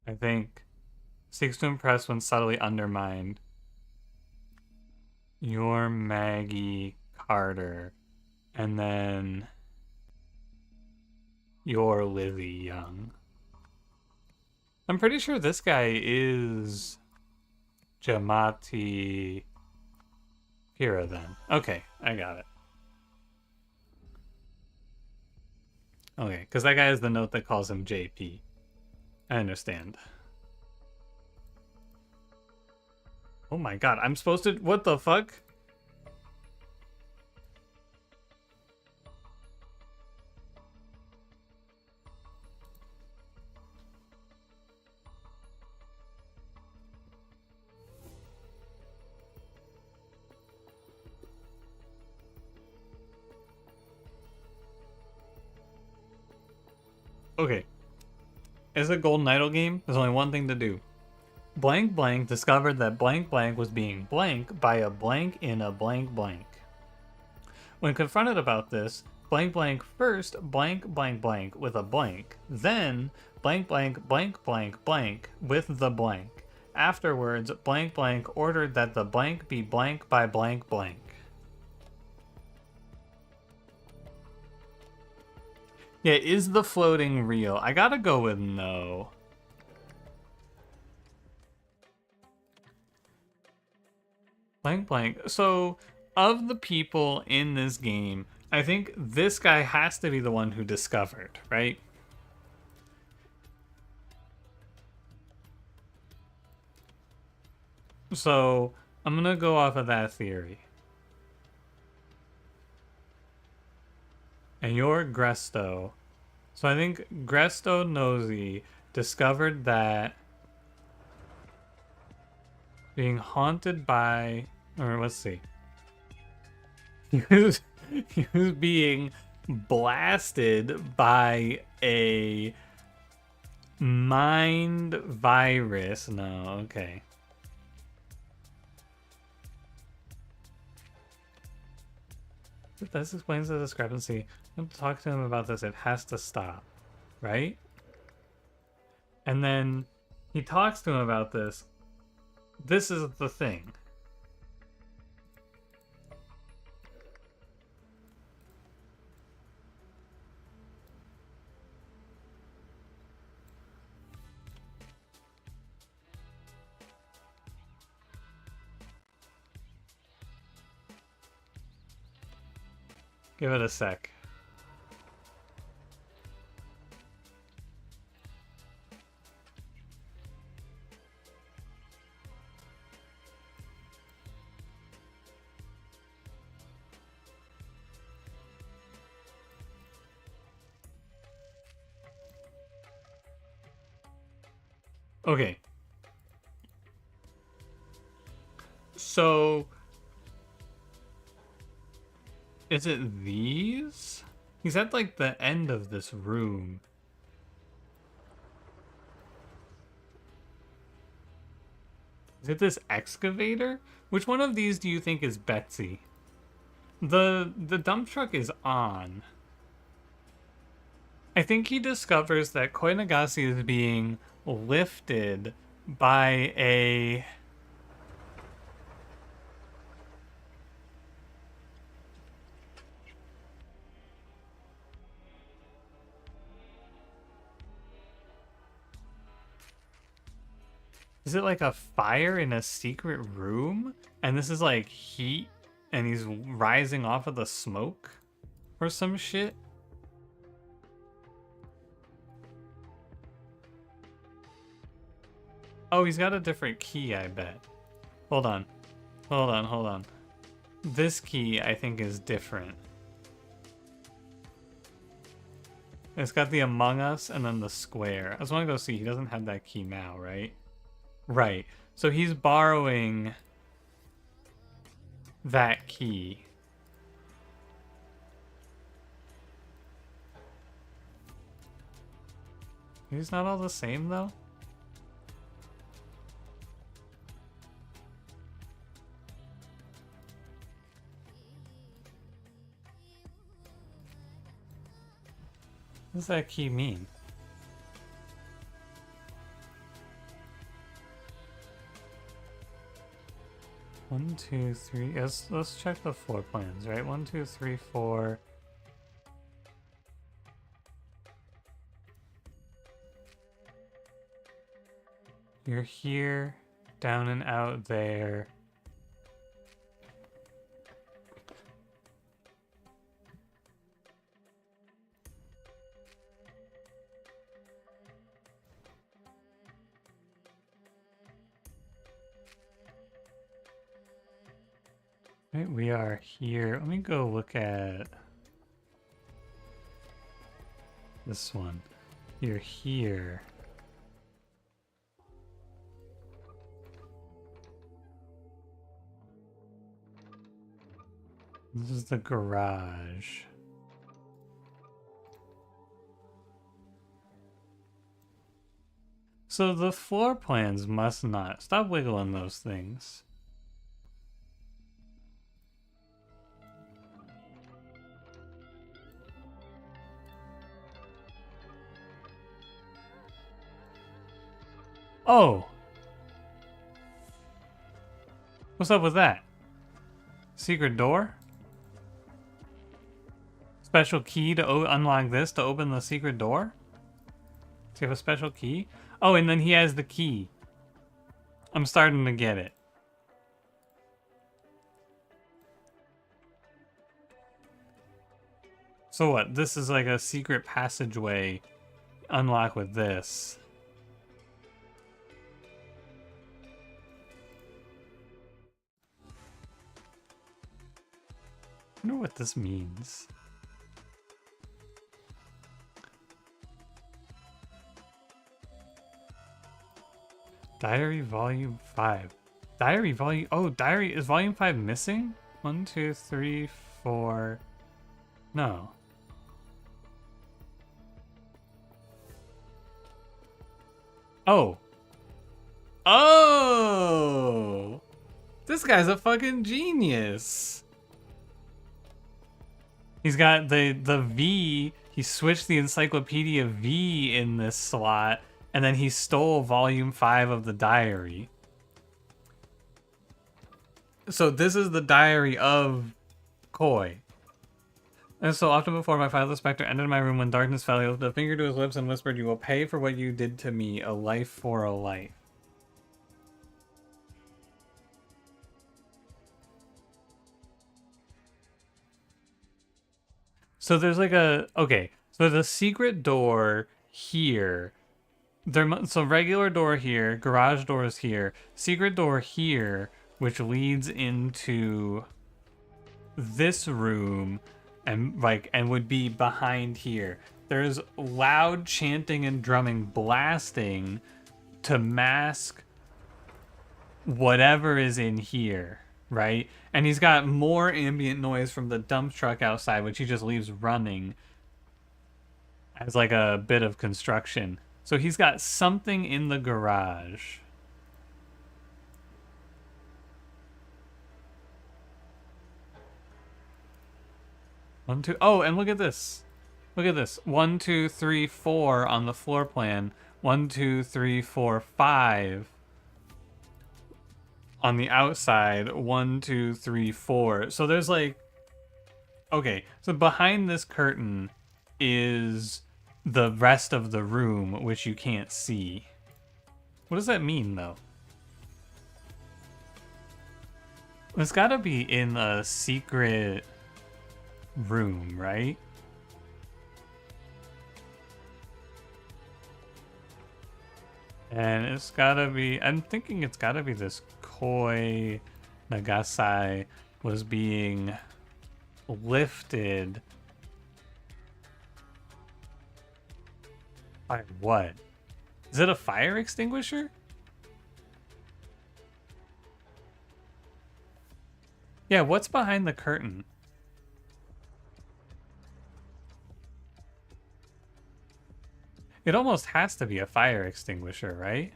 I think seeks to impress when subtly undermined. You're Maggie Carter. And then you're Lizzie Young. I'm pretty sure this guy is Jamati Hira then. Okay, I got it. Okay, because that guy has the note that calls him JP. I understand. Oh my god, I'm supposed to... What the fuck? Okay. It's a Golden Idol game. There's only one thing to do. Blank blank discovered that blank blank was being blank by a blank in a blank blank. When confronted about this, blank blank first blank blank blank with a blank, then blank blank blank blank blank with the blank. Afterwards, blank blank ordered that the blank be blank by blank blank. Yeah, is the floating real? I gotta go with no. Blank blank. So, of the people in this game, I think this guy has to be the one who discovered, right? So, I'm gonna go off of that theory. And you're Gresto. So I think Gresto Nosy discovered that being haunted by... Or let's see. He was being blasted by a mind virus. No, okay. This explains the discrepancy. I'm talk to him about this. It has to stop, right? And then he talks to him about this. This is the thing. Give it a sec. Okay. So... Is it these? He's at like the end of this room. Is it this excavator? Which one of these do you think is Betsy? The dump truck is on. I think he discovers that Koinagasi is being lifted by a... Is it like a fire in a secret room? And this is like heat and he's rising off of the smoke or some shit? Oh, he's got a different key, I bet. Hold on. Hold on, hold on. This key, I think, is different. It's got the Among Us and then the square. I just want to go see. He doesn't have that key now, right? Right. So he's borrowing that key. He's not all the same, though? What does that key mean? One, two, three. Let's check the floor plans, right? 1, 2, 3, 4. You're here, down and out there. Right, we are here. Let me go look at this one. You're here. This is the garage. So the floor plans must not. Stop wiggling those things. Oh! What's up with that? Secret door? Special key to unlock this to open the secret door? Does he have a special key? Oh, and then he has the key. I'm starting to get it. So what? This is like a secret passageway. Unlock with this. I wonder what this means. Diary Volume 5. Diary Volume... Oh, Diary... Is Volume 5 missing? 1, 2, 3, 4... No. Oh. Oh! This guy's a fucking genius. He's got the V. He switched the Encyclopedia V in this slot, and then he stole Volume 5 of the diary. So this is the diary of Koi. And so often before my father's specter entered my room when darkness fell, he lifted a finger to his lips and whispered, "You will pay for what you did to me, a life for a life." So there's like a... Okay, so there's a secret door here. So regular door here, garage door is here, secret door here, which leads into this room and would be behind here. There's loud chanting and drumming blasting to mask whatever is in here, right? And he's got more ambient noise from the dump truck outside, which he just leaves running as like a bit of construction. So he's got something in the garage. 1, 2. Oh, and look at this. Look at this. 1, 2, 3, 4 on the floor plan. 1, 2, 3, 4, 5 on the outside. 1, 2, 3, 4. So there's like, okay, so behind this curtain is the rest of the room, which you can't see. What does that mean, though? It's gotta be in a secret room, right? And it's gotta be, I'm thinking it's gotta be this Koi Nagasai was being lifted by what? Is it a fire extinguisher? Yeah, what's behind the curtain? It almost has to be a fire extinguisher, right?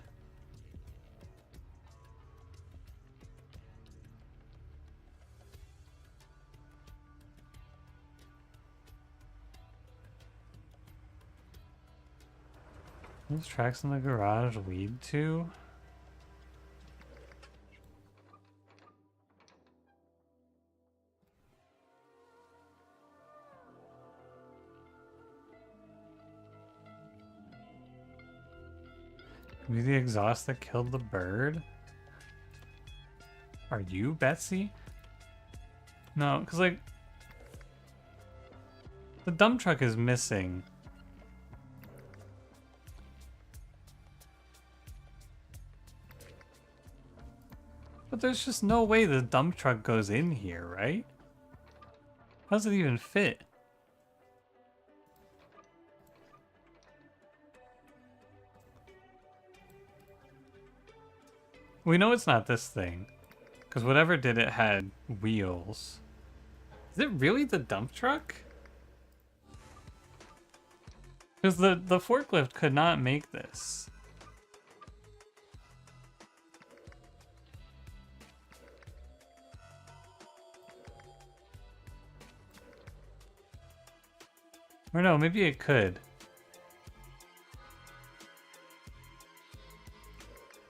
Those tracks in the garage lead to? Maybe the exhaust that killed the bird? Are you Betsy? No, because like the dump truck is missing. But there's just no way the dump truck goes in here, right? How does it even fit? We know it's not this thing, because whatever did it had wheels. Is it really the dump truck? Because the forklift could not make this. Or no, maybe it could.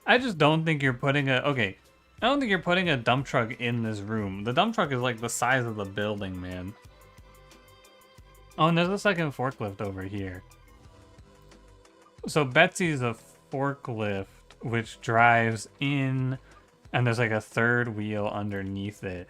I just don't think you're putting a... Okay, I don't think you're putting a dump truck in this room. The dump truck is like the size of the building, man. Oh, and there's a second forklift over here. So Betsy's a forklift which drives in, and there's like a third wheel underneath it.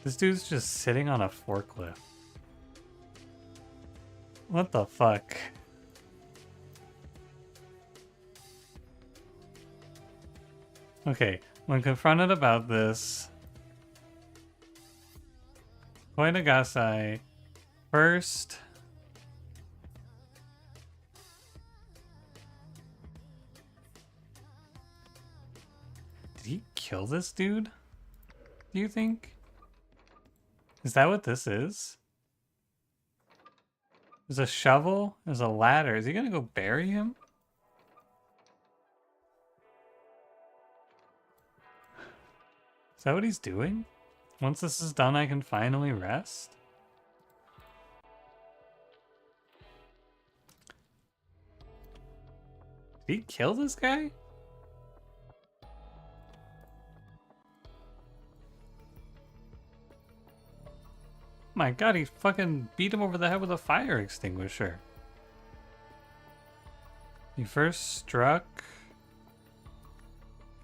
This dude's just sitting on a forklift. What the fuck? Okay, when confronted about this, Koi Nagasai first did he kill this dude? Do you think? Is that what this is? There's a shovel, there's a ladder. Is he gonna go bury him? Is that what he's doing? Once this is done, I can finally rest? Did he kill this guy? My god, he fucking beat him over the head with a fire extinguisher. He first struck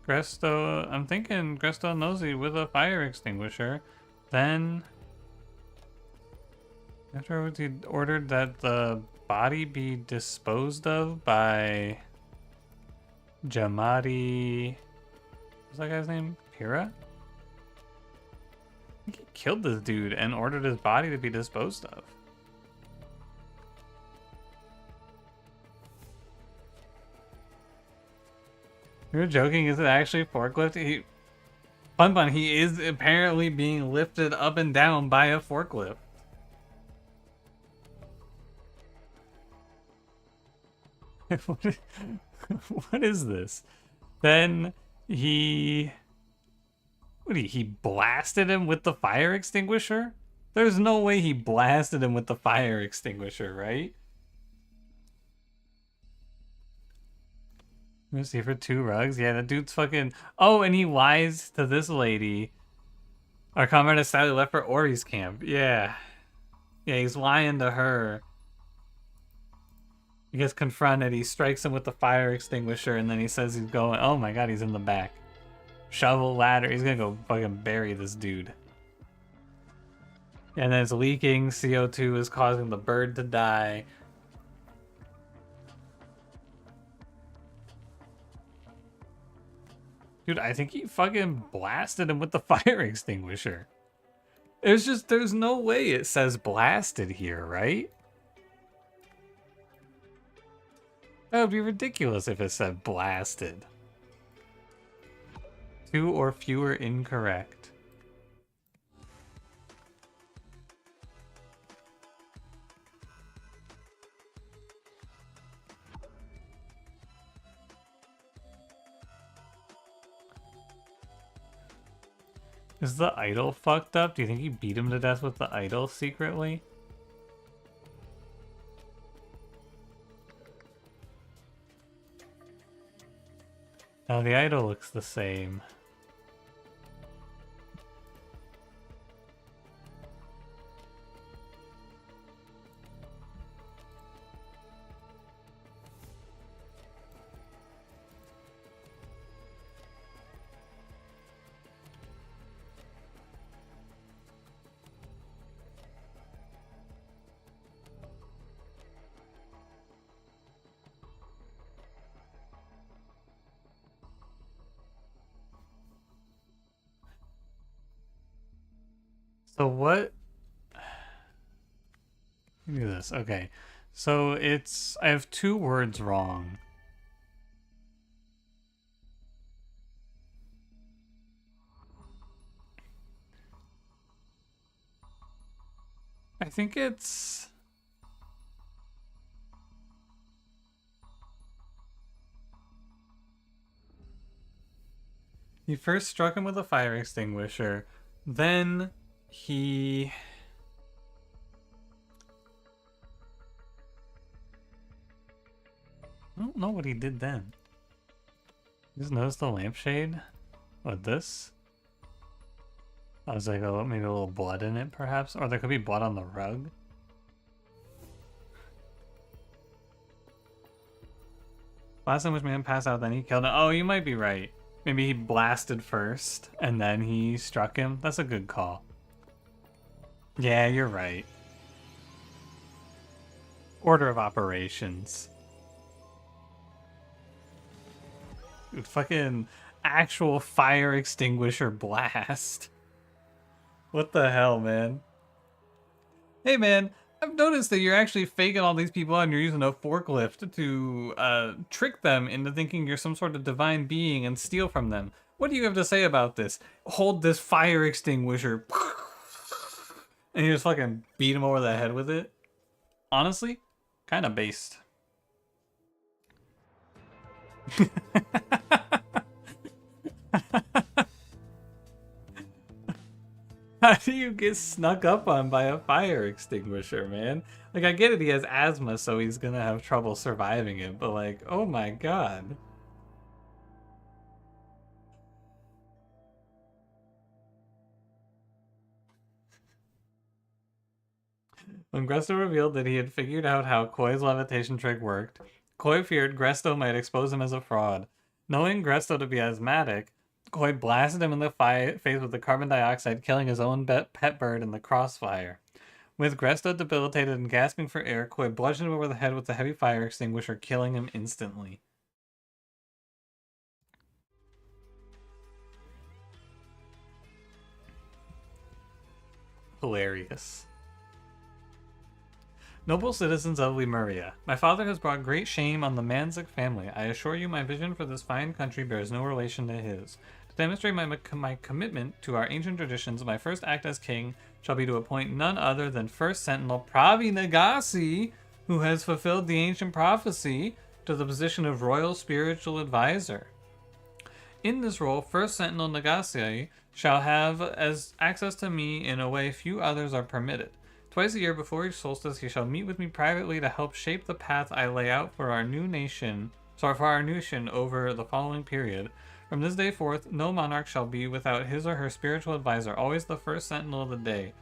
Gresto, I'm thinking Gresto Nosy with a fire extinguisher. Then, afterwards he ordered that the body be disposed of by Jamadi, what's that guy's name? Pira? I think he killed this dude and ordered his body to be disposed of. You're joking? Is it actually forklift? Bun Bun, he is apparently being lifted up and down by a forklift. What is this? Then he... he blasted him with the fire extinguisher? There's no way he blasted him with the fire extinguisher, right? Let me see for 2 rugs. Yeah, that dude's fucking... Oh, and he lies to this lady. Our comrade has sadly left for Ori's camp. Yeah. Yeah, he's lying to her. He gets confronted. He strikes him with the fire extinguisher, and then he says he's going... Oh my god, he's in the back. Shovel, ladder. He's gonna go fucking bury this dude. And then it's leaking. CO2 is causing the bird to die. Dude, I think he fucking blasted him with the fire extinguisher. There's no way it says blasted here, right? That would be ridiculous if it said blasted. 2 or fewer incorrect. Is the idol fucked up? Do you think he beat him to death with the idol secretly? No, the idol looks the same. So what? Let me do this. Okay. So I have 2 words wrong. I think it's... He first struck him with a fire extinguisher. Then he... I don't know what he did then. You just noticed the lampshade? What, this? I was like, oh, maybe a little blood in it, perhaps? Or there could be blood on the rug? Last time which man passed out, then he killed him. Oh, you might be right. Maybe he blasted first, and then he struck him. That's a good call. Yeah, you're right. Order of operations. Dude, fucking actual fire extinguisher blast. What the hell, man? Hey, man, I've noticed that you're actually faking all these people out and you're using a forklift to trick them into thinking you're some sort of divine being and steal from them. What do you have to say about this? Hold this fire extinguisher. And you just fucking beat him over the head with it? Honestly, kind of based. How do you get snuck up on by a fire extinguisher, man? Like, I get it, he has asthma, so he's gonna have trouble surviving it, but like, oh my god. When Gresto revealed that he had figured out how Koi's levitation trick worked, Koi feared Gresto might expose him as a fraud. Knowing Gresto to be asthmatic, Koi blasted him in the face with the carbon dioxide, killing his own pet bird in the crossfire. With Gresto debilitated and gasping for air, Koi bludgeoned him over the head with the heavy fire extinguisher, killing him instantly. Hilarious. Noble citizens of Lemuria, my father has brought great shame on the Manzik family. I assure you my vision for this fine country bears no relation to his. To demonstrate my commitment to our ancient traditions, my first act as king shall be to appoint none other than First Sentinel Pravi Nagasi, who has fulfilled the ancient prophecy, to the position of Royal Spiritual Advisor. In this role, First Sentinel Nagasi shall have as access to me in a way few others are permitted. Twice a year before each solstice, he shall meet with me privately to help shape the path I lay out for our new nation, over the following period. From this day forth, no monarch shall be without his or her spiritual advisor, always the first sentinel of the day.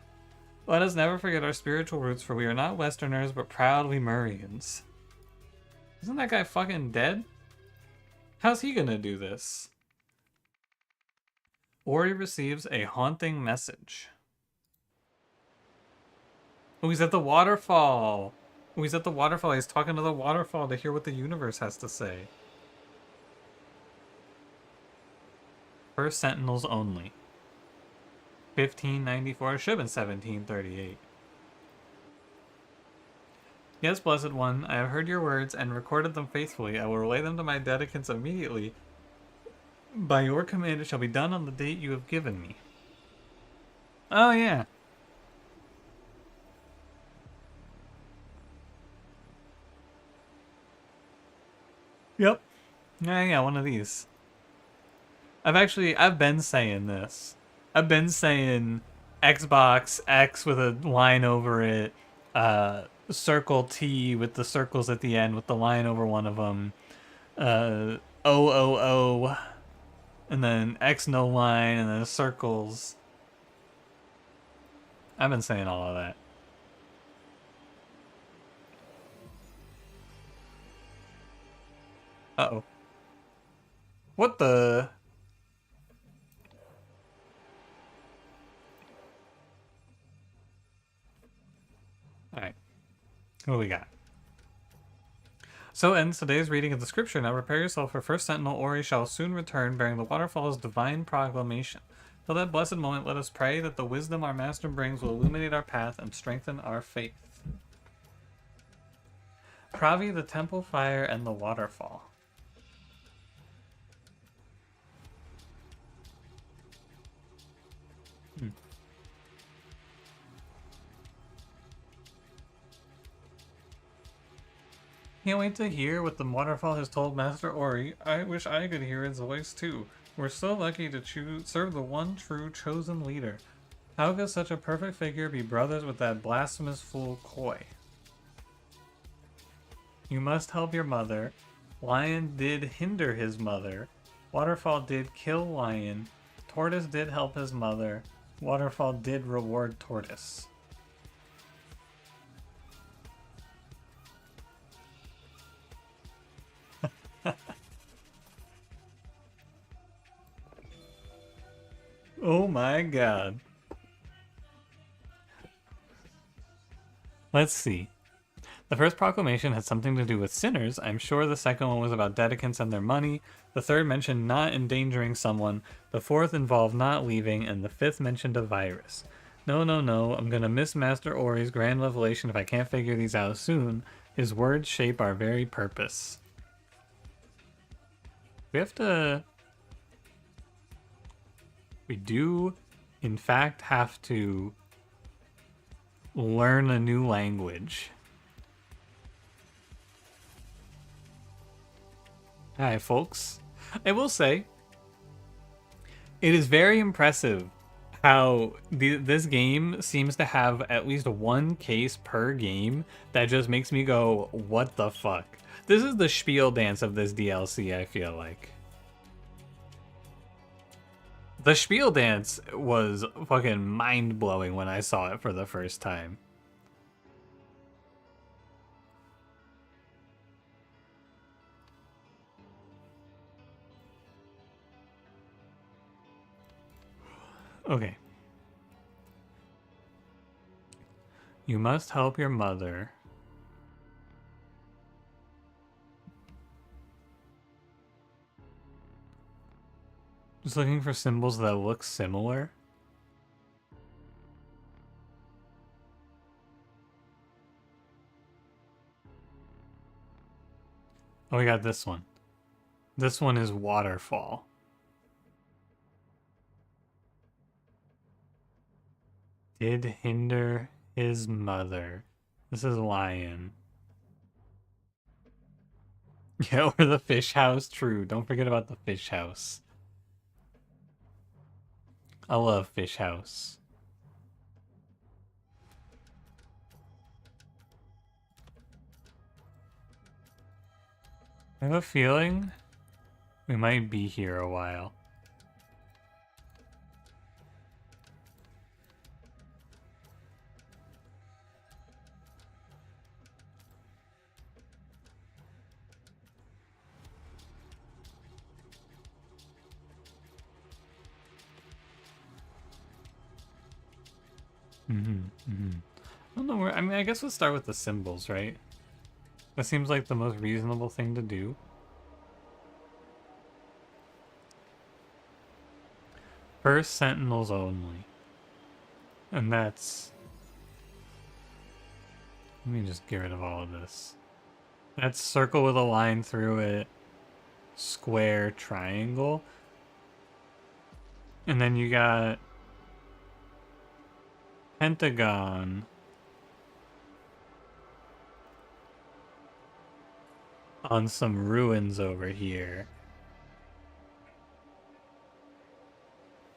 Let us never forget our spiritual roots, for we are not Westerners, but proud lemurians. Isn't that guy fucking dead? How's he gonna do this? Ori receives a haunting message. Oh, he's at the waterfall. Oh, he's at the waterfall. He's talking to the waterfall to hear what the universe has to say. First Sentinels only. 1594. Should have been 1738. Yes, Blessed One, I have heard your words and recorded them faithfully. I will relay them to my dedicants immediately. By your command, it shall be done on the date you have given me. Oh, yeah. Yep. Yeah, one of these. I've been saying this. I've been saying Xbox X with a line over it, circle T with the circles at the end with the line over one of them, O, and then X no line, and then circles. I've been saying all of that. Uh-oh. What the... Alright. What do we got? So ends today's reading of the scripture. Now prepare yourself, for First Sentinel Ori shall soon return, bearing the waterfall's divine proclamation. Till that blessed moment, let us pray that the wisdom our master brings will illuminate our path and strengthen our faith. Pravi, the temple fire, and the waterfall. Can't wait to hear what the waterfall has told Master Ori. I wish I could hear his voice too. We're so lucky to serve the one true chosen leader. How could such a perfect figure be brothers with that blasphemous fool Koi? You must help your mother. Lion did hinder his mother. Waterfall did kill Lion. Tortoise did help his mother. Waterfall did reward Tortoise. Oh my god. Let's see. The first proclamation had something to do with sinners. I'm sure the second one was about dedicants and their money. The third mentioned not endangering someone. The fourth involved not leaving. And the fifth mentioned a virus. No. I'm gonna miss Master Ori's grand revelation if I can't figure these out soon. His words shape our very purpose. We do, in fact, have to learn a new language. Hi, folks. I will say, it is very impressive how this game seems to have at least one case per game that just makes me go, what the fuck? This is the spiel dance of this DLC, I feel like. The spiel dance was fucking mind-blowing when I saw it for the first time. Okay. You must help your mother. Just looking for symbols that look similar. Oh, we got this one. This one is waterfall. Did hinder his mother. This is lion. Yeah, or the fish house. True. Don't forget about the fish house. I love fish house. I have a feeling we might be here a while. I don't know where. I mean, I guess we'll start with the symbols, right? That seems like the most reasonable thing to do. First sentinels only. And that's... Let me just get rid of all of this. That's circle with a line through it. Square, triangle. And then you got... Pentagon. On some ruins over here.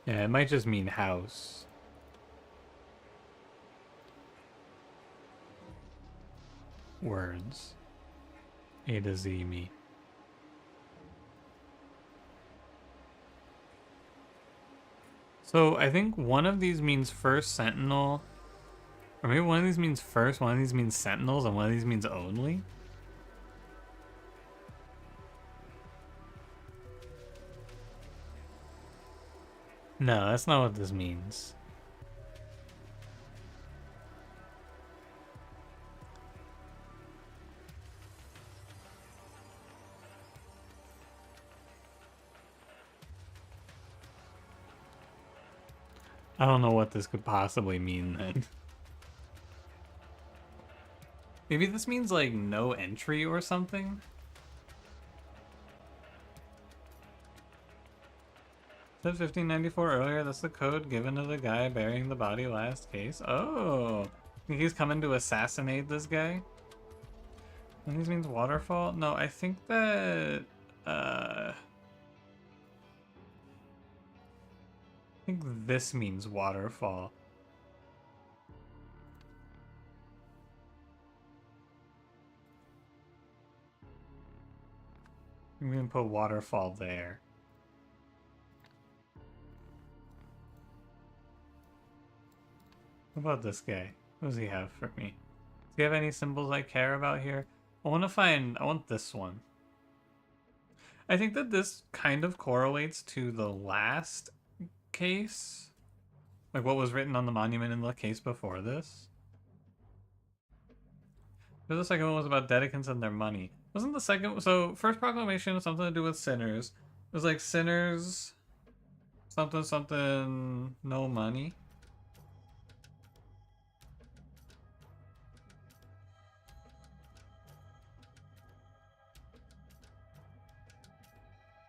Yeah, it might just mean house. Words. A to Z me. So I think one of these means first sentinel. Or maybe one of these means first, one of these means sentinels, and one of these means only. No, that's not what this means. I don't know what this could possibly mean then. Maybe this means like no entry or something? Said 1594 earlier, that's the code given to the guy burying the body last case. Oh! Think he's coming to assassinate this guy? And these means waterfall? No, I think that... I think this means waterfall. We can put waterfall there. What about this guy? What does he have for me? Does he have any symbols I care about here? I want this one. I think that this kind of correlates to the last case. Like what was written on the monument in the case before this. The second one was about Dedicants and their money. Wasn't the second... So, first proclamation was something to do with sinners. It was like sinners... Something, something... No money.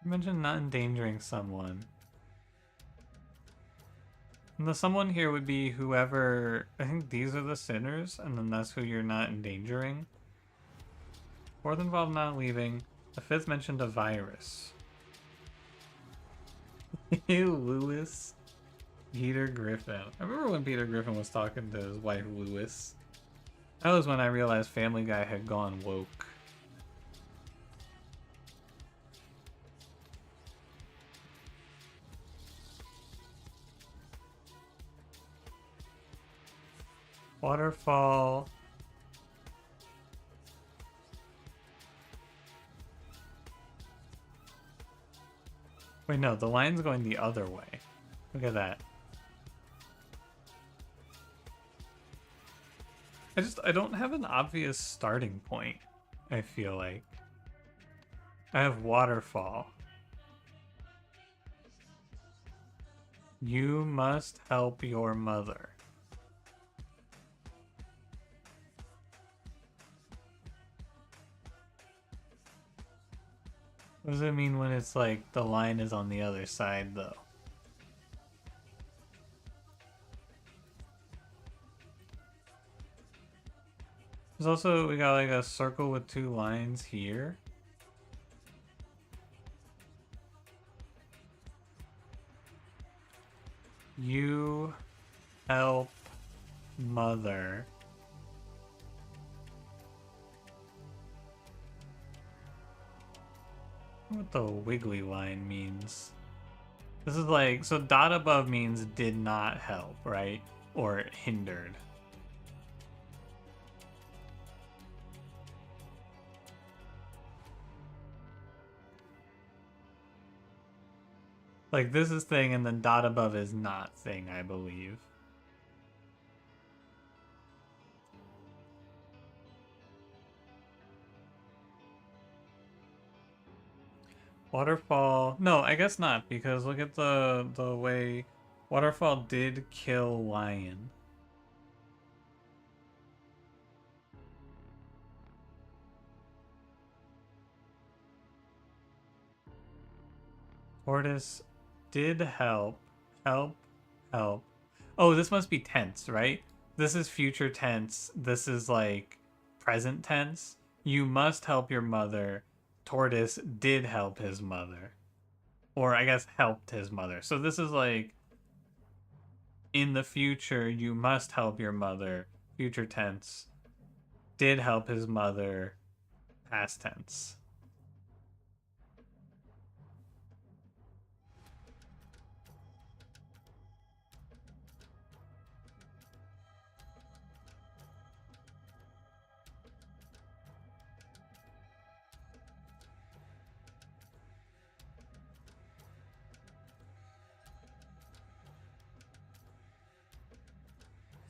You mentioned not endangering someone. And the someone here would be whoever... I think these are the sinners, and then that's who you're not endangering. Fourth involved not leaving. The fifth mentioned a virus. Ew, Lewis. Peter Griffin. I remember when Peter Griffin was talking to his wife, Lewis. That was when I realized Family Guy had gone woke. Waterfall. Wait, no, the line's going the other way. Look at that. I don't have an obvious starting point, I feel like. I have waterfall. You must help your mother. What does it mean when it's like the line is on the other side though? There's also, we got like a circle with 2 lines here. You help mother. What the wiggly line means. This is like, so dot above means did not help, right? Or hindered. Like this is thing and then dot above is not thing, I believe. Waterfall, no, I guess not, because look at the way Waterfall did kill Lion. Tortoise did help. Help. Oh, this must be tense, right? This is future tense. This is like present tense. You must help your mother. Tortoise did help his mother. Or I guess helped his mother. So this is like in the future, you must help your mother. Future tense. Did help his mother. Past tense.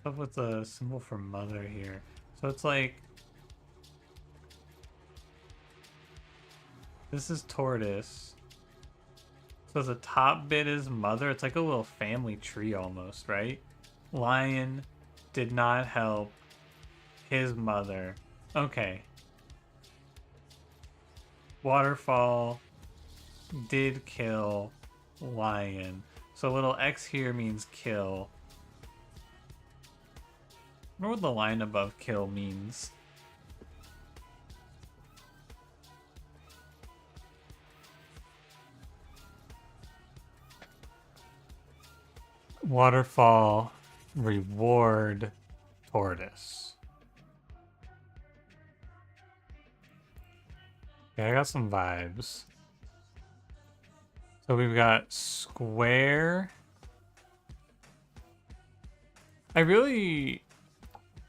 Up with the symbol for mother here. So it's like this is tortoise. So the top bit is mother. It's like a little family tree almost, right? Lion did not help his mother. Okay. Waterfall did kill lion. So little X here means kill. I wonder what the line above kill means. Waterfall reward tortoise. Okay, I got some vibes. So we've got square. I really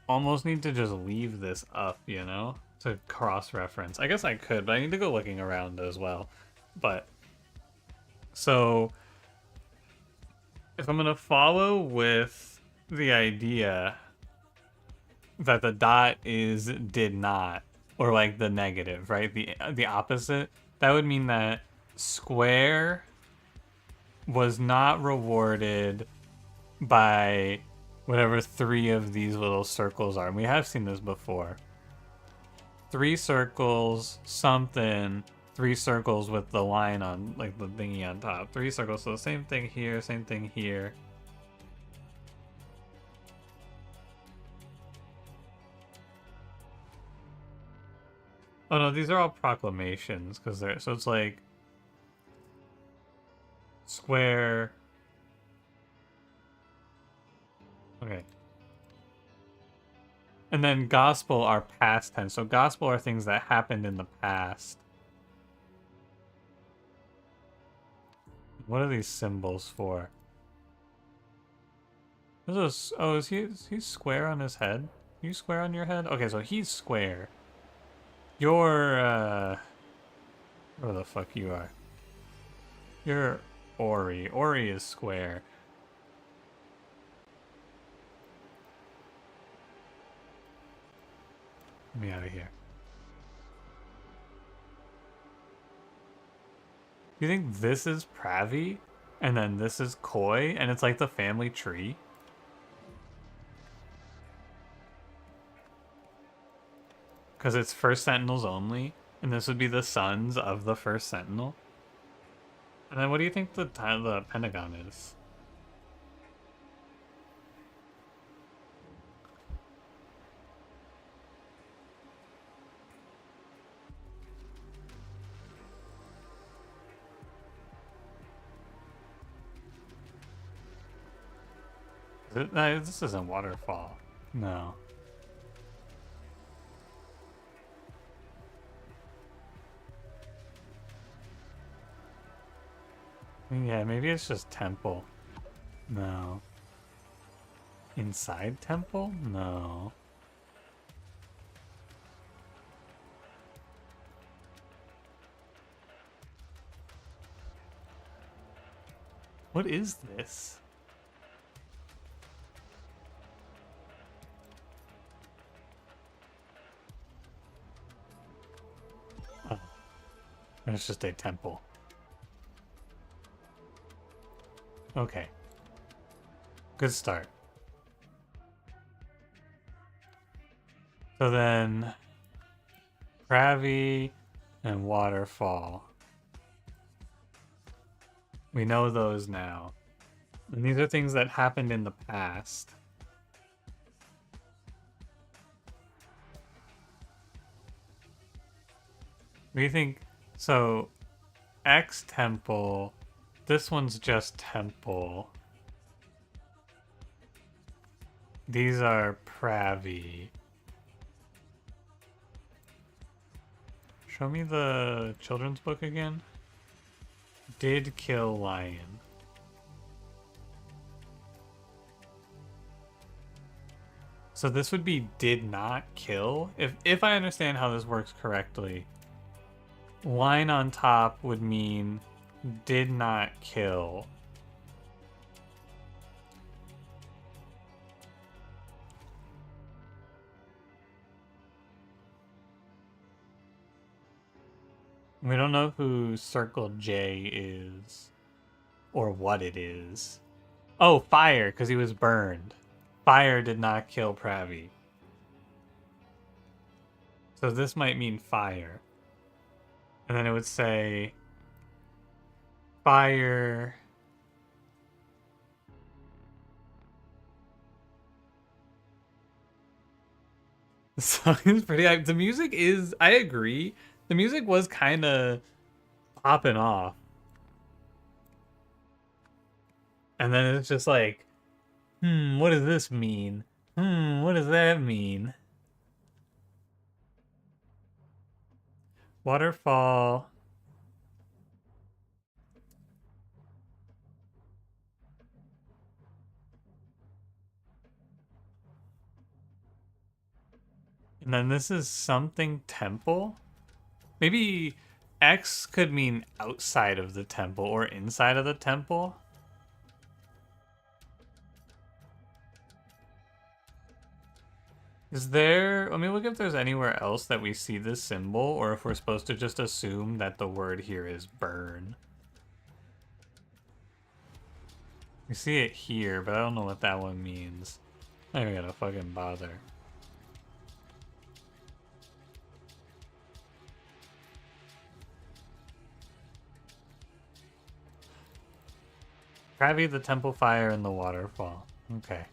almost need to just leave this up, you know, to cross-reference. I guess I could, but I need to go looking around as well. But so if I'm gonna follow with the idea that the dot is did not, or like the negative, right? The opposite, that would mean that square was not rewarded by whatever 3 of these little circles are. And we have seen this before. 3 circles, something, 3 circles with the line on, like the thingy on top. 3 circles, so same thing here, same thing here. Oh no, these are all proclamations, because they're, so it's like square. Okay. And then gospel are past tense. So gospel are things that happened in the past. What are these symbols for? Oh, is he square on his head? Are you square on your head? Okay, so he's square. You're, where the fuck you are? You're Ori. Ori is square. Get me out of here. You think this is Pravi? And then this is Koi? And it's like the family tree? Because it's first sentinels only? And this would be the sons of the first Sentinel. And then what do you think the Pentagon is? No, this isn't waterfall. No. Yeah, maybe it's just temple. No. Inside temple? No. What is this? Oh. It's just a temple. Okay. Good start. So then, Ravi and Waterfall. We know those now. And these are things that happened in the past. We think, so X temple, this one's just temple. These are Pravi. Show me the children's book again. Did kill lion. So this would be did not kill. If I understand how this works correctly, line on top would mean did not kill. We don't know who Circle J is or what it is. Oh, fire, because he was burned. Fire did not kill Pravi. So this might mean fire. And then it would say fire. The song is pretty. The music is, I agree. The music was kind of popping off. And then it's just like, what does this mean? What does that mean? Waterfall. And then this is something temple. Maybe X could mean outside of the temple or inside of the temple. Is there... Let me look if there's anywhere else that we see this symbol, or if we're supposed to just assume that the word here is burn. We see it here, but I don't know what that one means. I don't gotta fucking bother. Pravi, the temple fire, and the waterfall. Okay.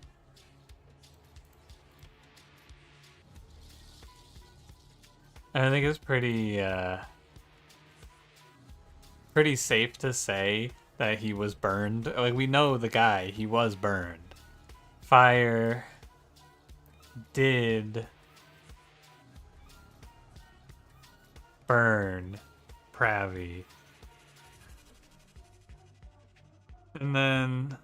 I think it's pretty safe to say that he was burned. Like, we know the guy, he was burned. Fire did burn Pravi. And then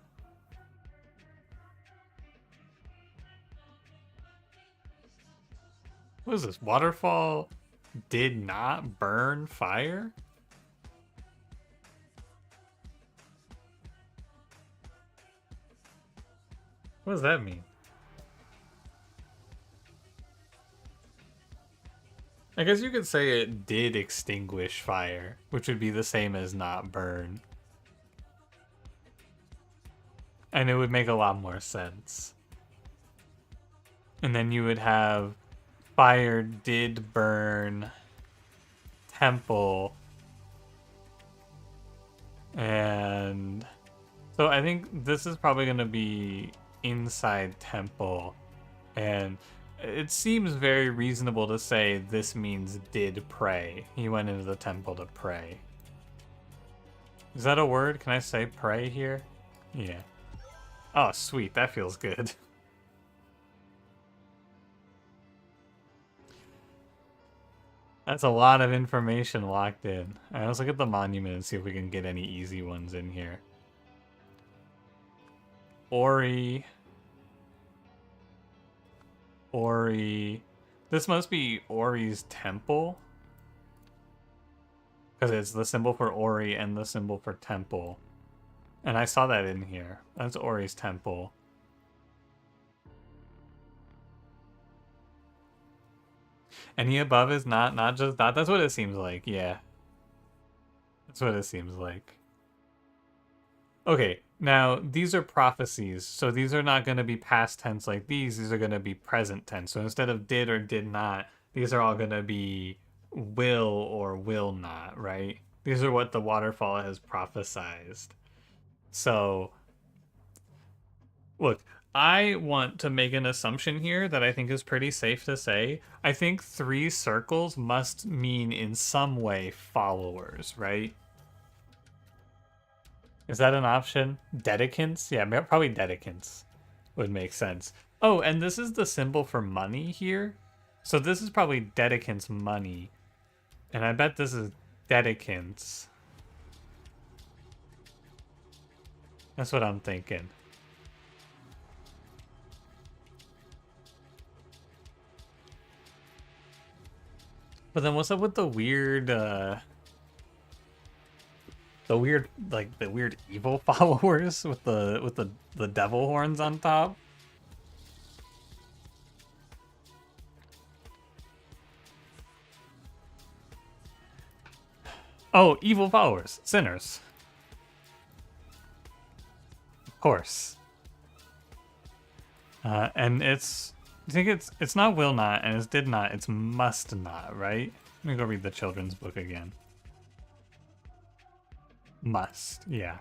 what is this? Waterfall did not burn fire? What does that mean? I guess you could say it did extinguish fire, which would be the same as not burn. And it would make a lot more sense. And then you would have fire did burn temple. And so I think this is probably going to be inside temple. And it seems very reasonable to say this means did pray. He went into the temple to pray. Is that a word? Can I say pray here? Yeah. Oh, sweet. That feels good. That's a lot of information locked in. All right, let's look at the monument and see if we can get any easy ones in here. Ori. Ori. This must be Ori's temple. Because it's the symbol for Ori and the symbol for temple. And I saw that in here. That's Ori's temple. Any above is not just that. That's what it seems like. Yeah. That's what it seems like. Okay, now these are prophecies. So these are not going to be past tense like these. These are going to be present tense. So instead of did or did not, these are all going to be will or will not, right? These are what the waterfall has prophesized. So, look, I want to make an assumption here that I think is pretty safe to say. I think 3 circles must mean in some way followers, right? Is that an option? Dedicants? Yeah, probably dedicants would make sense. Oh, and this is the symbol for money here. So this is probably dedicants' money. And I bet this is dedicants. That's what I'm thinking. But then what's up with the weird evil followers with the devil horns on top? Oh, evil followers, sinners. Of course. And it's, I think it's not will not and it's did not, it's must not, right? Let me go read the children's book again. Must, yeah.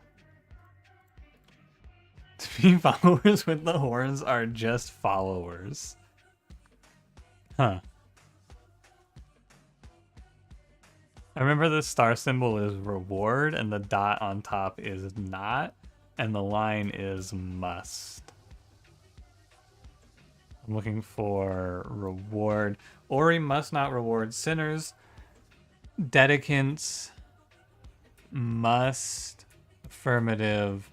To be followers with the horns are just followers. Huh. I remember the star symbol is reward and the dot on top is not and the line is must. I'm looking for reward. Ori must not reward sinners. Dedicants must affirmative.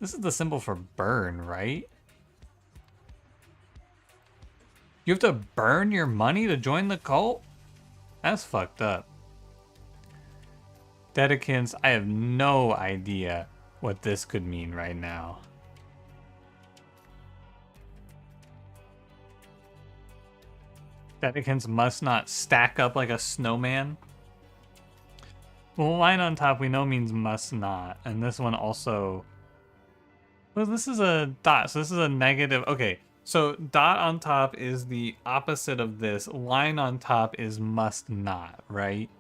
This is the symbol for burn, right? You have to burn your money to join the cult? That's fucked up. Dedicants, I have no idea what this could mean right now. Dedicants must not stack up like a snowman. Well, line on top we know means must not. And this one also... Well, this is a dot, so this is a negative. Okay, so dot on top is the opposite of this. Line on top is must not, right?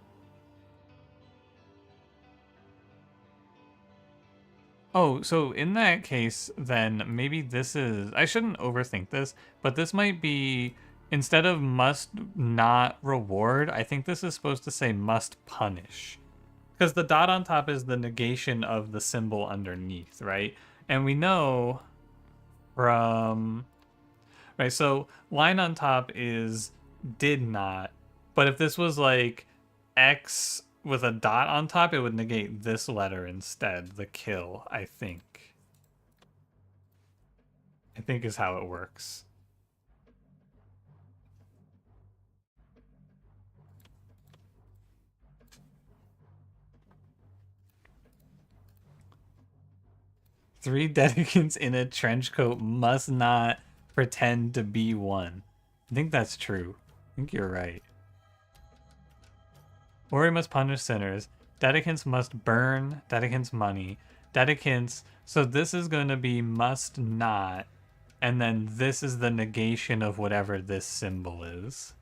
Oh, so in that case, then maybe this is... I shouldn't overthink this, but this might be... Instead of must not reward, I think this is supposed to say must punish. Because the dot on top is the negation of the symbol underneath, right? And we know from... Right, so line on top is did not. But if this was like X with a dot on top, it would negate this letter instead, the kill, I think. I think is how it works. Three dedicants in a trench coat must not pretend to be one. I think that's true. I think you're right. Ori must punish sinners. Dedicants must burn dedicants' money. Dedicants, so this is going to be must not. And then this is the negation of whatever this symbol is.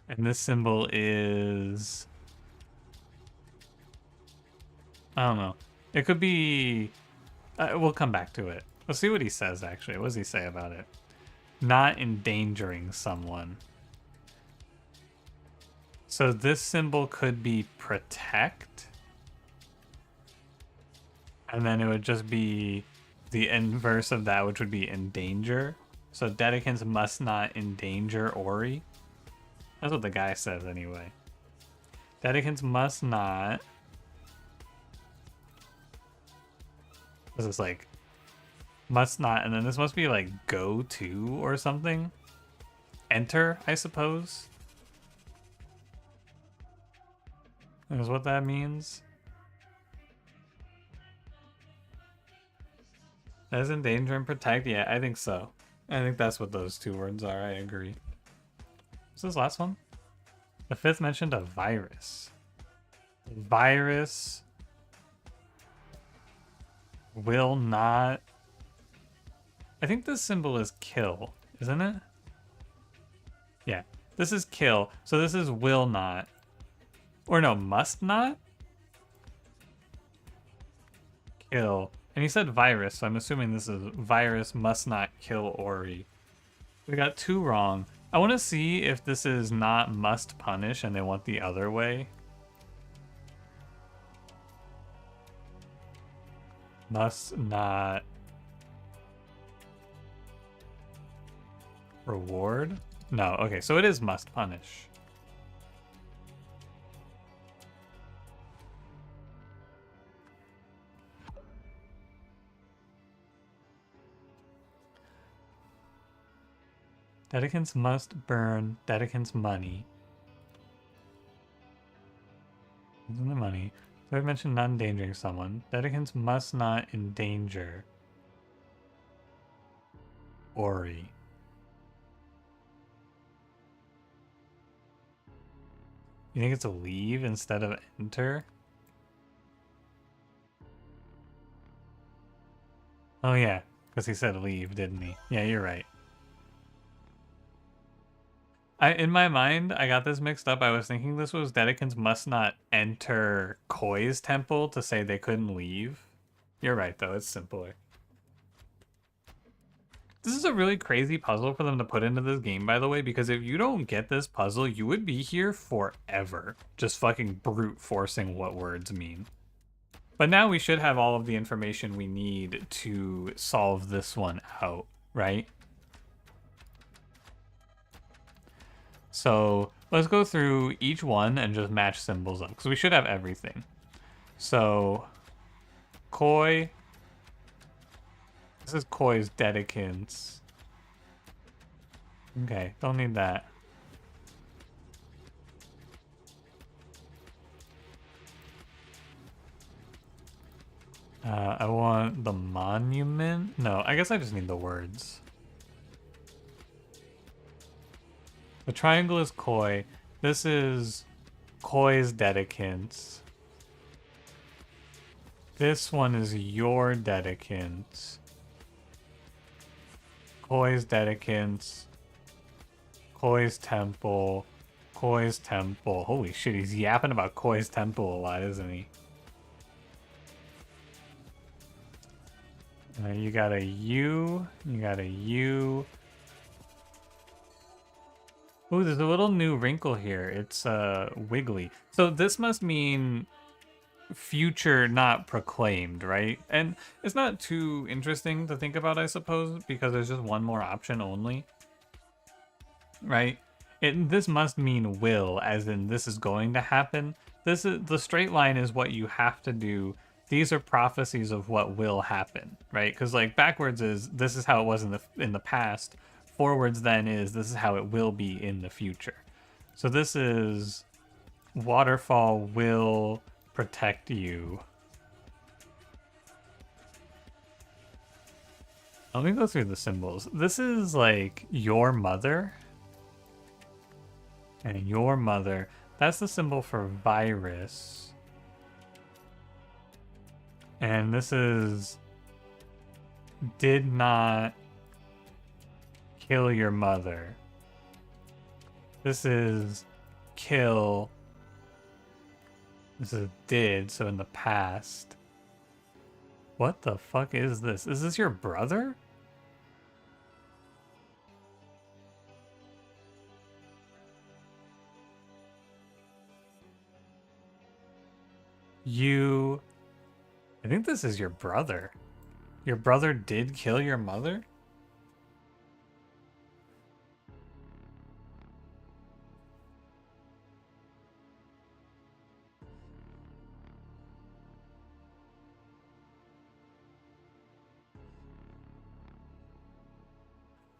And this symbol is I don't know. It could be... we'll come back to it. Let's see what he says, actually. What does he say about it? Not endangering someone. So this symbol could be protect. And then it would just be the inverse of that, which would be endanger. So Dedicants must not endanger Ori. That's what the guy says anyway. Dedicants must not... This is like... Must not, and then this must be like go to or something. Enter, I suppose. Is what that means. As endanger and protect? Yeah, I think so. I think that's what those two words are. I agree. What's this last one? The fifth mentioned a virus. Virus will not... I think this symbol is kill, isn't it? Yeah, this is kill. So this is will not. Or no, must not? Kill. And he said virus, so I'm assuming this is virus must not kill Ori. We got two wrong. I want to see if this is not must punish and they want the other way. Must not reward? No, okay, so it is must punish. Dedicants must burn Dedicants' money. Isn't the money? So I mentioned not endangering someone. Dedicants must not endanger Ori. You think it's a leave instead of enter? Oh yeah, because he said leave, didn't he? Yeah, you're right. In my mind, I got this mixed up. I was thinking this was Dedicants must not enter Koi's temple to say they couldn't leave. You're right, though. It's simpler. This is a really crazy puzzle for them to put into this game, by the way, because if you don't get this puzzle, you would be here forever. Just fucking brute forcing what words mean. But now we should have all of the information we need to solve this one out, right? So let's go through each one and just match symbols up, because we should have everything. So, Koi. This is Koi's Dedicants. Okay, don't need that. I want the monument. No, I guess I just need the words. The triangle is Koi. This is Koi's Dedicants. This one is your Dedicants. Koi's Dedicants. Koi's Temple. Koi's Temple. Holy shit, he's yapping about Koi's Temple a lot, isn't he? You got a U. You got a U. Ooh, there's a little new wrinkle here. It's wiggly. So this must mean future not proclaimed, right? And it's not too interesting to think about, I suppose, because there's just one more option only, right? This must mean will, as in this is going to happen. This is the straight line is what you have to do. These are prophecies of what will happen, right? Because like backwards is this is how it was in the past. Forwards then is this is how it will be in the future. So this is waterfall will protect you. Let me go through the symbols. This is like your mother. And your mother. That's the symbol for virus. And this is did not kill your mother. This is kill This is did, so in the past. What the fuck is this? Is this your brother? I think this is your brother. Your brother did kill your mother?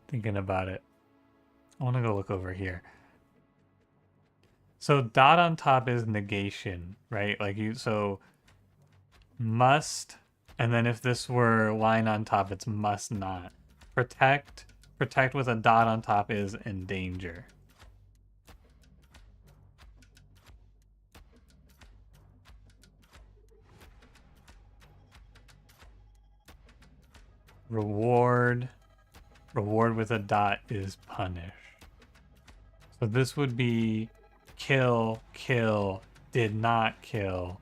Thinking about it. I want to go look over here. So dot on top is negation, right? Like so must, and then if this were line on top, it's must not. Protect with a dot on top is endanger. Reward with a dot is punish. So this would be kill, did not kill.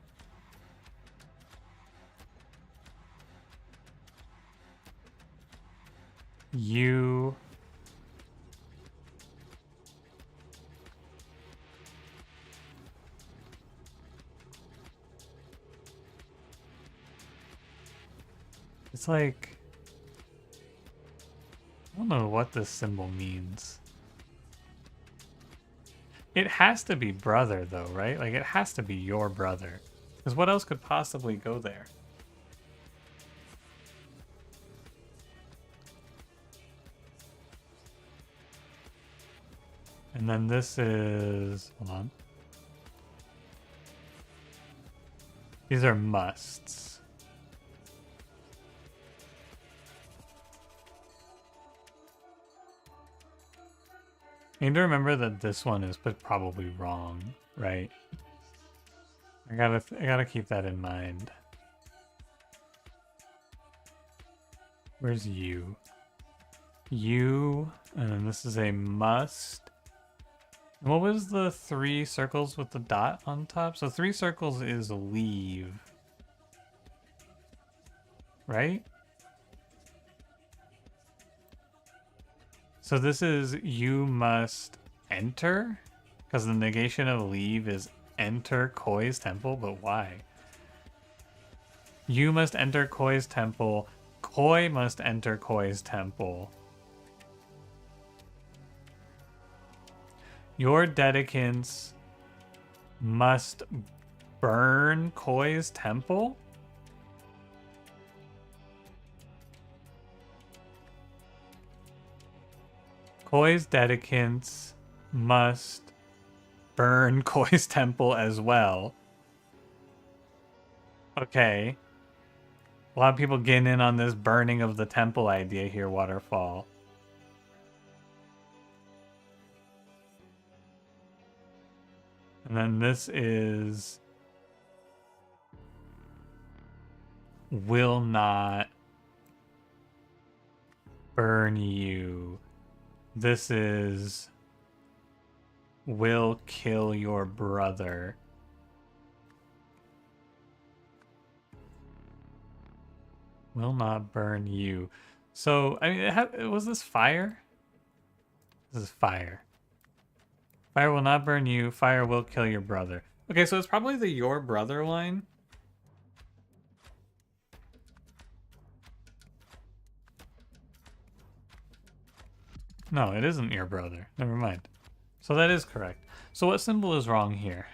You it's like I don't know what this symbol means. It has to be brother though, right? Like it has to be your brother. Because what else could possibly go there? And then this is, hold on. These are musts. I need to remember that this one is probably wrong, right? I gotta keep that in mind. Where's you? You, and then this is a must. What was the 3 circles with the dot on top? So 3 circles is leave. Right? So this is you must enter? Because the negation of leave is enter Koi's temple, but why? You must enter Koi's temple. Koi must enter Koi's temple. Your dedicants must burn Koi's temple? Koi's dedicants must burn Koi's temple as well. Okay. A lot of people getting in on this burning of the temple idea here, Waterfall. And then this is will not burn you. This is will kill your brother. Will not burn you. So, I mean, was this fire? This is fire. Fire will not burn you. Fire will kill your brother. Okay, so it's probably the your brother line. No, it isn't your brother. Never mind. So that is correct. So what symbol is wrong here?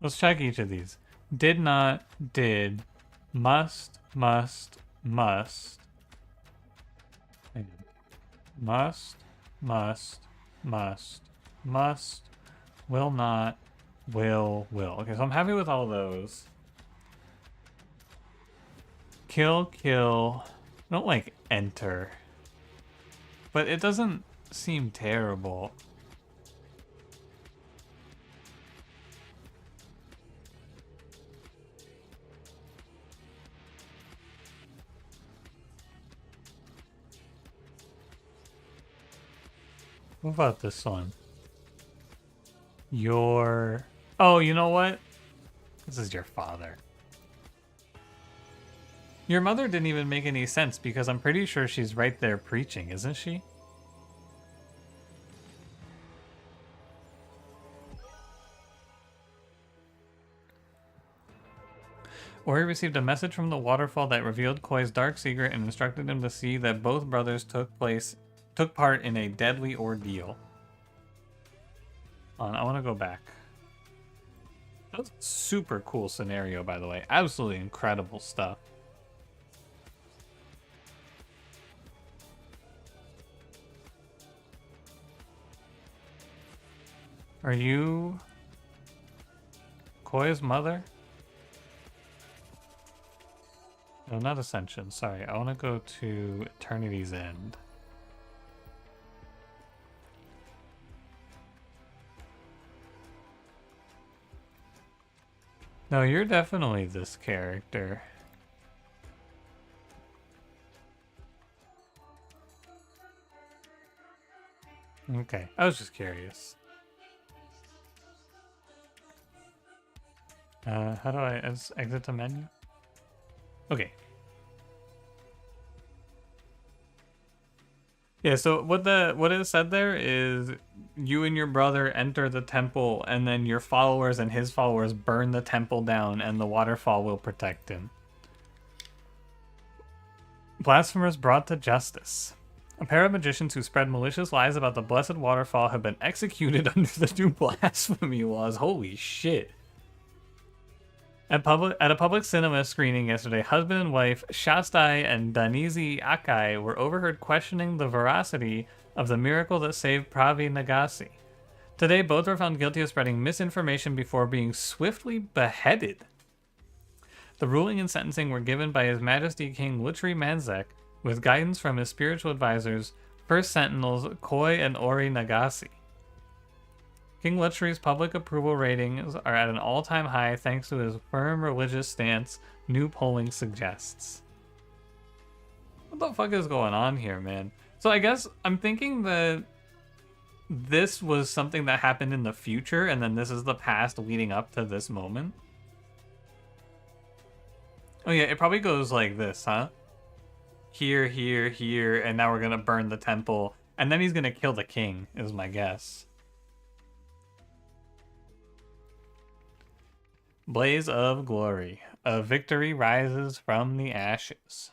Let's check each of these. Did not, did, must, must, must, will not, will. Okay, so I'm happy with all those. Kill. I don't like enter. But it doesn't seem terrible. What about this one? Your... Oh, you know what? This is your father. Your mother didn't even make any sense because I'm pretty sure she's right there preaching, isn't she? Ori received a message from the waterfall that revealed Koi's dark secret and instructed him to see that both brothers took part in a deadly ordeal. I want to go back. That was a super cool scenario, by the way. Absolutely incredible stuff. Are you Koi's mother? No, not Ascension. Sorry, I want to go to Eternity's End. No, you're definitely this character. Okay, I was just curious. How do I exit the menu? Okay. Yeah, so what it said there is you and your brother enter the temple and then your followers and his followers burn the temple down and the waterfall will protect him. Blasphemers brought to justice. A pair of magicians who spread malicious lies about the blessed waterfall have been executed under the new blasphemy laws. Holy shit. At a public cinema screening yesterday, husband and wife Shastai and Danizi Akai were overheard questioning the veracity of the miracle that saved Pravi Nagasi. Today, both were found guilty of spreading misinformation before being swiftly beheaded. The ruling and sentencing were given by His Majesty King Lutri Manzek, with guidance from his spiritual advisors, First Sentinels Koi and Ori Nagasi. King Lutri's public approval ratings are at an all-time high thanks to his firm religious stance, new polling suggests. What the fuck is going on here, man? So I guess I'm thinking that this was something that happened in the future, and then this is the past leading up to this moment. Oh yeah, it probably goes like this, huh? Here, here, here, and now we're gonna burn the temple, and then he's gonna kill the king, is my guess. Blaze of glory. A victory rises from the ashes.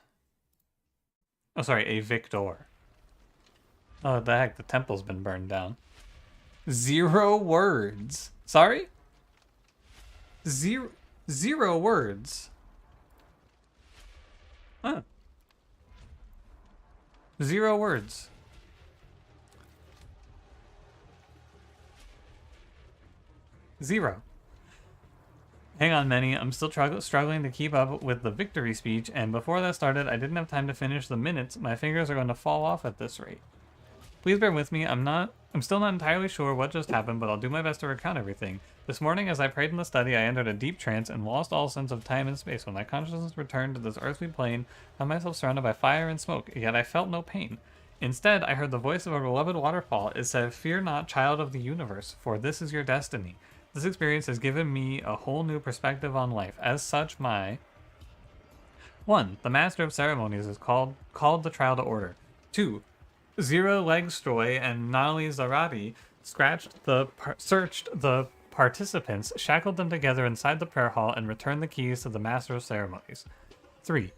Oh, sorry, a victor. Oh, what the heck? The temple's been burned down. 0 words. Sorry? Zero words. Huh. 0 words. Zero. Hang on, Manny. I'm still struggling to keep up with the victory speech, and before that started, I didn't have time to finish the minutes. My fingers are going to fall off at this rate. Please bear with me. I'm still not entirely sure what just happened, but I'll do my best to recount everything. This morning, as I prayed in the study, I entered a deep trance and lost all sense of time and space. When my consciousness returned to this earthly plane, I found myself surrounded by fire and smoke, yet I felt no pain. Instead, I heard the voice of a beloved waterfall. It said, "Fear not, child of the universe, for this is your destiny." This experience has given me a whole new perspective on life. As such, 1. The master of ceremonies is called the trial to order. 2. Zero Leg Stroy and Nali Zarati searched the participants, shackled them together inside the prayer hall, and returned the keys to the master of ceremonies. 3.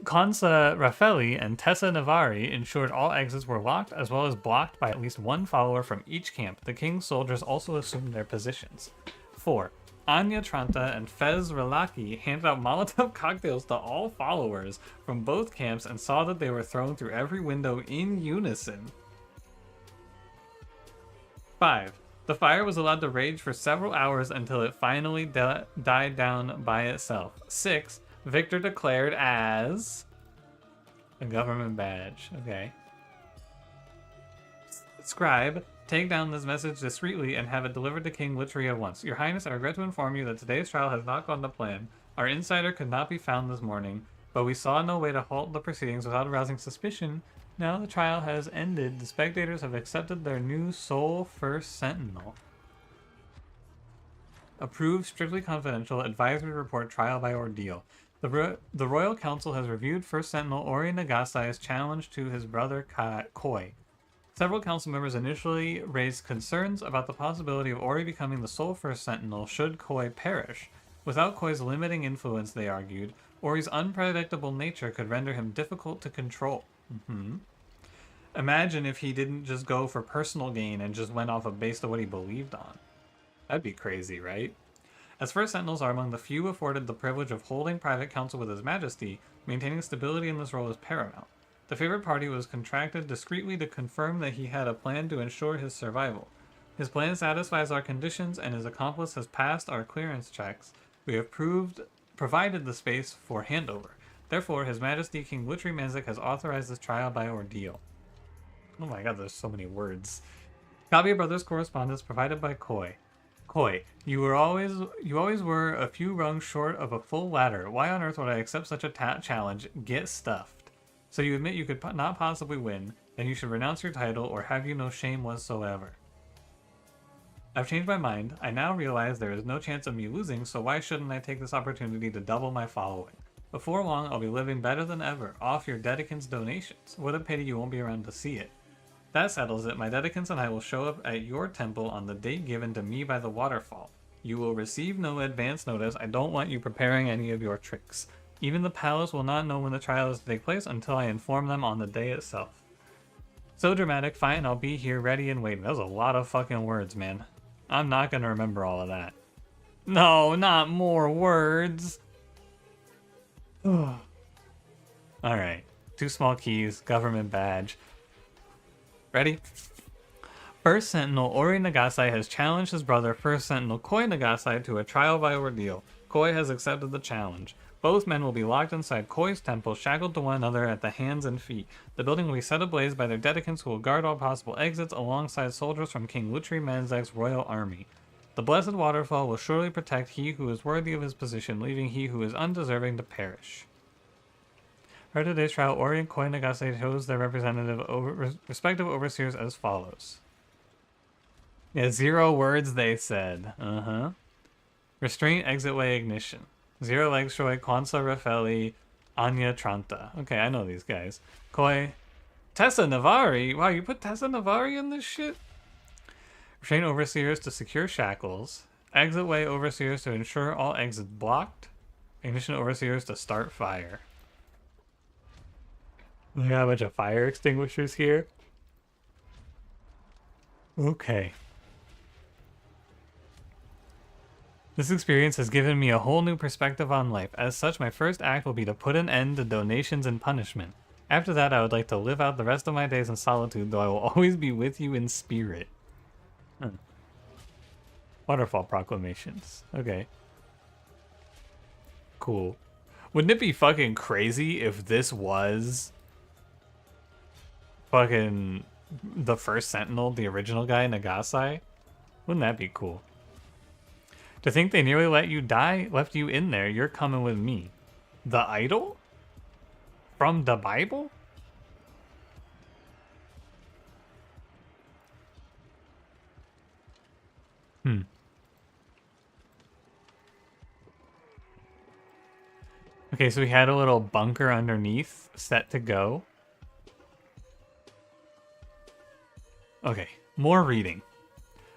Consa Raffelli and Tessa Navari ensured all exits were locked as well as blocked by at least one follower from each camp. The king's soldiers also assumed their positions. 4. Anya Tranta and Fez Relaki handed out Molotov cocktails to all followers from both camps and saw that they were thrown through every window in unison. 5. The fire was allowed to rage for several hours until it finally died down by itself. 6. Victor declared as a government badge. Okay. Scribe, take down this message discreetly and have it delivered to King Litri at once. Your Highness, I regret to inform you that today's trial has not gone to plan. Our insider could not be found this morning, but we saw no way to halt the proceedings without arousing suspicion. Now the trial has ended. The spectators have accepted their new sole first sentinel. Approved, strictly confidential, advisory report trial by ordeal. The Royal Council has reviewed First Sentinel Ori Nagasai's challenge to his brother Koi. Several council members initially raised concerns about the possibility of Ori becoming the sole First Sentinel should Koi perish. Without Koi's limiting influence, they argued, Ori's unpredictable nature could render him difficult to control. Imagine if he didn't just go for personal gain and just went off of based on what he believed on. That'd be crazy, right? As First Sentinels are among the few afforded the privilege of holding private counsel with His Majesty, maintaining stability in this role is paramount. The favored party was contracted discreetly to confirm that he had a plan to ensure his survival. His plan satisfies our conditions and his accomplice has passed our clearance checks. We have provided the space for handover. Therefore, His Majesty King Lutri Manzik has authorized this trial by ordeal. Oh my god, there's so many words. Copy of Brothers correspondence provided by Koi. Koi, you always were a few rungs short of a full ladder. Why on earth would I accept such a challenge? Get stuffed. So you admit you could not possibly win, then you should renounce your title, or have you no shame whatsoever. I've changed my mind. I now realize there is no chance of me losing, so why shouldn't I take this opportunity to double my following? Before long, I'll be living better than ever, off your dedicants' donations. What a pity you won't be around to see it. That settles it. My dedicants and I will show up at your temple on the date given to me by the waterfall. You will receive no advance notice. I don't want you preparing any of your tricks. Even the palace will not know when the trial is to take place until I inform them on the day itself. So dramatic. Fine, I'll be here ready and waiting. That was a lot of fucking words, man. I'm not gonna remember all of that. No, not more words. Alright. 2 small keys, government badge. Ready? First Sentinel Ori Nagasai has challenged his brother First Sentinel Koi Nagasai to a trial by ordeal. Koi has accepted the challenge. Both men will be locked inside Koi's temple, shackled to one another at the hands and feet. The building will be set ablaze by their dedicants who will guard all possible exits alongside soldiers from King Lutri Manzak's royal army. The blessed waterfall will surely protect he who is worthy of his position, leaving he who is undeserving to perish. For today's trial, Ori and Koi Nagasai chose their respective overseers as follows. Yeah, 0 words they said. Restraint, exitway, ignition. 0 Legstroy, Kwanzaa Rafeli, Anya Tranta. Okay, I know these guys. Koi. Tessa Navari? Wow, you put Tessa Navari in this shit? Restraint overseers to secure shackles. Exitway overseers to ensure all exits blocked. Ignition overseers to start fire. We got a bunch of fire extinguishers here. Okay. This experience has given me a whole new perspective on life. As such, my first act will be to put an end to donations and punishment. After that, I would like to live out the rest of my days in solitude, though I will always be with you in spirit. Waterfall proclamations. Okay. Cool. Wouldn't it be fucking crazy if this was fucking the First Sentinel, the original guy, Nagasai? Wouldn't that be cool? To think they nearly left you in there. You're coming with me. The idol? From the Bible? Okay, so we had a little bunker underneath set to go. Okay, more reading.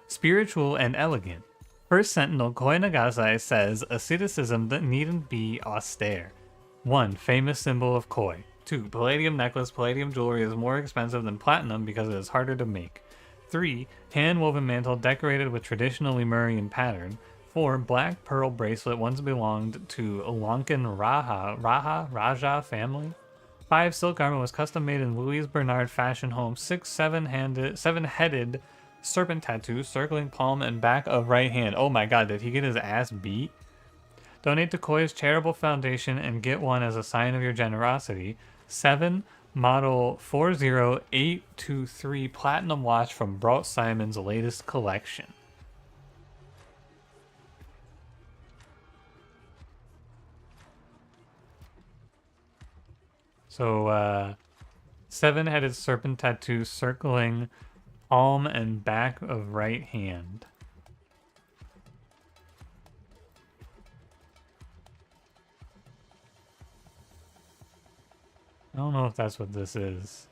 Spiritual and elegant. First Sentinel Koi Nagasai says asceticism that needn't be austere. 1. Famous symbol of Koi. 2. Palladium necklace. Palladium jewelry is more expensive than platinum because it is harder to make. 3. Hand-woven mantle decorated with traditional lemurian pattern. 4. Black pearl bracelet once belonged to Lankan Raja family. 5. Silk garment was custom made in Louise Bernard fashion home. 6. Seven-headed serpent tattoo circling palm and back of right hand. Oh my god, did he get his ass beat? Donate to Koi's charitable foundation and get one as a sign of your generosity. 7. Model 40823 platinum watch from Brault Simon's latest collection. So, 7-headed serpent tattoo circling palm and back of right hand. I don't know if that's what this is.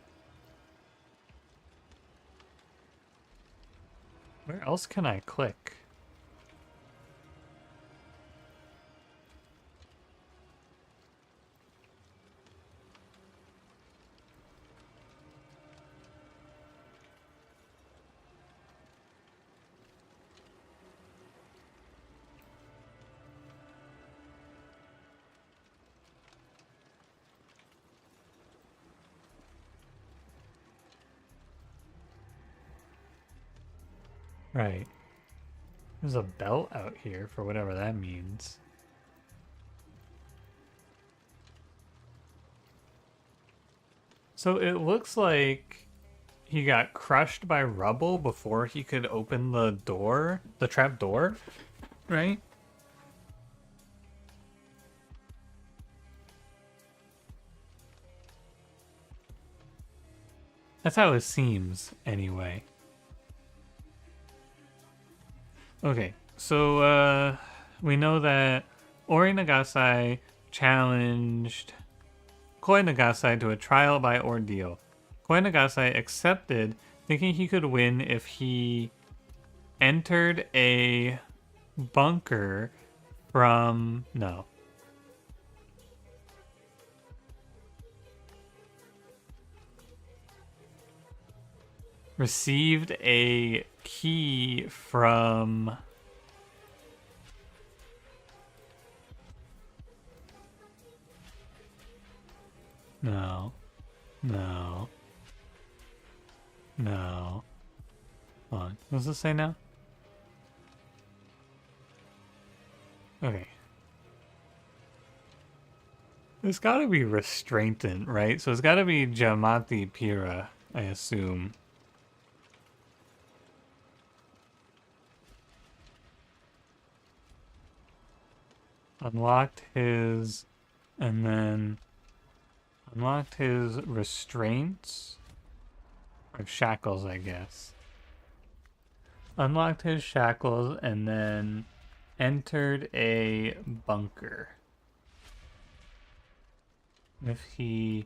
Where else can I click? Right. There's a belt out here for whatever that means. So it looks like he got crushed by rubble before he could open the door, the trap door, right? That's how it seems, anyway. Okay, so we know that Ori Nagasai challenged Koi Nagasai to a trial by ordeal. Koi Nagasai accepted, thinking he could win if he entered a bunker from... No. Received a key from... No. No. No. Hold on. What does this say now? Okay. It's gotta be restraintant, right? So it's gotta be Jamati Pira, I assume. Unlocked his... And then... Unlocked his restraints? Or shackles, I guess. Unlocked his shackles and then entered a bunker. If he,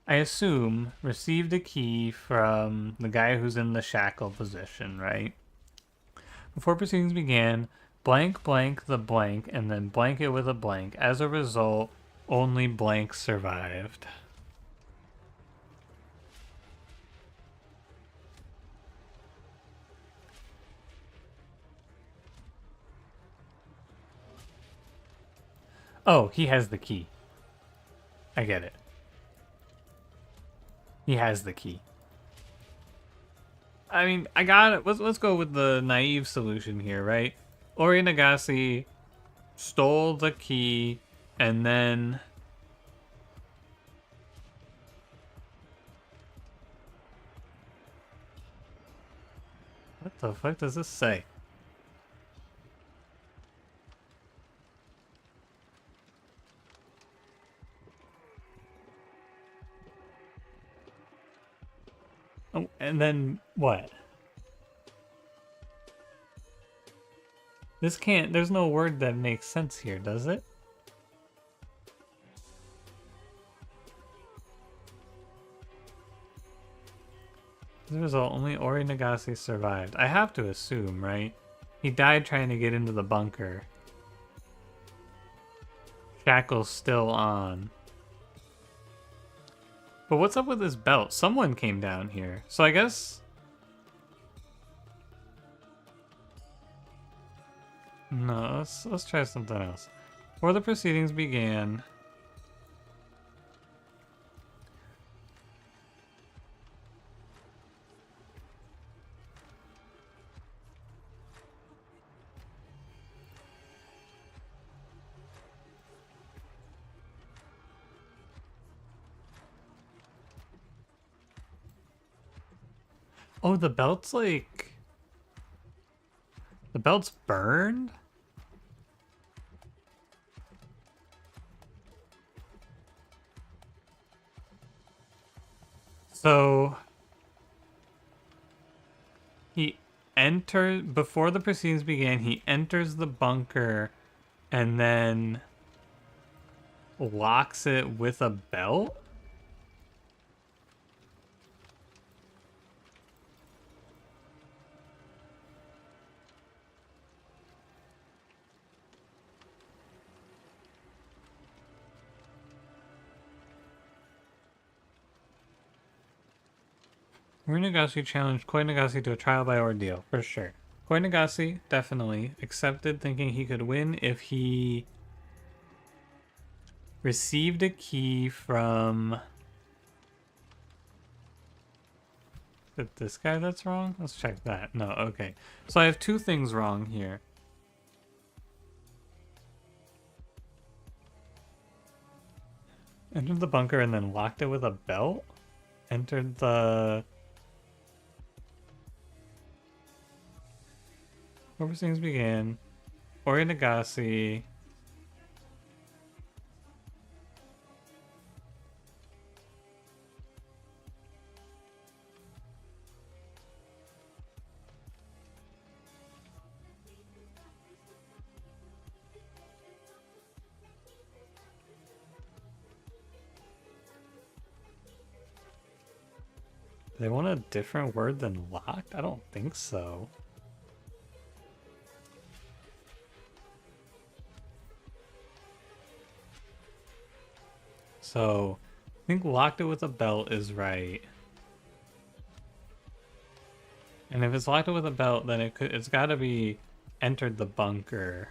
I assume, received a key from the guy who's in the shackle position, right? Before proceedings began, blank blank the blank and then blank it with a blank. As a result, only blank survived. Oh, he has the key. I get it. He has the key. I mean, I got it. Let's go with the naive solution here, right? Ori Nagase stole the key and then... What the fuck does this say? Oh, and then what? This can't, there's no word that makes sense here, does it? As a result, only Ori Nagase survived. I have to assume, right? He died trying to get into the bunker. Shackle's still on. But what's up with this belt? Someone came down here. So I guess... No, let's try something else. Before the proceedings began... Oh, the belt's like... The belt's burned? So... He entered... Before the proceedings began, he enters the bunker and then... locks it with a belt? Nagasi challenged Koi Nagasi to a trial by ordeal, for sure. Koi Nagasi definitely accepted, thinking he could win if he received a key from... Is it this guy that's wrong? Let's check that. No, okay. So I have two things wrong here. Entered the bunker and then locked it with a belt? Entered the... Where things began. Ori Nagasi. They want a different word than locked? I don't think so. So, I think locked it with a belt is right. And if it's locked it with a belt, then it's gotta be entered the bunker.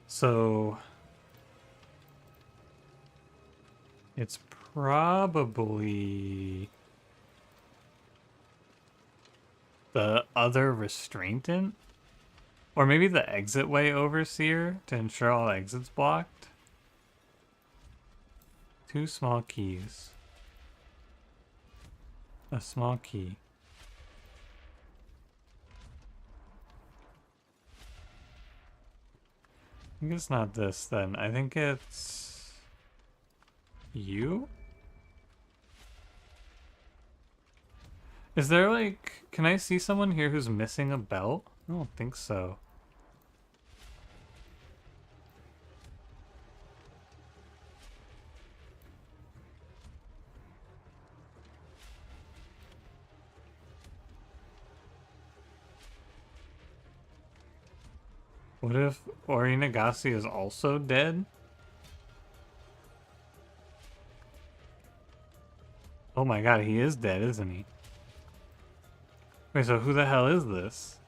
So it's probably the other restraintant? Or maybe the exit way overseer to ensure all exits blocked. 2 small keys. A small key. I think it's not this then. I think it's... you? Is there like... Can I see someone here who's missing a belt? I don't think so. What if Ori Nagasi is also dead? Oh my god, he is dead, isn't he? Wait, so who the hell is this?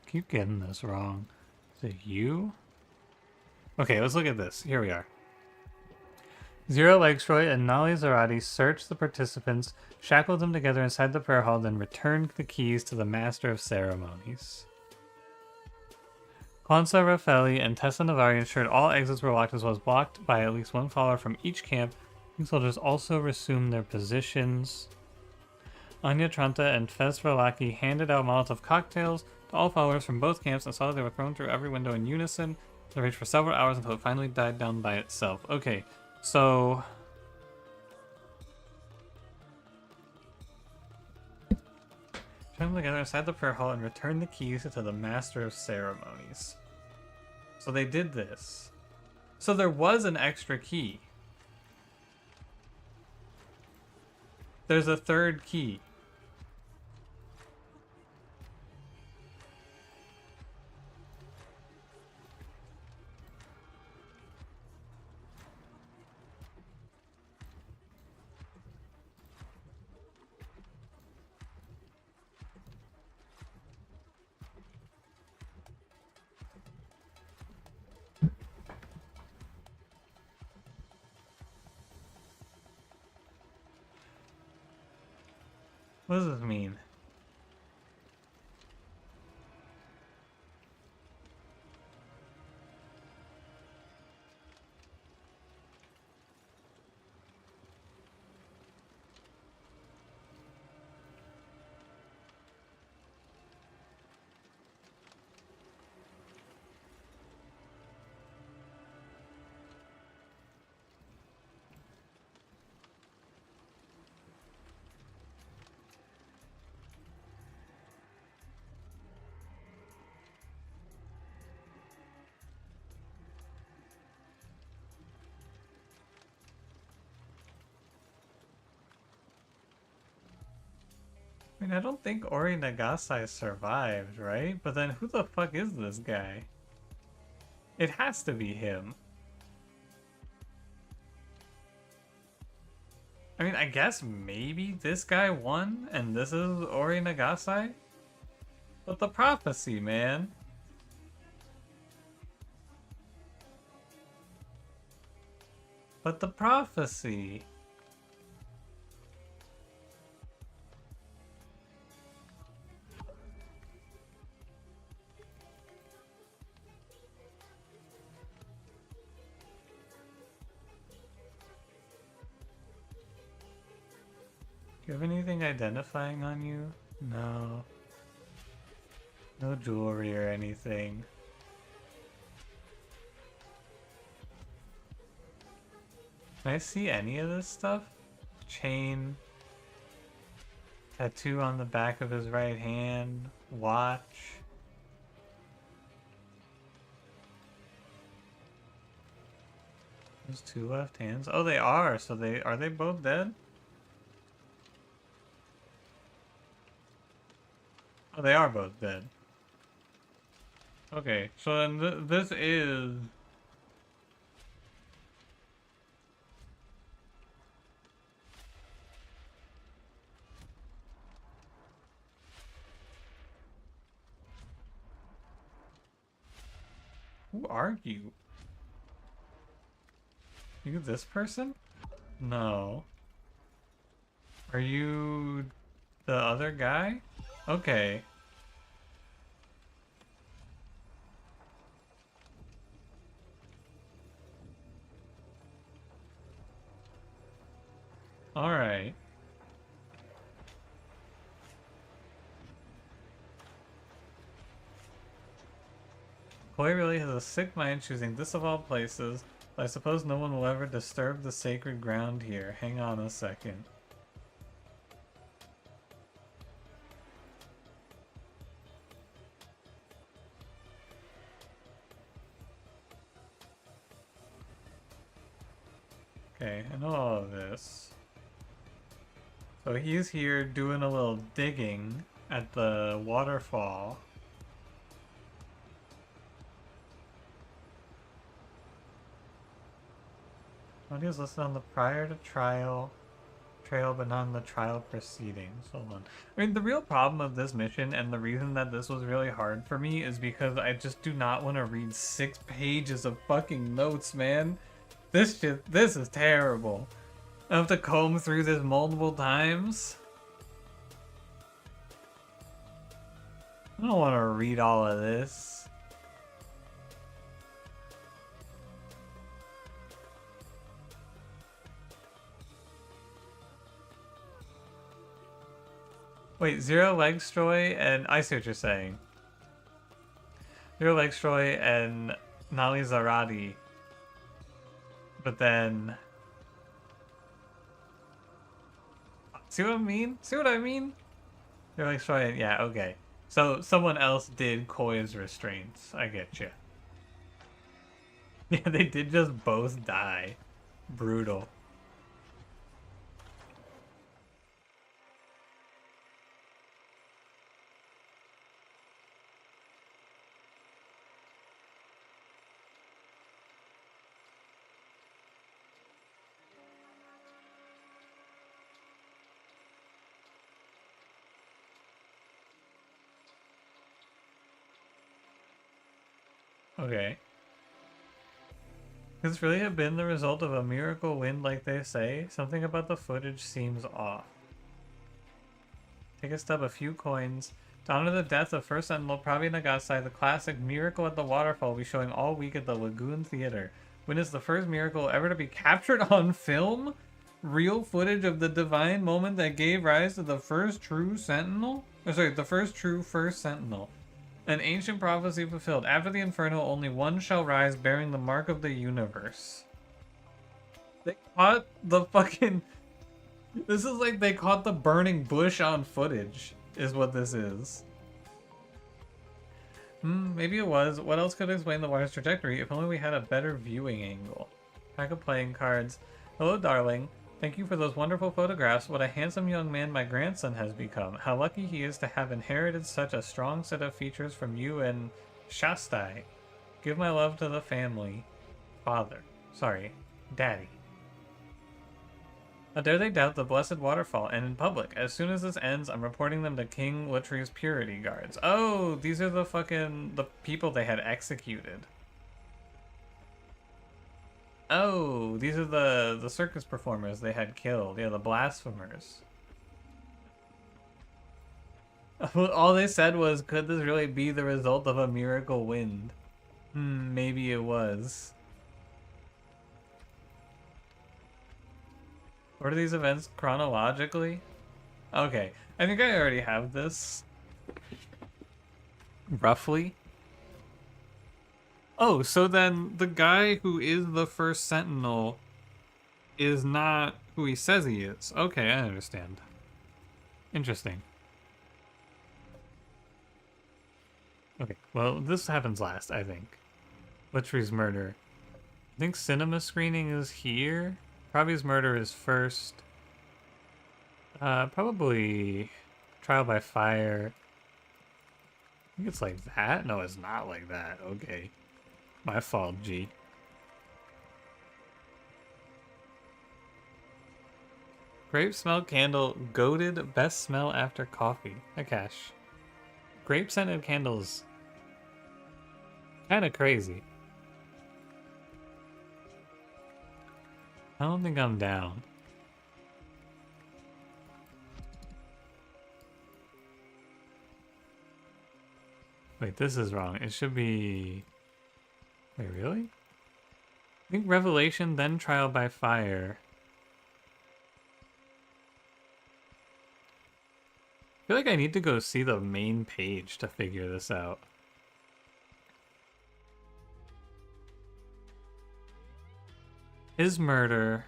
Keep getting this wrong. Is it you? Okay, let's look at this. Here we are. Zero Legstroy and Nali Zarati searched the participants, shackled them together inside the prayer hall, then returned the keys to the Master of Ceremonies. Kwanzaa Rafeli and Tessa Navari ensured all exits were locked as well as blocked by at least one follower from each camp. These soldiers also resumed their positions. Anya Tranta and Fez Verlaki handed out Molotov cocktails to all followers from both camps and saw that they were thrown through every window in unison. They raged for several hours until it finally died down by itself. Okay, so... Join them together inside the prayer hall and return the keys to the Master of Ceremonies. So they did this. So there was an extra key. There's a third key. What does this mean? I mean, I don't think Ori Nagasai survived, right? But then who the fuck is this guy? It has to be him. I mean, I guess maybe this guy won and this is Ori Nagasai? But the prophecy, man. But the prophecy. Do you have anything identifying on you? No. No jewelry or anything. Can I see any of this stuff? Chain. Tattoo on the back of his right hand. Watch. There's two left hands. Oh, they are. So are they both dead? Oh, they are both dead. Okay, so then this is... Who are you? You this person? No. Are you the other guy? Okay. Alright. Koi really has a sick mind choosing this of all places, but I suppose no one will ever disturb the sacred ground here. Hang on a second. Okay, I know all of this. So he's here doing a little digging at the waterfall. Audio is listed on the prior to trial trail, but not on the trial proceedings. Hold on. I mean, the real problem of this mission and the reason that this was really hard for me is because I just do not want to read 6 pages of fucking notes, man. This is terrible. I have to comb through this multiple times. I don't want to read all of this. Wait, Zero Legstroy and... I see what you're saying. Zero Legstroy and Nali Zarati. But then... See what I mean? See what I mean? Zero Legstroy, yeah, okay. So someone else did Koi's restraints. I get you. Yeah, they did just both die. Brutal. Okay. Could this really have been the result of a miracle wind like they say? Something about the footage seems off. Take a stub, a few coins. To honor the death of First Sentinel Pravi Nagasai, the classic Miracle at the Waterfall will be showing all week at the Lagoon Theater. Witness the first miracle ever to be captured on film? Real footage of the divine moment that gave rise to the first true Sentinel? Or sorry, the first true First Sentinel. An ancient prophecy fulfilled. After the Inferno, only one shall rise bearing the mark of the universe. They caught the fucking... This is like they caught the burning bush on footage, is what this is. Maybe it was. What else could explain the water's trajectory if only we had a better viewing angle? Pack of playing cards. Hello, darling. Thank you for those wonderful photographs. What a handsome young man my grandson has become. How lucky he is to have inherited such a strong set of features from you and Shastai. Give my love to the family. Father. Sorry. Daddy. How dare they doubt the blessed waterfall, and in public. As soon as this ends, I'm reporting them to King Littry's purity guards. Oh, these are the people they had executed. Oh, these are the circus performers they had killed. Yeah, the blasphemers. All they said was, could this really be the result of a miracle wind? Maybe it was. What are these events chronologically? Okay, I think I already have this. Roughly. Oh, so then the guy who is the first Sentinel is not who he says he is. Okay, I understand. Interesting. Okay, well, this happens last, I think. Littry's murder. I think cinema screening is here. Pravi's murder is first. Probably trial by fire. I think it's like that? No, it's not like that. Okay. My fault, G. Grape smell candle, goated, best smell after coffee. Akash. Grape scented candles. Kinda crazy. I don't think I'm down. Wait, this is wrong. It should be... Wait, really? I think Revelation, then Trial by Fire. I feel like I need to go see the main page to figure this out. His murder.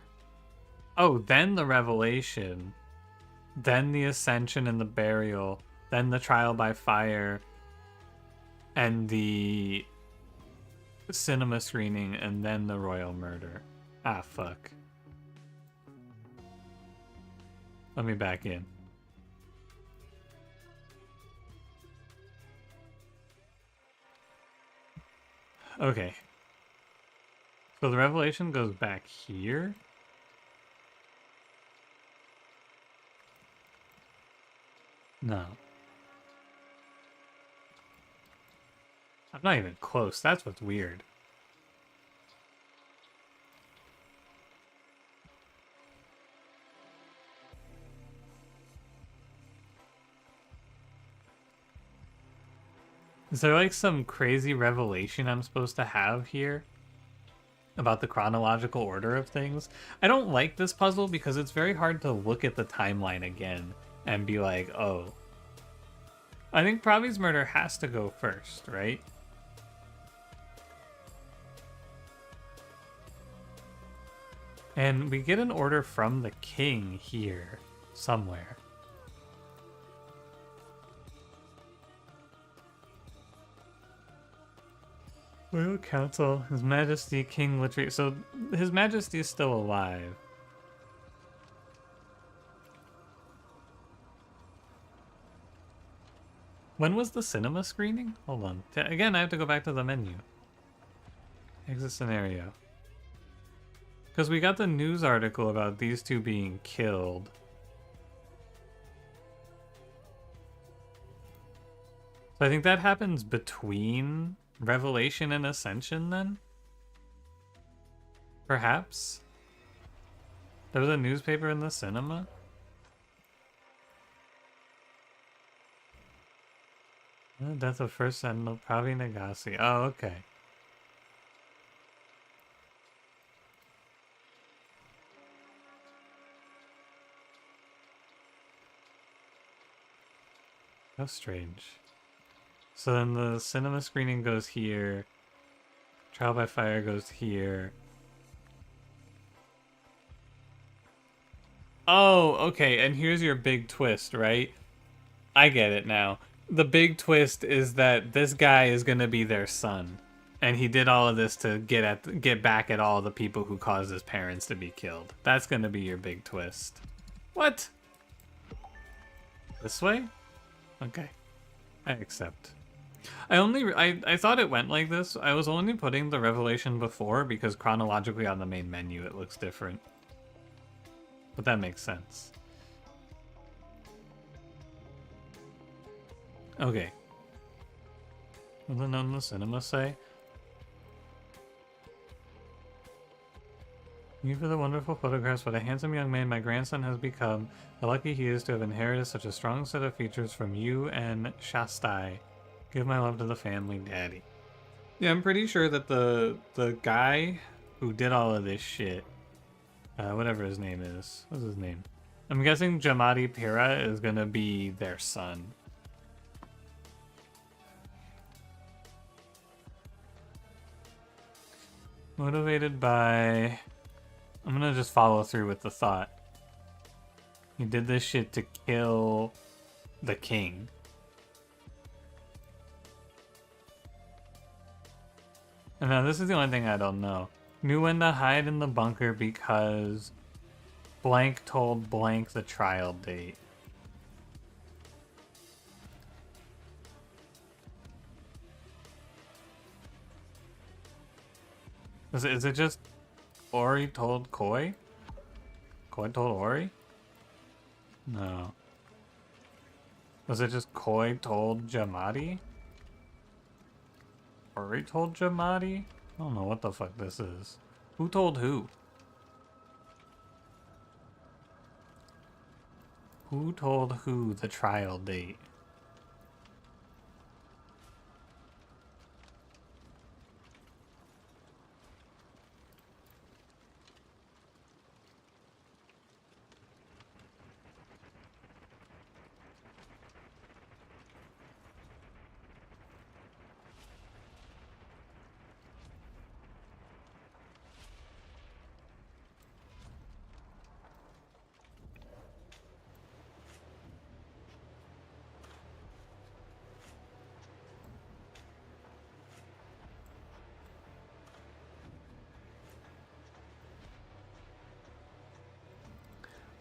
Oh, then the Revelation. Then the Ascension and the Burial. Then the Trial by Fire. And the cinema screening. And then the Royal Murder. Ah, fuck. Let me back in. Okay. So the Revelation goes back here? No. I'm not even close. That's what's weird. Is there like some crazy revelation I'm supposed to have here about the chronological order of things? I don't like this puzzle because it's very hard to look at the timeline again and be like, oh. I think Pravi's murder has to go first, right? And we get an order from the king here somewhere. Royal Council, His Majesty King Littry. So His Majesty is still alive. When was the cinema screening? Hold on. Again, I have to go back to the menu. Exit scenario. Because we got the news article about these two being killed. So I think that happens between Revelation and Ascension then? Perhaps? There was a newspaper in the cinema? Death of First Sentinel, Pravi Nagasi. Oh, okay. How strange. So then the cinema screening goes here. Trial by Fire goes here. Oh, okay, and here's your big twist, right? I get it now. The big twist is that this guy is gonna be their son. And he did all of this to get back at all the people who caused his parents to be killed. That's gonna be your big twist. What? This way? Okay. I accept. I thought it went like this. I was only putting the revelation before because chronologically on the main menu it looks different. But that makes sense. Okay. What did the note in the cinema say? Thank you for the wonderful photographs. What a handsome young man my grandson has become. How lucky he is to have inherited such a strong set of features from you and Shastai. Give my love to the family, Daddy. Yeah, I'm pretty sure that the guy who did all of this shit, whatever his name is, what's his name? I'm guessing Jamadi Pira is gonna be their son. Motivated by... I'm gonna just follow through with the thought. He did this shit to kill the king. And now this is the only thing I don't know. Knew when to hide in the bunker because blank told blank the trial date. Is it just Ori told Koi? Koi told Ori? No. Was it just Koi told Jamadi? Ori told Jamadi? I don't know what the fuck this is. Who told who? Who told who the trial date?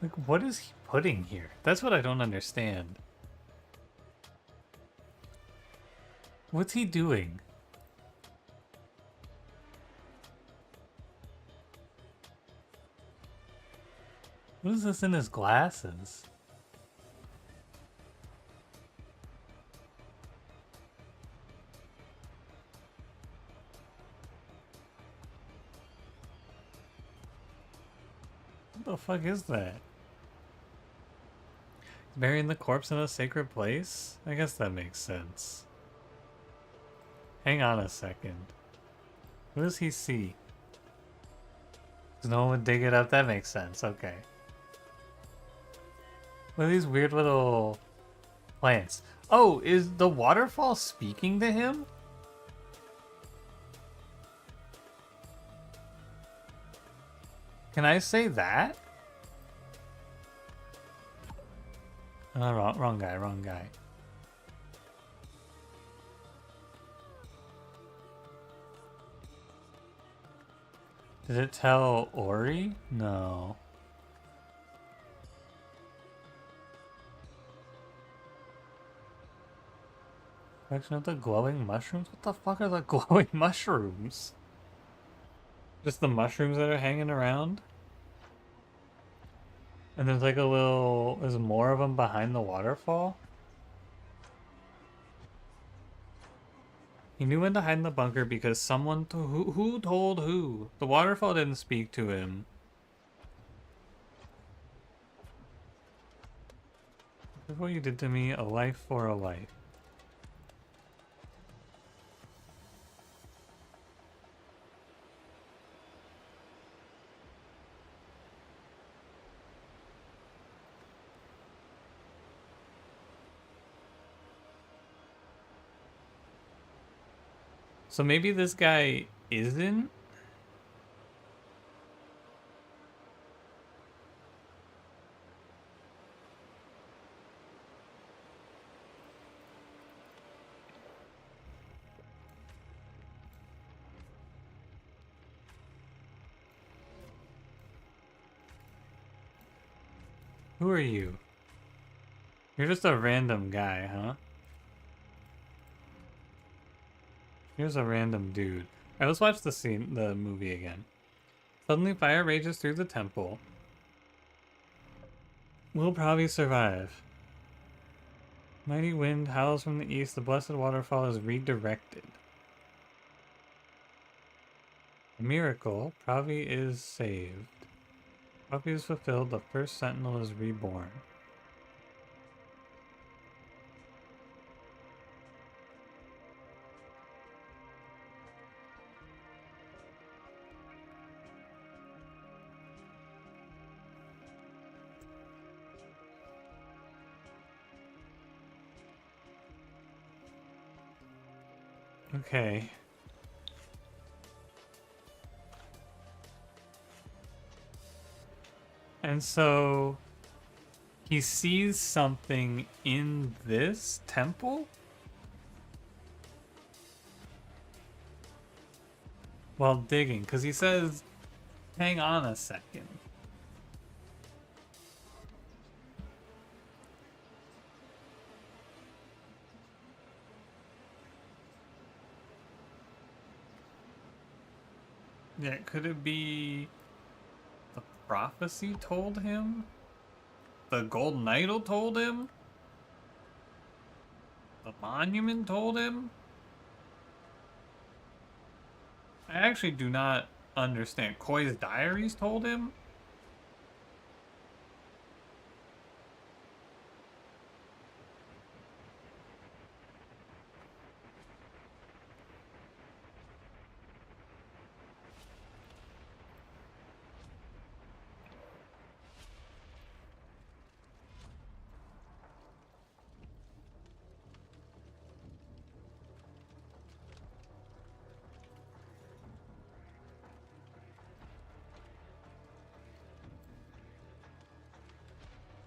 Like, what is he putting here? That's what I don't understand. What's he doing? What is this in his glasses? What the fuck is that? Burying the corpse in a sacred place? I guess that makes sense. Hang on a second. What does he see? Because no one would dig it up? That makes sense. Okay. What are these weird little plants? Oh, is the waterfall speaking to him? Can I say that? Wrong guy, wrong guy. Did it tell Ori? No. Collection of the glowing mushrooms? What the fuck are the glowing mushrooms? Just the mushrooms that are hanging around? And there's like a little... There's more of them behind the waterfall? He knew when to hide in the bunker because someone... Who told who? The waterfall didn't speak to him. Look what you did to me. A life for a life. So maybe this guy isn't? Who are you? You're just a random guy, huh? Here's a random dude. Alright, let's watch the movie again. Suddenly fire rages through the temple. We'll probably survive. Mighty wind howls from the east. The blessed waterfall is redirected. A miracle. Pravi is saved. Pravi is fulfilled. The first sentinel is reborn. Okay. And so he sees something in this temple while digging, because he says, hang on a second. Yeah, could it be the prophecy told him? The golden idol told him? The monument told him? I actually do not understand. Koi's diaries told him?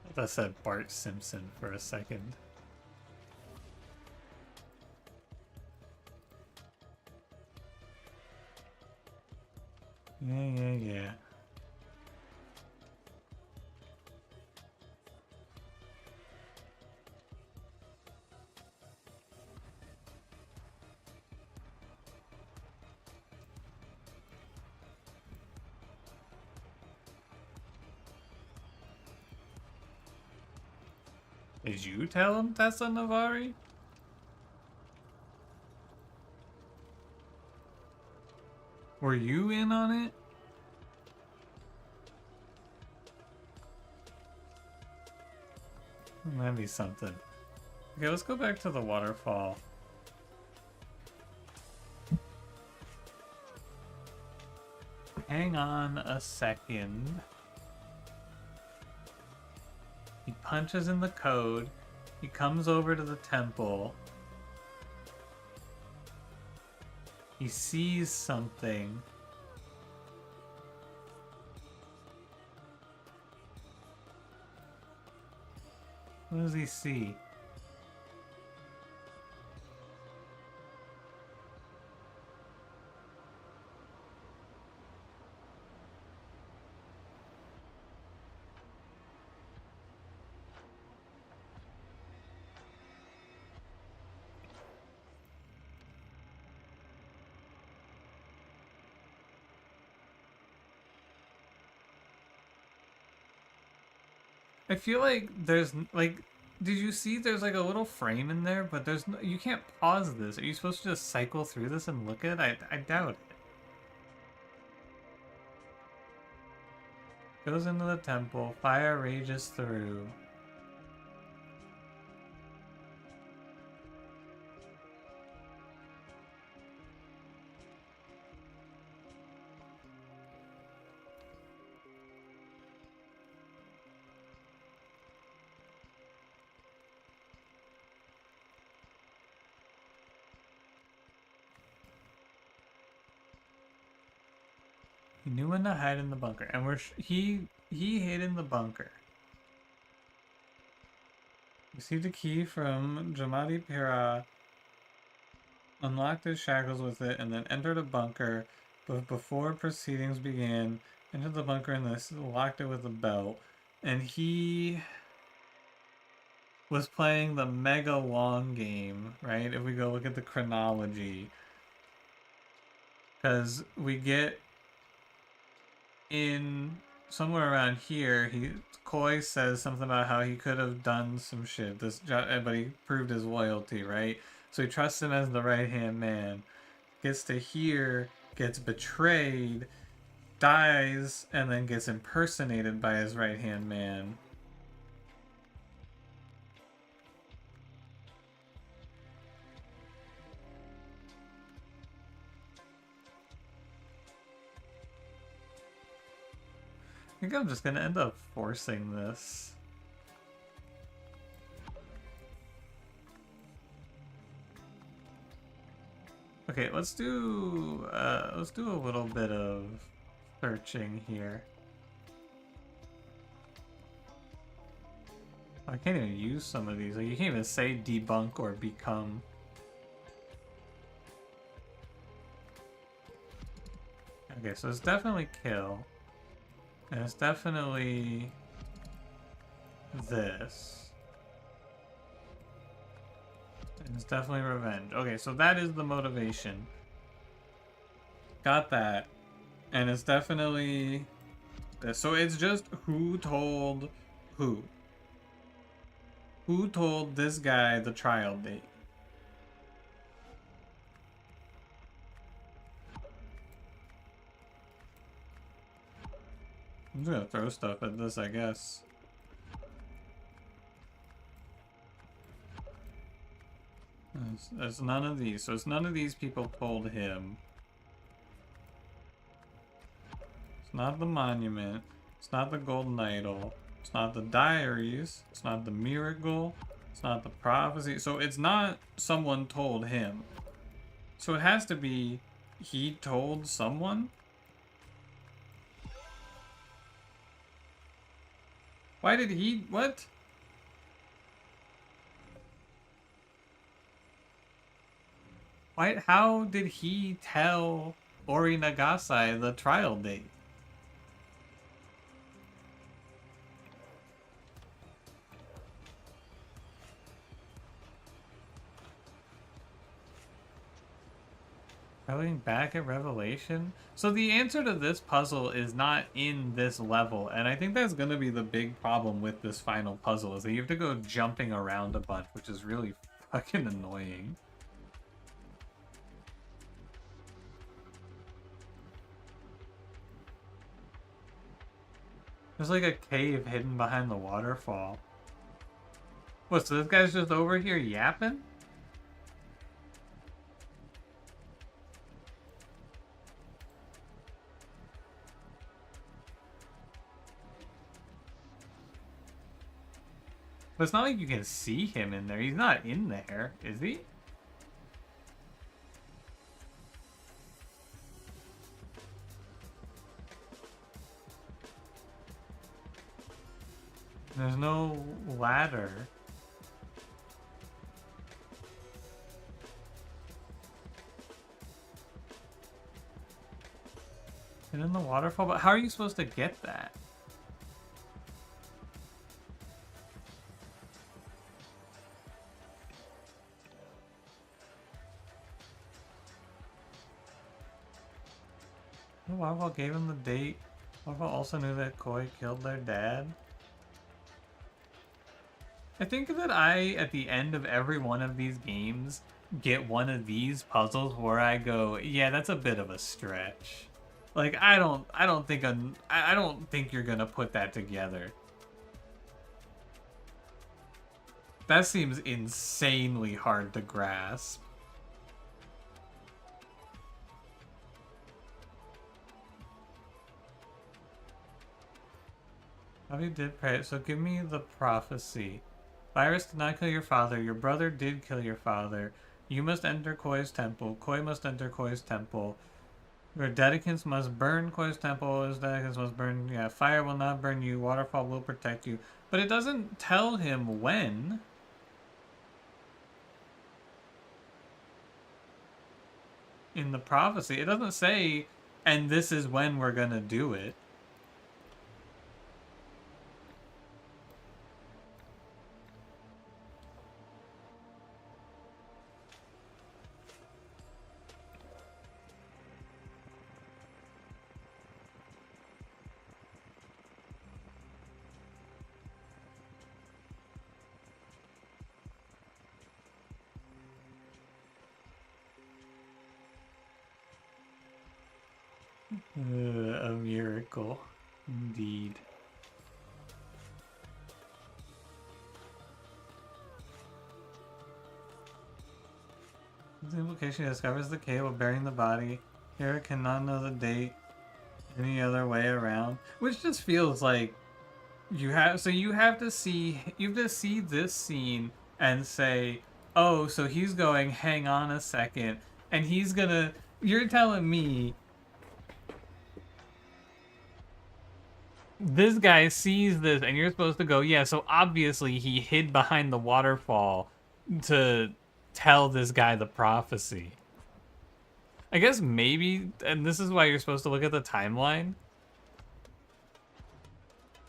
I thought I said Bart Simpson for a second. Yeah. Did you tell him Tessa Navari? Were you in on it? That'd be something. Okay, let's go back to the waterfall. Hang on a second. He punches in the code. He comes over to the temple. He sees something. What does he see? I feel like there's like, did you see there's like a little frame in there, but there's no, you can't pause this. Are you supposed to just cycle through this and look at it? I doubt it. Goes into the temple, fire rages through. He knew when to hide in the bunker, and he hid in the bunker. Received a key from Jamadi Pira, unlocked his shackles with it, and then entered a bunker. But before proceedings began, entered the bunker and locked it with a belt. And he was playing the mega long game, right? If we go look at the chronology. Because we get in somewhere around here, Koi says something about how he could have done some shit, but he proved his loyalty, right? So he trusts him as the right-hand man. Gets to here, gets betrayed, dies, and then gets impersonated by his right-hand man. I think I'm just gonna end up forcing this. Okay, let's do a little bit of searching here. I can't even use some of these. Like, you can't even say debunk or become. Okay, so it's definitely kill. And it's definitely this. And it's definitely revenge. Okay, so that is the motivation. Got that. And it's definitely this. So it's just who told who. Who told this guy the trial date? I'm just gonna throw stuff at this, I guess. It's none of these. So it's none of these people told him. It's not the monument. It's not the golden idol. It's not the diaries. It's not the miracle. It's not the prophecy. So it's not someone told him. So it has to be he told someone? Why did he... What? Why? How did he tell Ori Nagasai the trial date? Going back at Revelation? So the answer to this puzzle is not in this level, and I think that's going to be the big problem with this final puzzle, is that you have to go jumping around a bunch, which is really fucking annoying. There's like a cave hidden behind the waterfall. What, so this guy's just over here yapping? But it's not like you can see him in there. He's not in there, is he? There's no ladder. And in the waterfall, but how are you supposed to get that? The waterfall gave him the date. Waterfall also knew that Koi killed their dad. I think that I, at the end of every one of these games, get one of these puzzles where I go, yeah, that's a bit of a stretch. Like, I don't think you're gonna put that together. That seems insanely hard to grasp. Bobby did pray, so give me the prophecy. Virus did not kill your father. Your brother did kill your father. You must enter Koi's temple. Koi must enter Koi's temple. Your dedicants must burn Koi's temple. His dedicants must burn. Yeah, fire will not burn you. Waterfall will protect you. But it doesn't tell him when. In the prophecy, it doesn't say, and this is when we're gonna do it. A miracle, indeed. The implication discovers the cable bearing the body. Hera cannot know the date any other way around, which just feels like you have to see this scene and say, oh, so he's going, hang on a second, and he's gonna. You're telling me this guy sees this, and you're supposed to go, yeah, so obviously he hid behind the waterfall to tell this guy the prophecy. I guess maybe, and this is why you're supposed to look at the timeline.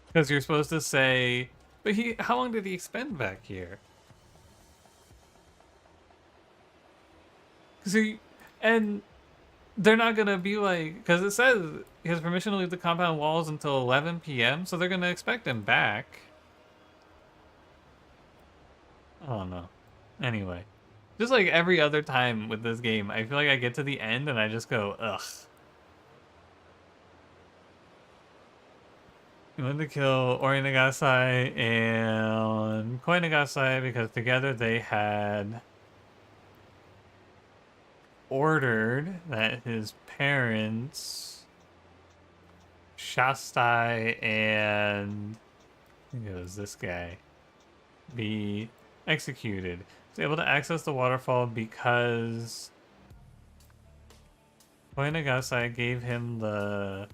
Because you're supposed to say, but how long did he spend back here? And they're not gonna be like, because it says he has permission to leave the compound walls until 11 p.m., so they're gonna expect him back. I don't know. Anyway, just like every other time with this game, I feel like I get to the end and I just go, ugh. You want to kill Ori Nagasai and Koi Nagasai because together they had ordered that his parents, Shastai and I think it was this guy, be executed. He's able to access the waterfall because Koi Nagasai gave him the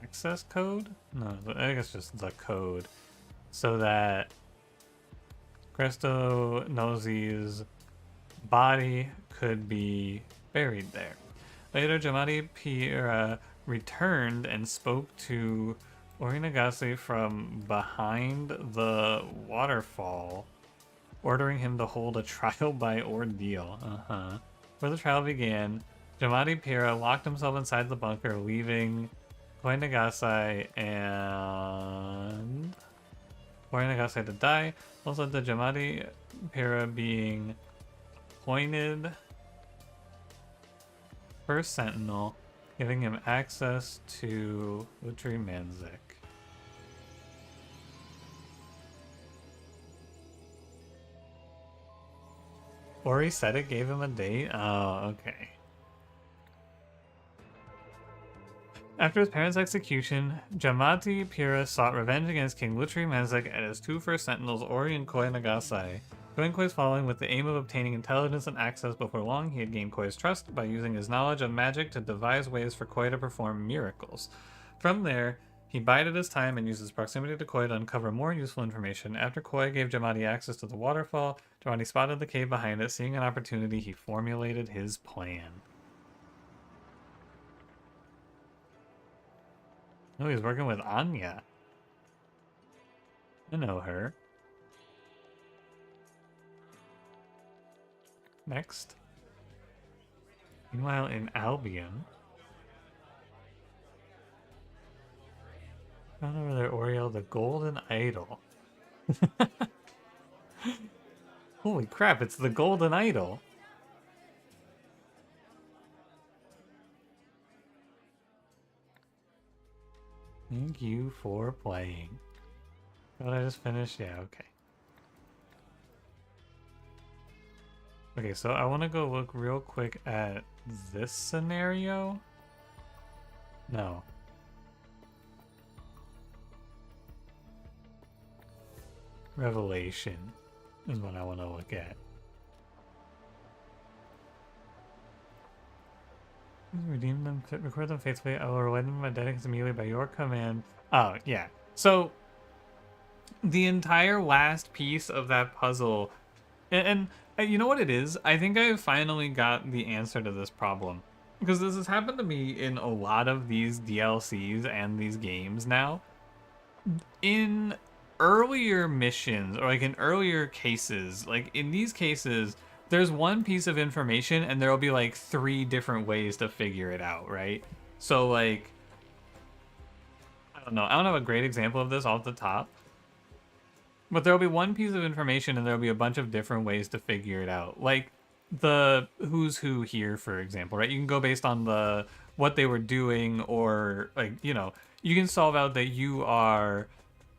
access code? No, I guess just the code. So that Cresto Nosi's body could be buried there. Later, Jamadi Pira returned and spoke to Orinagase from behind the waterfall, ordering him to hold a trial by ordeal. Before the trial began, Jamadi Pira locked himself inside the bunker, leaving Koi Nagasai and Koi Nagasai to die. Also, the Jamadi Pira being appointed first sentinel, giving him access to Utri Manzik. Ori said it gave him a date? Oh, okay. After his parents' execution, Jamati Pira sought revenge against King Lutri Manzik and his two first sentinels, Ori and Koi Nagasai. Joined Koi's following with the aim of obtaining intelligence and access. Before long, he had gained Koi's trust by using his knowledge of magic to devise ways for Koi to perform miracles. From there, he bided his time and used his proximity to Koi to uncover more useful information. After Koi gave Jamati access to the waterfall, Jamati spotted the cave behind it. Seeing an opportunity, he formulated his plan. Oh, he's working with Anya. I know her. Next. Meanwhile, in Albion. Found over there, Oriel, the golden idol. Holy crap, it's the golden idol. Thank you for playing. What I just finished? Yeah, okay. Okay, so I want to go look real quick at this scenario. No. Revelation is what I want to look at. Redeem them, record them faithfully. I will relay them my dedicate immediately by your command. Oh, yeah. So, the entire last piece of that puzzle, and you know what it is? I think I finally got the answer to this problem. Because this has happened to me in a lot of these DLCs and these games now. In earlier missions, or like in earlier cases, like in these cases, there's one piece of information and there'll be like 3 different ways to figure it out, right? So like, I don't know, I don't have a great example of this off the top, but there'll be one piece of information and there'll be a bunch of different ways to figure it out. Like, the who's who here, for example, right? You can go based on the what they were doing, or like, you know, you can solve out that you are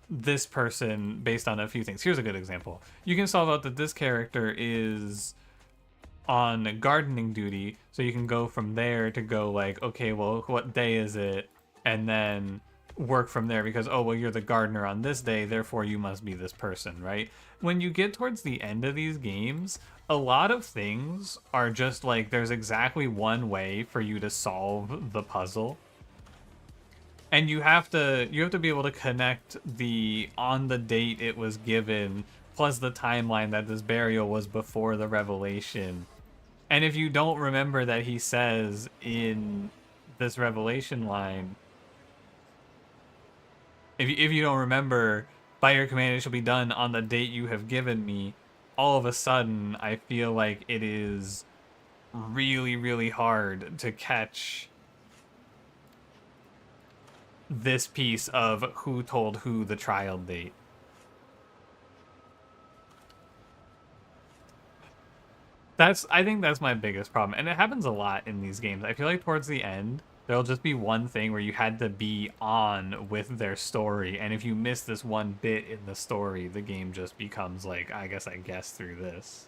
this person based on a few things. Here's a good example. You can solve out that this character is on gardening duty, so you can go from there to go like, okay, well, what day is it? And then work from there because, oh, well, you're the gardener on this day, therefore you must be this person, right? When you get towards the end of these games, a lot of things are just like there's exactly one way for you to solve the puzzle. And you have to be able to connect the on the date it was given plus the timeline that this burial was before the revelation. And if you don't remember that he says in this revelation line, if you don't remember, by your command it shall be done on the date you have given me, all of a sudden I feel like it is really, really hard to catch this piece of who told who the trial date. I think that's my biggest problem. And it happens a lot in these games. I feel like towards the end, there'll just be one thing where you had to be on with their story. And if you miss this one bit in the story, the game just becomes like, I guess through this.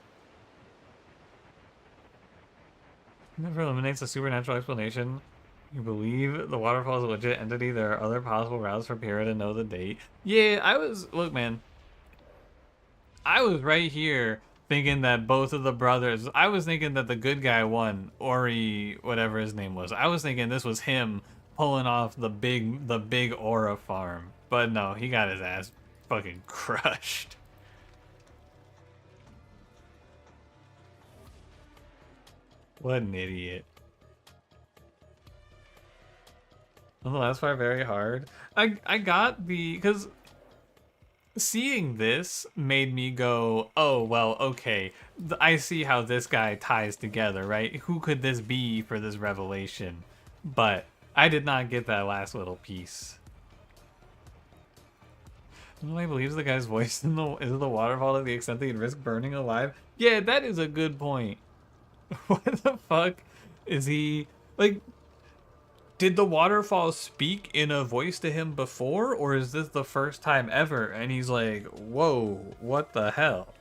Never eliminates a supernatural explanation. You believe the waterfall is a legit entity. There are other possible routes for Pyrrha to know the date. Yeah, look, man, I was right here thinking that both of the brothers, I was thinking that the good guy won, Ori, whatever his name was. I was thinking this was him pulling off the big Aura farm. But no, he got his ass fucking crushed. What an idiot. On the last part, very hard. I got because seeing this made me go, oh, well, okay. I see how this guy ties together, right? Who could this be for this revelation? But I did not get that last little piece. Nobody believes the guy's voice is the waterfall to the extent that he'd risk burning alive. Yeah, that is a good point. What the fuck is he like? Did the waterfall speak in a voice to him before, or is this the first time ever? And he's like, whoa, what the hell?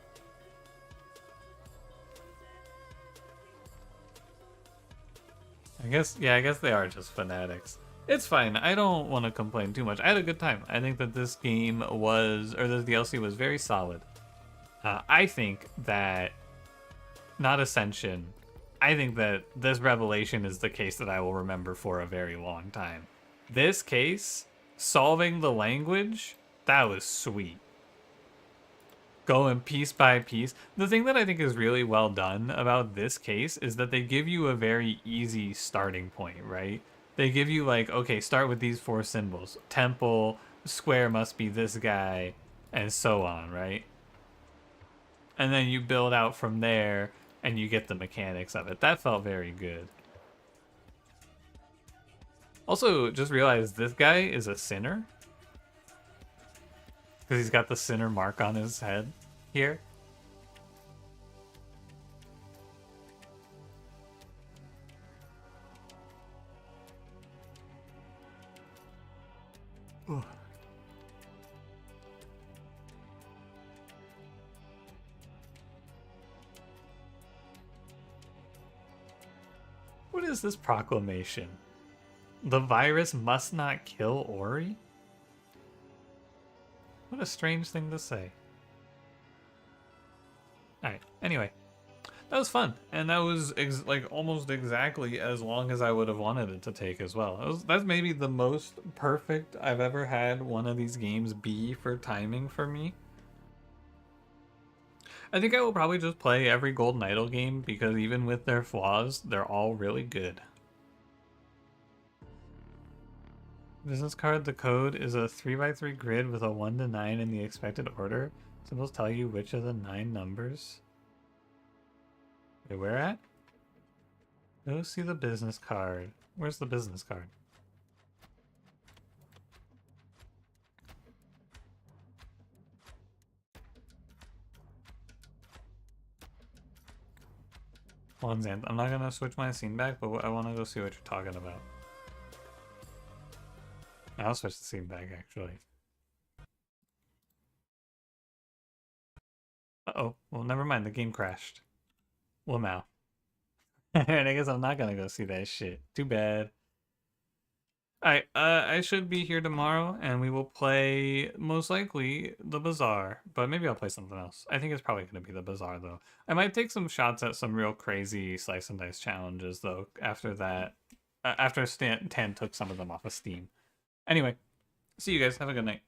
I guess they are just fanatics. It's fine. I don't want to complain too much. I had a good time. I think that this game was, or the DLC was very solid. I think that, not Ascension, I think that this revelation is the case that I will remember for a very long time. This case, solving the language, that was sweet. Going piece by piece. The thing that I think is really well done about this case is that they give you a very easy starting point, right? They give you like, okay, start with these four symbols. Temple, square must be this guy, and so on, right? And then you build out from there and you get the mechanics of it. That felt very good. Also, just realized this guy is a sinner. Because he's got the sinner mark on his head here. Ugh. What is this proclamation? The virus must not kill Ori? What a strange thing to say. Alright, anyway. That was fun, and that was like almost exactly as long as I would have wanted it to take as well. That's maybe the most perfect I've ever had one of these games be for timing for me. I think I will probably just play every Golden Idol game because even with their flaws, they're all really good. Business card, the code is a 3x3 grid with a 1 to 9 in the expected order. Symbols tell you which of the 9 numbers. Wait, where at? Go see the business card. Where's the business card? One Xanth. I'm not gonna switch my scene back, but I want to go see what you're talking about. I'll switch the scene back, actually. Uh-oh. Well, never mind. The game crashed. Well, now. And I guess I'm not gonna go see that shit. Too bad. Alright, I should be here tomorrow, and we will play, most likely, the Bazaar. But maybe I'll play something else. I think it's probably going to be the Bazaar, though. I might take some shots at some real crazy slice and dice challenges, though, after that. After Tan took some of them off of Steam. Anyway, see you guys. Have a good night.